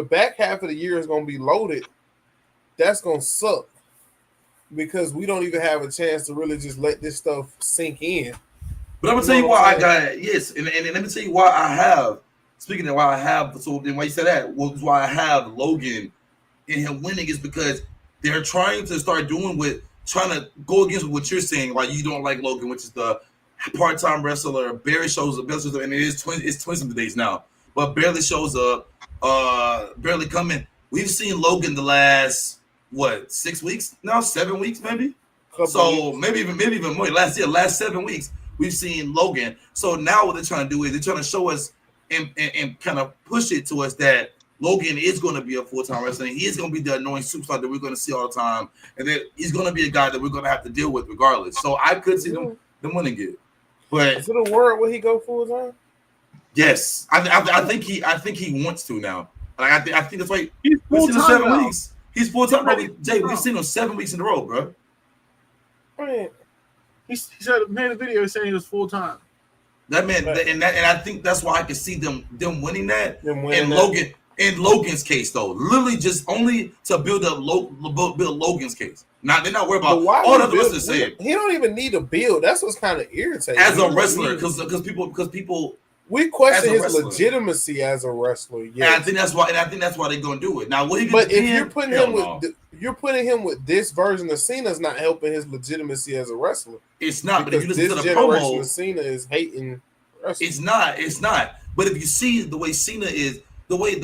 back half of the year is gonna be loaded, that's gonna suck because we don't even have a chance to really just let this stuff sink in. But I'm gonna tell you why I got and let me tell you why I have. Speaking of why I have, so then why you said that was why I have Logan and him winning is because they're trying to start doing trying to go against what you're saying. Like you don't like Logan, which is the part-time wrestler, barely shows up, and it's twins days now, but barely shows up, barely coming. We've seen Logan the last 6 weeks now, 7 weeks maybe. Maybe even more. Last 7 weeks we've seen Logan. So now what they're trying to do is they're trying to show us and kind of push it to us that Logan is going to be a full-time wrestler. He is going to be the annoying superstar that we're going to see all the time, and that he's going to be a guy that we're going to have to deal with regardless. So I could see them winning it. But is it a word where he go full time? Yes, I think he wants to now. Like I think that's why he's full time 7 weeks. He's full time, bro. Jay, we've seen him 7 weeks in a row, bro. Man, he said made a video saying he was full time. That man, and I think that's why I can see them winning that. In Logan's case, though, literally just only to build Logan's case. They're not worried about all the wrestlers saying. He don't even need to build. That's what's kind of irritating. As a wrestler, because people We question his wrestler. legitimacy as a wrestler. Yeah, Yes. and I think that's why they're gonna do it. Now, what he But if you're putting him with this version of Cena's not helping his legitimacy as a wrestler. It's not. But if you Because listen this to the generation promo, of Cena is hating wrestling. It's not. But if you see the way Cena is, the way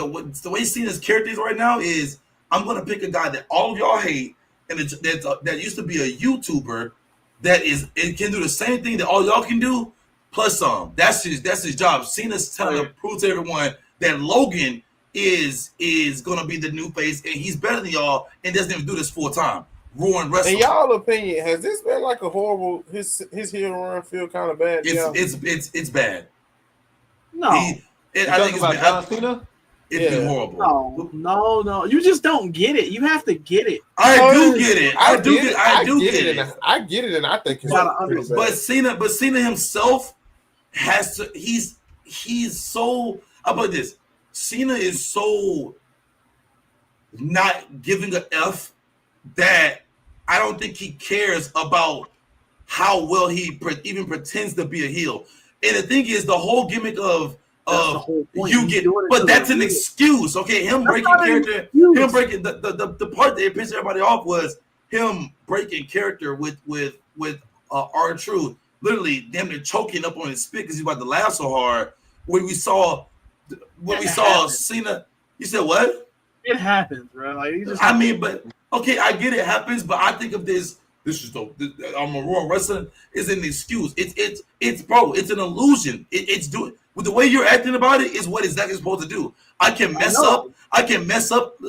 Cena's character is right now is, I'm gonna pick a guy that all of y'all hate, and that used to be a YouTuber, it can do the same thing that all y'all can do, plus some. That's his job. Cena's trying to prove to everyone that Logan is gonna be the new face, and he's better than y'all, and doesn't even do this full time. Ruin wrestling. In y'all opinion, has this been like a horrible? His heel run feel kind of bad. It's bad. No, I think it's bad. John Cena. It's been horrible. No. You just don't get it. You have to get it. I do get it. I do get it. I get it, and I think it's but Cena himself has to. He's so. How about this? Cena is so not giving a F that I don't think he cares about how well he even pretends to be a heel. And the thing is, the whole gimmick of you get, but that's an excuse. Okay, him breaking character, him breaking the part that pissed everybody off was him breaking character with R-Truth, literally damn near choking up on his spit because he's about to laugh so hard. When we saw Cena, you said what? It happens, bro. Like but okay, I get it happens, but I think of this. This is I'm a Raw wrestling is an excuse. It's bro. It's an illusion. It's doing with the way you're acting about it is what exactly supposed to do. I can mess up.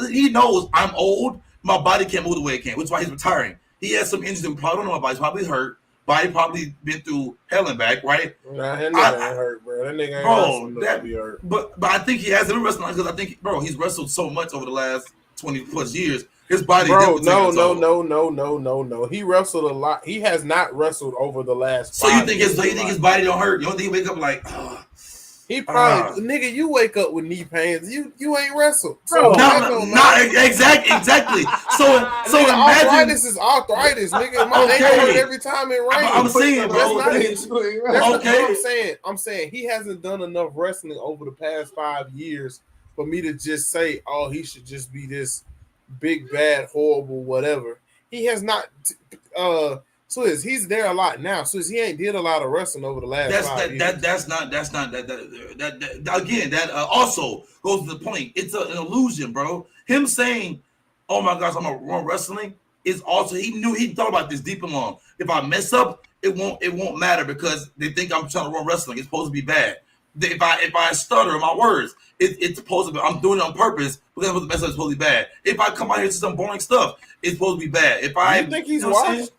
He knows I'm old. My body can't move the way it can, which is why he's retiring. He has some injuries that we probably don't know about. He's probably hurt. Body probably been through hell and back, right? Nah, that nigga ain't hurt, bro. That nigga ain't hurt. But I think he hasn't been wrestling because I think, bro, he's wrestled so much over the last 20 plus years. His body, bro. No. He wrestled a lot. He has not wrestled over the last. So you think his body don't hurt? You don't think he wake up like? He probably nigga. You wake up with knee pains. You ain't wrestled. So exactly. So imagine arthritis is arthritis, nigga. My ankle hurt every time it rains. I'm saying, bro. That's what I'm saying. I'm saying he hasn't done enough wrestling over the past 5 years for me to just say, oh, he should just be this big, bad, horrible, whatever. He has not. He's there a lot now. He ain't did a lot of wrestling over the last 5 years. That also goes to the point. It's an illusion, bro. Him saying, "Oh my gosh, I'm a Raw wrestling," is also he thought about this deep and long. If I mess up, it won't matter because they think I'm trying to Raw wrestling. It's supposed to be bad. If I stutter in my words, it's supposed to be. I'm doing it on purpose because I'm supposed to mess up. It's supposed to be bad. If I come out here to some boring stuff, it's supposed to be bad. If I think he's washed.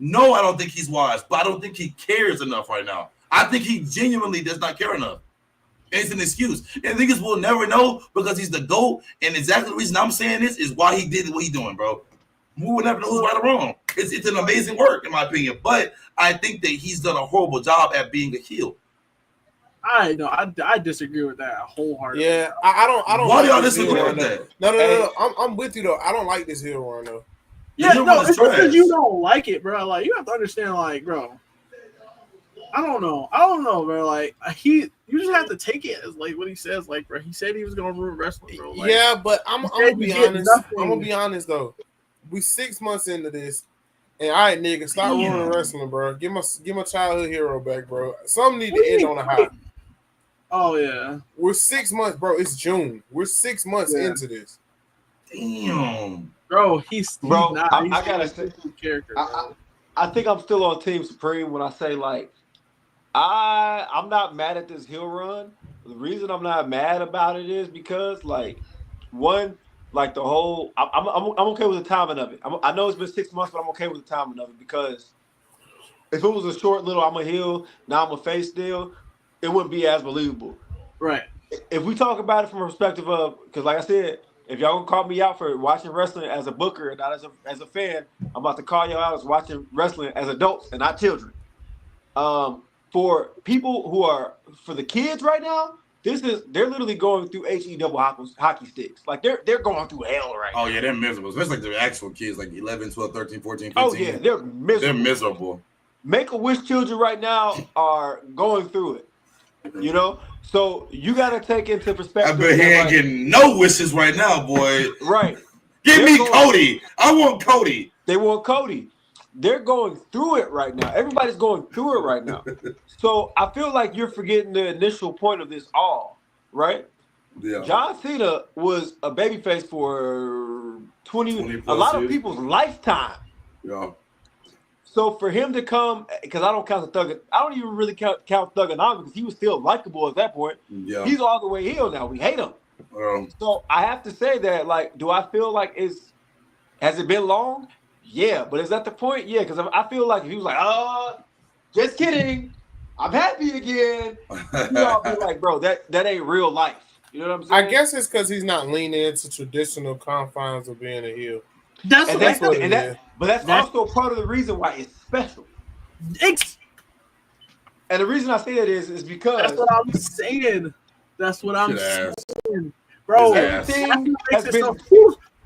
No, I don't think he's wise, but I don't think he cares enough right now. I think he genuinely does not care enough. And it's an excuse. And the thing is, we'll never know because he's the GOAT. And exactly the reason I'm saying this is why he did what he's doing, bro. We will never know who's right or wrong. It's an amazing work, in my opinion. But I think that he's done a horrible job at being a heel. I disagree with that wholeheartedly. Yeah, I don't. Why do y'all disagree with that? No. I'm with you though. I don't like this heel run though. Yeah, no, it's because you don't like it, bro. Like you have to understand, like, bro. I don't know, bro. Like you just have to take it as like what he says. Like, bro, he said he was gonna ruin wrestling, bro. Like, yeah, but I'm gonna be honest. I'm gonna be honest though. We 6 months into this, and all right, nigga, stop ruining wrestling, bro. Give my childhood hero back, bro. Something need to end on a high. Oh yeah, we're 6 months, bro. It's June. We're 6 months into this. Damn. Bro, he's not. I gotta say, character. I think I'm still on Team Supreme when I say like I'm not mad at this heel run. The reason I'm not mad about it is because like one, like the whole I'm okay with the timing of it. I know it's been 6 months, but I'm okay with the timing of it because if it was a short little I'm a heel, now I'm a face deal, it wouldn't be as believable. Right. If we talk about it from a perspective of, because like I said, if y'all gonna call me out for watching wrestling as a booker and not as a fan, I'm about to call y'all out as watching wrestling as adults and not children. For people who are, for the kids right now, they're literally going through HE double hockey sticks. Like they're going through hell right now. Oh yeah, they're miserable. Especially like the actual kids, like 11, 12, 13, 14, 15. Oh yeah, they're miserable. They're miserable. Make-A-Wish children right now are going through it. You know, so you got to take into perspective. I bet he ain't getting no wishes right now, boy. Right. Give me Cody. I want Cody. They want Cody. They're going through it right now. Everybody's going through it right now. So I feel like you're forgetting the initial point of this all, right? Yeah. John Cena was a babyface for 20 a lot of people's lifetime. Yeah. So for him to come, because I don't count the Thug, I don't even really count Thuganomics because he was still likable at that point. Yeah. He's all the way heel now. We hate him. So I have to say that, like, do I feel like has it been long? Yeah, but is that the point? Yeah, because I feel like if he was like, just kidding, I'm happy again. You all be like, bro, that ain't real life. You know what I'm saying? I guess it's because he's not leaning into traditional confines of being a heel. That's what it is. But that's also part of the reason why it's special. And the reason I say that is because that's what I'm saying. That's what I'm saying, bro. Everything has been.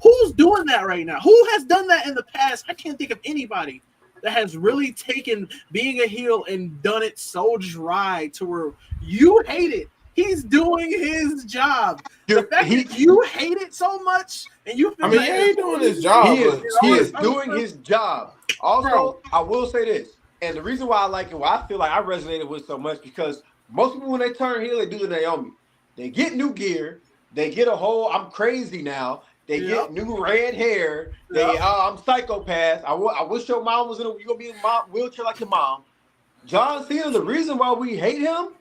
Who's doing that right now? Who has done that in the past? I can't think of anybody that has really taken being a heel and done it so dry to where you hate it. He's doing his job. The fact that you hate it so much and you feel he ain't doing his job. He is doing his job. Also, I will say this, and the reason why I like it, why I feel like I resonated with so much, because most people when they turn heel, they do the Naomi. They get new gear. They get a whole I'm crazy now. They get new red hair. They I'm psychopath. I wish your mom was you gonna be in a wheelchair like your mom. John Cena, the reason why we hate him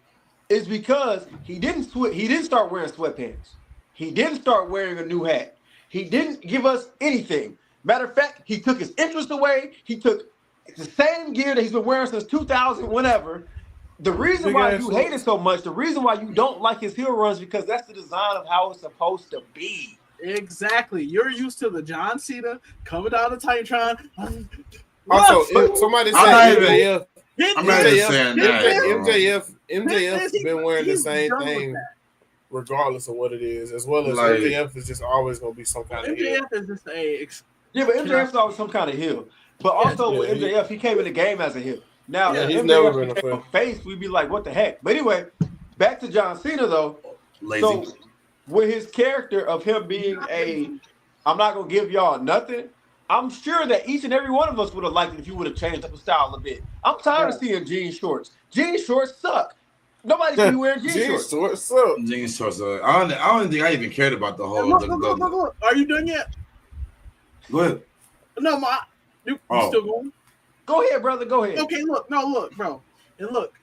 is because he didn't start wearing sweatpants. He didn't start wearing a new hat. He didn't give us anything. Matter of fact, he took his interest away. He took the same gear that he's been wearing since 2000, whenever. The reason why you hate it so much, the reason why you don't like his heel runs, because that's the design of how it's supposed to be. Exactly. You're used to the John Cena coming down the Titantron. Also, if somebody said MJF has been wearing the same thing regardless of what it is, as well as MJF is just always going to be some kind of heel. MJF is just but MJF's always some kind of heel. But also with MJF, he came in the game as a heel. Now, he's if never MJF been became a face, we'd be like, what the heck? But anyway, back to John Cena, though. Lazy. So, with his character of him being I'm not going to give y'all nothing, I'm sure that each and every one of us would have liked it if you would have changed up the style a bit. I'm tired of seeing jean shorts. Jean shorts suck. Nobody should be wearing jean shorts. Suck. Jean shorts suck. I don't think I even cared about the whole. Look. Are you done yet? Go ahead. No, you still going? Go ahead, brother. Go ahead. Okay, look, bro. And look,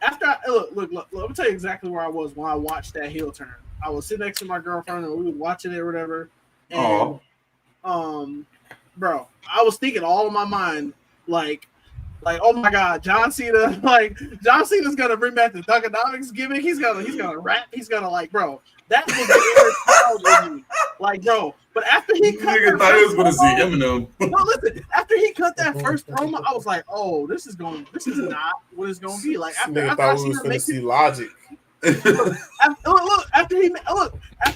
after look, let me tell you exactly where I was when I watched that heel turn. I was sitting next to my girlfriend and we were watching it or whatever. And bro, I was thinking all in my mind, like, oh my God, John Cena, John Cena's gonna bring back the Thuganomics gimmick. He's gonna rap. He's gonna bro. That was the inner child in me, bro. But after he cut, thought he was gonna see Eminem. No, listen. After he cut that first promo, I was like, oh, this is not what it's gonna be like. After I was gonna see Logic. After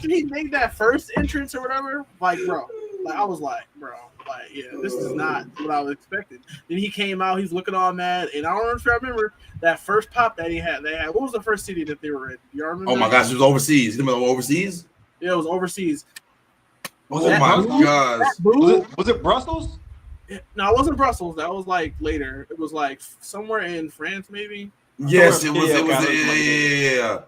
he made that first entrance or whatever, bro, I was like, bro. Yeah, this is not what I was expecting. Then he came out, he's looking all mad, and I don't know if I remember that first pop that he had. What was the first city that they were in? You remember? Oh my gosh, it was overseas. You remember overseas? Yeah, it was overseas. Oh my gosh. Was it Brussels? No, it wasn't Brussels. That was later. It was somewhere in France, maybe. Yes, it was. Yeah.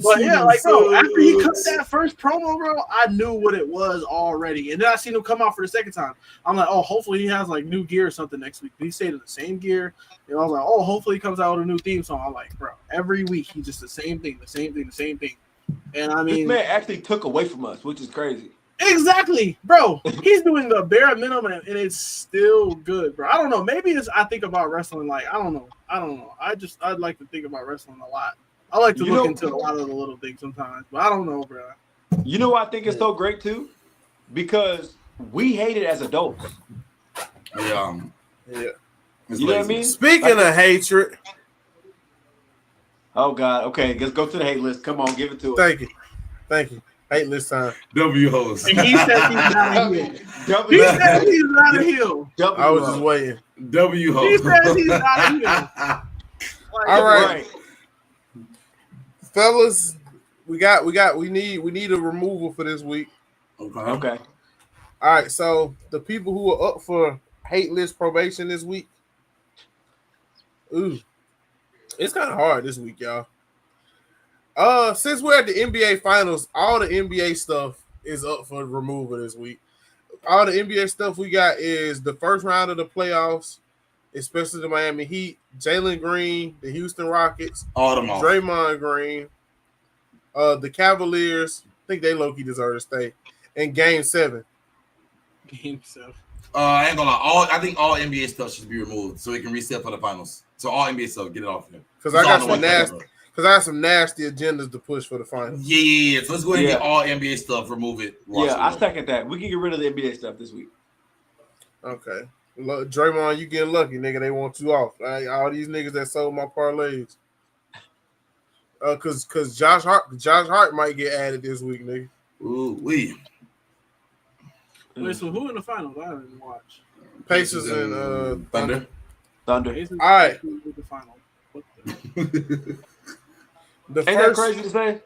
But yeah, bro, after he cut that first promo, bro, I knew what it was already. And then I seen him come out for the second time. I'm like, oh, hopefully he has new gear or something next week. But he stayed in the same gear. And I was like, oh, hopefully he comes out with a new theme song. I'm like, bro, every week he's just the same thing. And I mean, this man actually took away from us, which is crazy. Exactly, bro. He's doing the bare minimum, and it's still good, bro. I don't know. Maybe I think about wrestling I don't know. I'd like to think about wrestling a lot. I like to look into a lot of the little things sometimes, but I don't know, bro. You know what I think is so great too? Because we hate it as adults. Yeah. You know what I mean? Speaking of hatred. Oh God. Okay, let's go to the hate list. Come on, give it to us. Thank you. Hate list time. W host. And he said he's not a heel. He said he's not a heel. I was just waiting. W host. He said he's not a heel. All right. fellas, we need a removal for this week. Okay. All right, so the people who are up for hate list probation this week. Ooh, it's kind of hard this week, y'all. Since we're at the NBA Finals, all the NBA stuff is up for removal this week. All the NBA stuff we got is the first round of the playoffs, especially the Miami Heat, Jalen Green, the Houston Rockets, Draymond Green, the Cavaliers. I think they low-key deserve to stay. And Game 7. Game 7. I ain't gonna lie. I think all NBA stuff should be removed so it can reset for the finals. So all NBA stuff, get it off here. Because I got some nasty agendas to push for the finals. Yeah. So let's go ahead and get all NBA stuff. Remove it. I second that. We can get rid of the NBA stuff this week. Okay. Draymond, you getting lucky, nigga. They want you off. All these niggas that sold my parlays. Cause Josh Hart might get added this week, nigga. Ooh, Wait, so who in the finals? I didn't watch. Pacers and Thunder. Pacers, all right. The final. Ain't that crazy to say?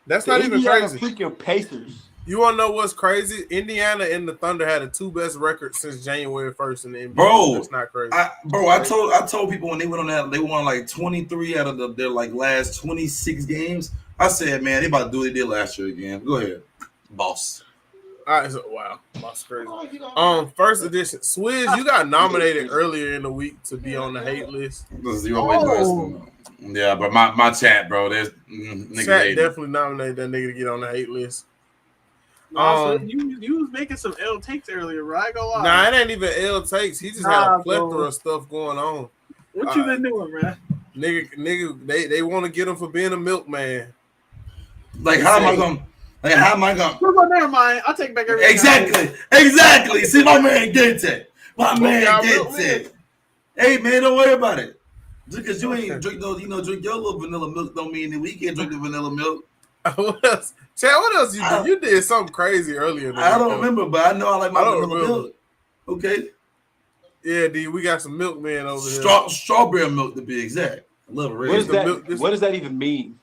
That's not even crazy. Freaking Pacers. You want to know what's crazy? Indiana and the Thunder had the 2 best records since January 1st in the NBA. Bro, that's not crazy. I told people when they went on that, they won like 23 out of their like last 26 games. I said, man, they about to do what they did last year again. Go ahead, boss. All right, wow, that's crazy. First edition, Swizz, you got nominated earlier in the week to be on the hate list. Yeah, but my chat, bro, there's chat definitely nominated that nigga to get on the hate list. You was making some L takes earlier, right? Go on. Nah, it ain't even L takes. He just had a plethora of stuff going on. What you been doing, man? Nigga, they want to get him for being a milkman. Like, how am I gonna? Never mind. I'll take back everything. Exactly. See, my man gets it. My man gets it. Hey, man, don't worry about it. Just because you ain't drink those, drink your little vanilla milk don't mean that we can't drink the vanilla milk. What else? Chad, what else you did? You did something crazy earlier. I don't remember, but I know I like my vanilla milk. Okay. Yeah, D, we got some milkman over here. Strawberry milk to be exact. I love it. What does that even mean?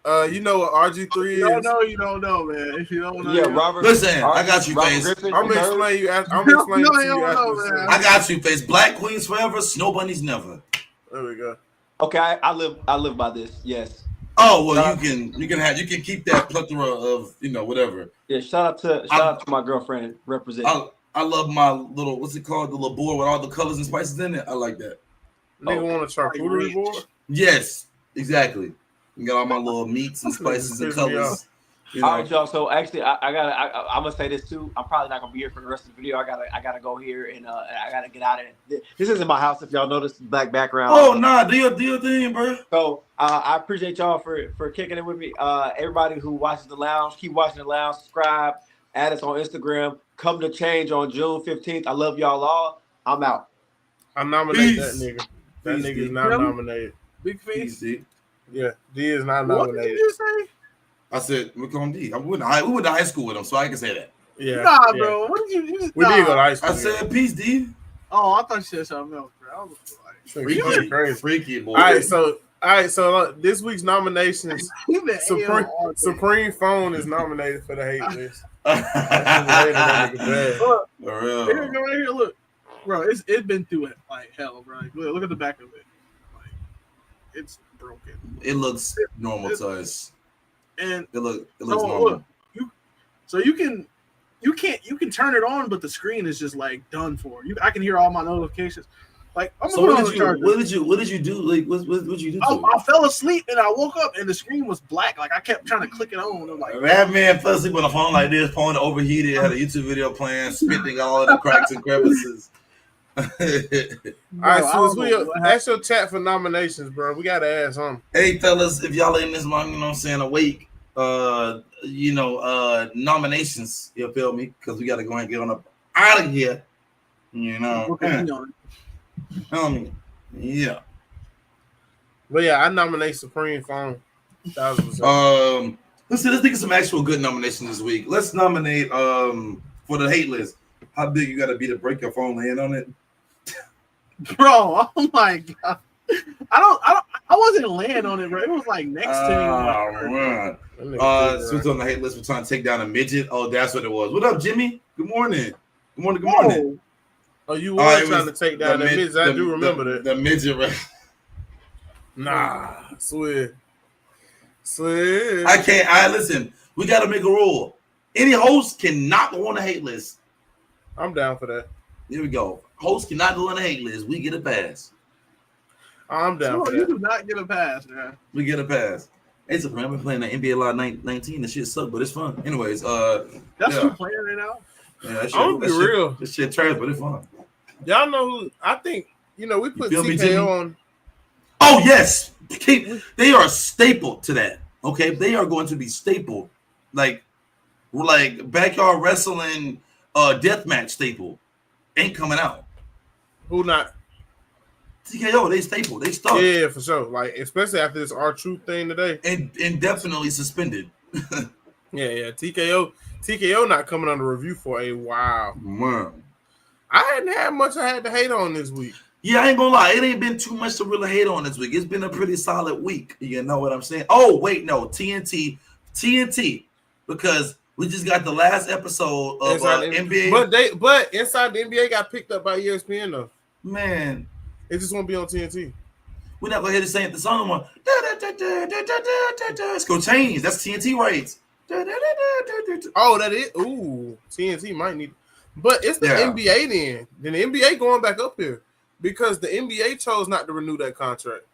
You know what RG3 is? You don't know, man. If you don't know, Robert. Listen, I got you, Face. I'm gonna explain to you. I got you, Face. Black queens forever, snow bunnies never. There we go. Okay, I live by this. Yes. Oh well, you can keep that plethora of whatever. Yeah, shout out to my girlfriend representing. I love my little what's it called, the little board with all the colors and spices in it. I like that. Nigga want a charcuterie board? Yes, exactly. You got all my little meats and spices and colors. All right, y'all. So actually, I'm gonna say this too. I'm probably not gonna be here for the rest of the video. I gotta go here and I gotta get out of it. This isn't my house. If y'all notice the black background. Oh nah, do your thing, bro. So I appreciate y'all for kicking it with me. Everybody who watches the lounge, keep watching the lounge. Subscribe, add us on Instagram. Come to change on June 15th. I love y'all all. I'm out. I nominate that nigga. That nigga is not nominated. Big face. Yeah, D is not nominated. What did you say? I said we're going D. We went to high school with him, so I can say that. Yeah. Nah, bro. What did you we did go to high school. I said peace, D. Oh, I thought you said something else, bro. I was like, freaky boy. All right, so this week's nominations, Supreme Phone is nominated for the hate list. Look, bro, it's been through it like hell, bro. Look at the back of it. Like, it's broken. It looks normal to us. And it looks normal. Look, you can turn it on, but the screen is just like done for. I can hear all my notifications. Like, I'm so what did you do? Like, what did you do? I fell asleep and I woke up and the screen was black. Like, I kept trying to click it on. I'm like, that man fell asleep on a phone like this, phone overheated, had a YouTube video playing, spitting all the cracks and crevices. All right, so that's your chat for nominations, bro. We gotta ask something. Hey, fellas, if y'all in this long, you know what I'm saying, awake, nominations, you feel me? Because we gotta go and get on up out of here. Yeah. But yeah, I nominate Supreme Phone. 1,000%. Let's think of some actual good nominations this week. Let's nominate for the hate list. How big you gotta be to break your phone laying on it? Bro, oh my god. I I wasn't laying on it, bro. It was like next to me. Man. Who's on the hate list? We're trying to take down a midget. Oh, that's what it was. What up, Jimmy? Good morning. Good morning. Good morning. Oh, you were trying to take down the midget. I do remember that. The midget. Right? Nah, swear. I can't. Listen. We got to make a rule. Any host cannot go on the hate list. I'm down for that. Here we go. Host cannot go on the hate list. We get a pass. I'm down for that. You do not get a pass, man. We get a pass. Hey, I've been playing the NBA Live 19. The shit sucked, but it's fun. Anyways, that's you playing right now. Yeah, that shit, I'm gonna be real. This shit trash, but it's fun. Y'all know who? I think we put TKO on. Oh yes, they are a staple to that. Okay, they are going to be staple, like backyard wrestling, deathmatch staple. Ain't coming out. Who not? TKO, they staple. They stuck. Yeah, for sure. Like, especially after this R-Truth thing today. And indefinitely suspended. Yeah. TKO not coming under review for a while. Man. I hadn't had much I had to hate on this week. Yeah, I ain't gonna lie. It ain't been too much to really hate on this week. It's been a pretty solid week. You know what I'm saying? Oh, wait, no. TNT. Because we just got the last episode of NBA. But Inside the NBA got picked up by ESPN, though. Man. It just won't be on TNT. We're not gonna hear the same song no more. It's gonna change. That's TNT rights. Oh, that is. Ooh, TNT might need. But it's the NBA then. Then the NBA going back up here because the NBA chose not to renew that contract.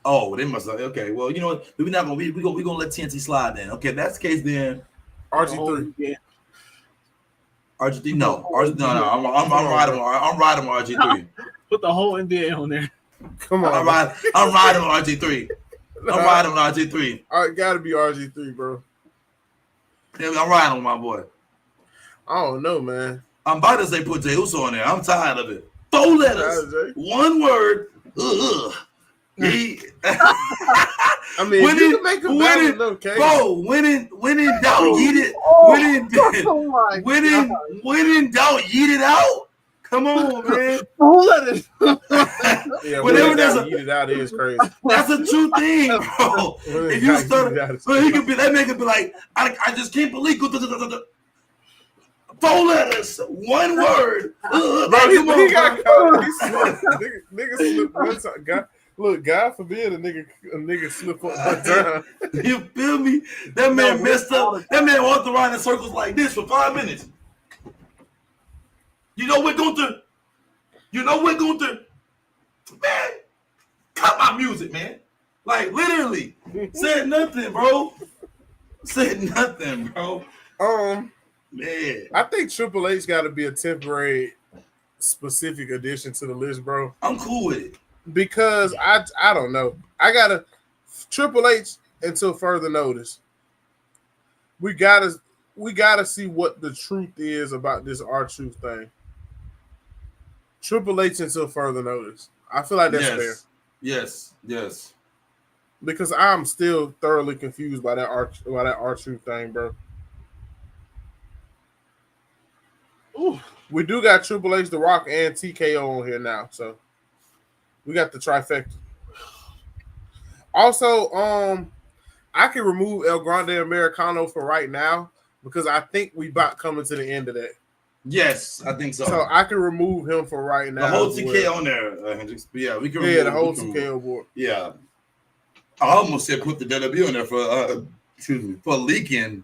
Oh, they must have. Okay, well, you know what? We're not gonna we gonna let TNT slide then. Okay, if that's the case then. RG3. Yeah. RG3. No. I'm riding on RG3. Put the whole NBA on there. Come on. I'm riding on RG3. I'm riding on RG3. All right, gotta be RG3, bro. Yeah, I'm riding on my boy. I don't know, man. I'm about to say put Jey Uso on there. I'm tired of it. 4 letters. One word. I mean, when you can make a balance, okay. Bro, when in doubt, yeet it. When in doubt, yeet it out. Come on, man. Yeah, whenever there's a yeet it out, it is crazy. That's a true thing, bro. If you start, so he could be that man could be like, I just can't believe 4 letters, one word. He got caught. Nigga slipped one time. Look, God forbid a nigga slip up one time. You feel me? That man messed up. That man walked around in circles like this for 5 minutes. You know what, Gunther? Man, cut my music, man. Like, literally. Said nothing, bro. Man. I think Triple H got to be a temporary specific addition to the list, bro. I'm cool with it. Because I don't know. I got to Triple H until further notice. We gotta see what the truth is about this R-Truth thing. Triple H until further notice. I feel like that's fair. Yes. Because I'm still thoroughly confused by that R-Truth thing, bro. Ooh, we do got Triple H, The Rock, and TKO on here now, so we got the trifecta. Also, I can remove El Grande Americano for right now because I think we about coming to the end of that. Yes, I think so. So I can remove him for right now. The whole TKO on there, Hendrix. Yeah, we can. Yeah, the whole TKO board. Yeah, I almost said put the WWE on there for leaking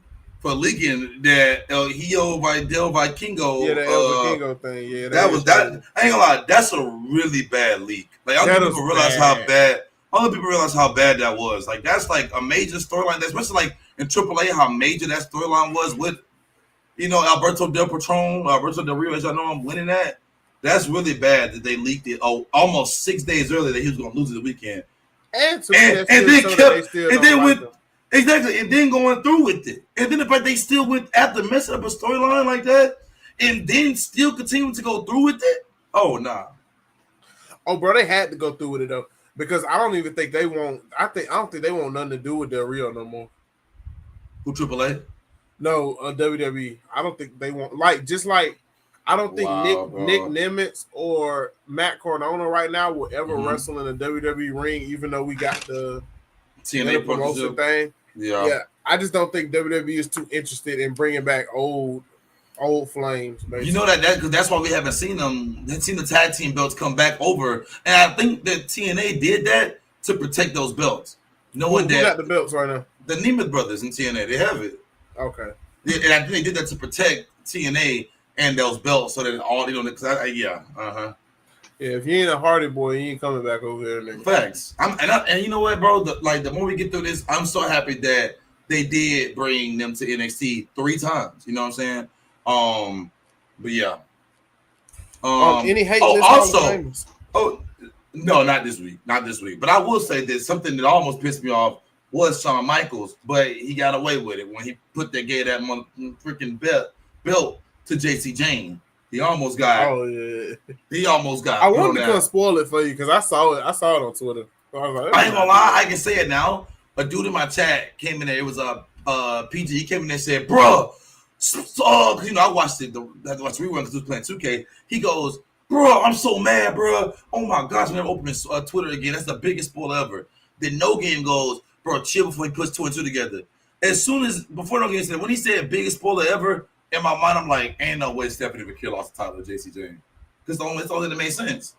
that El Hijo Del Vikingo. Yeah, the El Vikingo thing. Yeah, that was that. I ain't gonna lie, that's a really bad leak. Like, I don't think people realize how bad. Other people realize how bad that was. Like, that's like a major storyline. Especially like in AAA, how major that storyline was with, Alberto Del Rio, as y'all know, I'm winning that. That's really bad that they leaked it. Oh, almost 6 days earlier that he was gonna lose the weekend. And then going through with it. And then they still went after messing up a storyline like that, and then still continuing to go through with it. Oh nah. Oh, bro, they had to go through with it though. Because I don't even think they want. I don't think they want nothing to do with Del Rio no more. Who, AAA? No, WWE. I don't think they want. Like, just like I don't think Wow, Nick bro. Nimitz or Matt Cardona right now will ever Mhm. wrestle in a WWE ring, even though we got the TNA promotion partnership. thing. Yeah. Yeah, I just don't think WWE is too interested in bringing back old flames. Basically. You know that because that's why we haven't seen them. Seen the tag team belts come back over, and I think that TNA did that to protect those belts. Knowing who that got the belts right now? the Nemeth brothers in TNA, they have it. Okay. And I think they did that to protect TNA and those belts, so that all yeah, Yeah, if you ain't a Hardy boy, you ain't coming back over here, nigga. Facts. And you know what, bro? The more we get through this, I'm so happy that they did bring them to NXT 3 times. You know what I'm saying? But yeah. Any hate list Hall of Famers? No, not this week. Not this week. But I will say that something that almost pissed me off was Shawn Michaels, but he got away with it when he put that freaking belt to JC Jane. He almost got. Oh yeah. He almost got. I wanted to come spoil it for you because I saw it. I saw it on Twitter. So I was like, I ain't gonna lie. I can say it now. A dude in my chat came in there. It was a PG. He came in there and said, "Bro, so you know I watched it. I had to watch rerun because he was playing 2K." He goes, "Bro, I'm so mad, bro. Oh my gosh, I'm never opening Twitter again. That's the biggest spoiler ever." Then No Game goes, "Bro, chill before he puts 2 and 2 together." Before No Game said, when he said biggest spoiler ever, in my mind I'm like, ain't no way Stephanie would kill off the title of JC Jane. It's the only that made sense.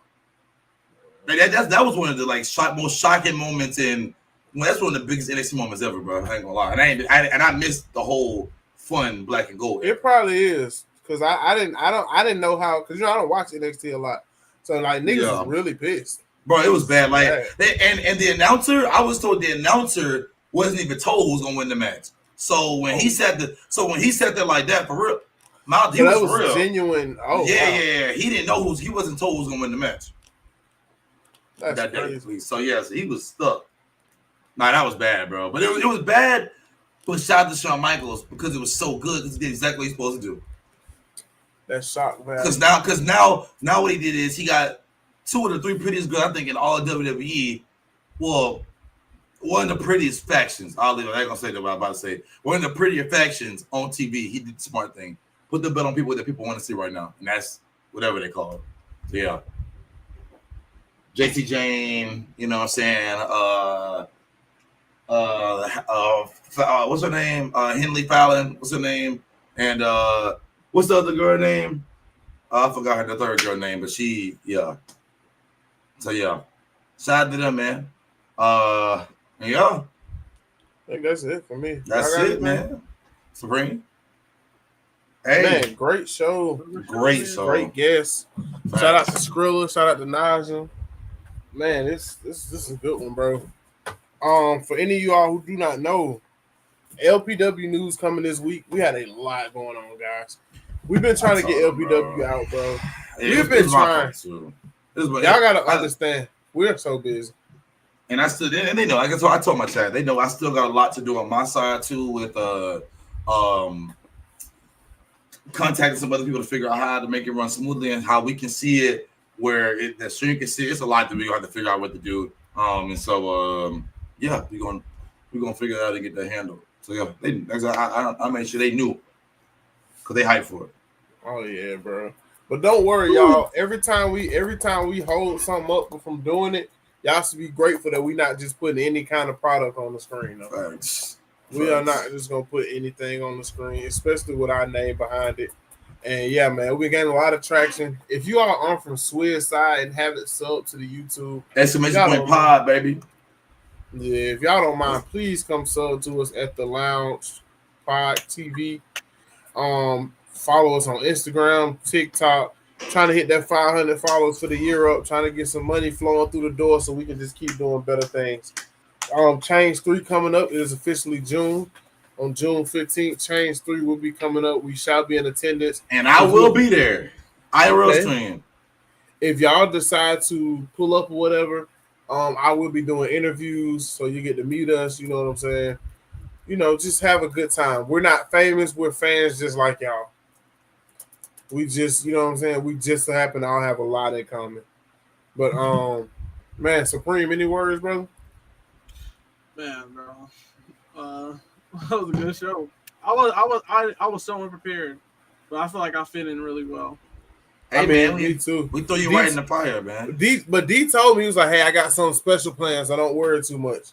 Like that was one of the most shocking moments that's one of the biggest NXT moments ever, bro. I ain't gonna lie, and I missed the whole fun black and gold. It probably is because I didn't know how because I don't watch NXT a lot, so like niggas was really pissed, bro. It was bad. Like and the announcer, I was told the announcer wasn't even told who was gonna win the match. So when he said that like that for real, he was for real. Genuine. Oh yeah. He didn't know he wasn't told who was gonna win the match. That's crazy. So he was stuck. Nah, that was bad, bro. But it was bad. But shout out to Shawn Michaels because it was so good because he did exactly what he's supposed to do. That's shock, man. Because now what he did is he got 2 of the 3 prettiest girls I think in all of WWE. Well, one of the prettiest factions. I ain't gonna say that what I'm about to say. One of the prettier factions on TV. He did the smart thing. Put the belt on people that people want to see right now, and that's whatever they call it. So yeah. JC Jane, you know what I'm saying? What's her name? Henley Fallon, what's her name? And what's the other girl name? I forgot the third girl name, but she, yeah. So yeah. Shout out to them, man. Yeah. I think that's it for me. That's it, man. Supreme. Hey, man, great show. Great show. Great guest. Shout out to Skrilla. Shout out to Najasism. Man, this is a good one, bro. For any of you all who do not know, LPW news coming this week. We had a lot going on, guys. We've been trying to get LPW out, bro. We've been trying. Y'all gotta understand, we're so busy. And they know. I told my chat. They know I still got a lot to do on my side too with contacting some other people to figure out how to make it run smoothly and how we can see it where the stream can see it. It's a lot that we have to figure out what to do. Yeah, we're gonna figure it out and get that handled. So yeah, I made sure they knew because they hyped for it. Oh yeah, bro. But don't worry, y'all. Every time we hold something up from doing it, y'all should be grateful that we're not just putting any kind of product on the screen. We are not just gonna put anything on the screen, especially with our name behind it. And yeah, man, we're getting a lot of traction. If you are on from Swizz side and have it sub to the YouTube, !pod, baby. Yeah, if y'all don't mind, please come sub to us at the Lounge Pod TV. Follow us on Instagram, TikTok. Trying to hit that 500 followers for the year up. Trying to get some money flowing through the door so we can just keep doing better things. Change 3 coming up. It is officially June. On June 15th, Change 3 will be coming up. We shall be in attendance. And I will be there. IRL stream. If y'all decide to pull up or whatever, I will be doing interviews, so you get to meet us. You know what I'm saying? You know, just have a good time. We're not famous. We're fans just like y'all. We just, you know what I'm saying? We just happen to all have a lot in common. But, man, Supreme, any words, brother? Man, bro. That was a good show. I was so unprepared, but I feel like I fit in really well. Hey, I mean, man, me too. We throw you right in the fire, man. But D told me, he was like, "Hey, I got some special plans. So don't worry too much."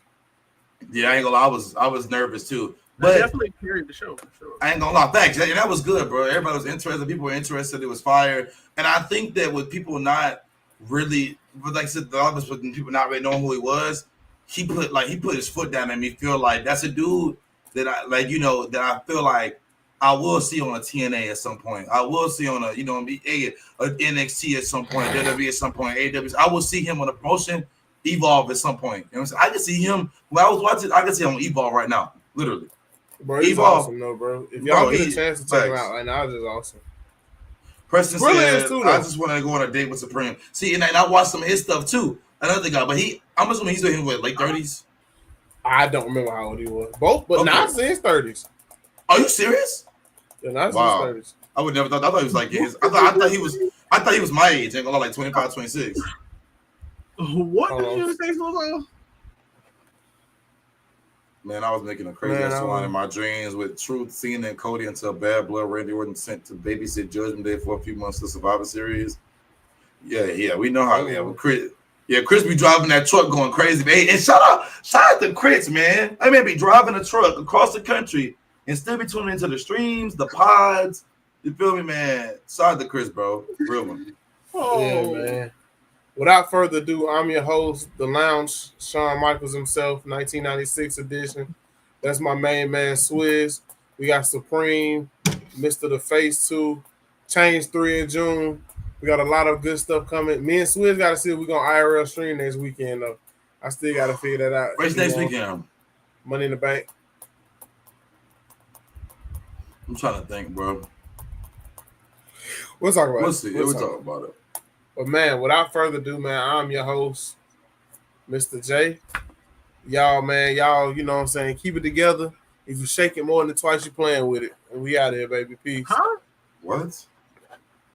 Yeah, I ain't gonna lie. I was nervous too, But but definitely carried the show for sure. I ain't gonna lie. Thanks. And that was good, bro. Everybody was interested. People were interested. It was fire. And I think that with people not really, like I said, the office with people not really knowing who he was, he put his foot down and me feel like that's a dude that I like. That I feel like I will see on a TNA at some point. I will see on a NXT at some point, WWE at some point, AEW. I will see him on a promotion Evolve at some point. You know what I'm saying? I can see him when I was watching. I can see him on Evolve right now, literally. Bro, he's Evolve. awesome, though, bro. If y'all get a chance to check him out, and I was just awesome. Preston Skrilla said, too, I just want to go on a date with Supreme. See, and I watched some of his stuff too. Another guy, but I'm assuming he's doing what, late 30s? I don't remember how old he was. Both, but now he's in his 30s. Are you serious? Yeah, now he's in his 30s. I would never thought. I thought he was like his. I thought he was my age. Ain't gonna lie, like 25, 26. What did you say, so? Man, I was making a crazy ass line in my dreams with Truth, Cena, and Cody until Bad Blood Randy Orton sent to babysit Judgment Day for a few months to Survivor Series. Yeah, we know how. Yeah, with Chris. Yeah, Chris be driving that truck going crazy, man. And shout out to Chris, man. I mean, be driving a truck across the country and still be tuning into the streams, the pods. You feel me, man? Shout out to Chris, bro. Real one. Yeah, man. Without further ado, I'm your host, The Lounge, Shawn Michaels himself, 1996 edition. That's my main man, Swizz. We got Supreme, Mr. The Face 2, Change 3 in June. We got a lot of good stuff coming. Me and Swizz got to see if we're going to IRL stream next weekend, though. I still got to figure that out. Where's next weekend? Money in the Bank. I'm trying to think, bro. We'll talk about it. We'll see. We'll talk about it. But, man, without further ado, man, I'm your host, Mr. J. Y'all, you know what I'm saying, keep it together. If you shake it more than twice, you're playing with it. And we out here, baby. Peace. Huh? What?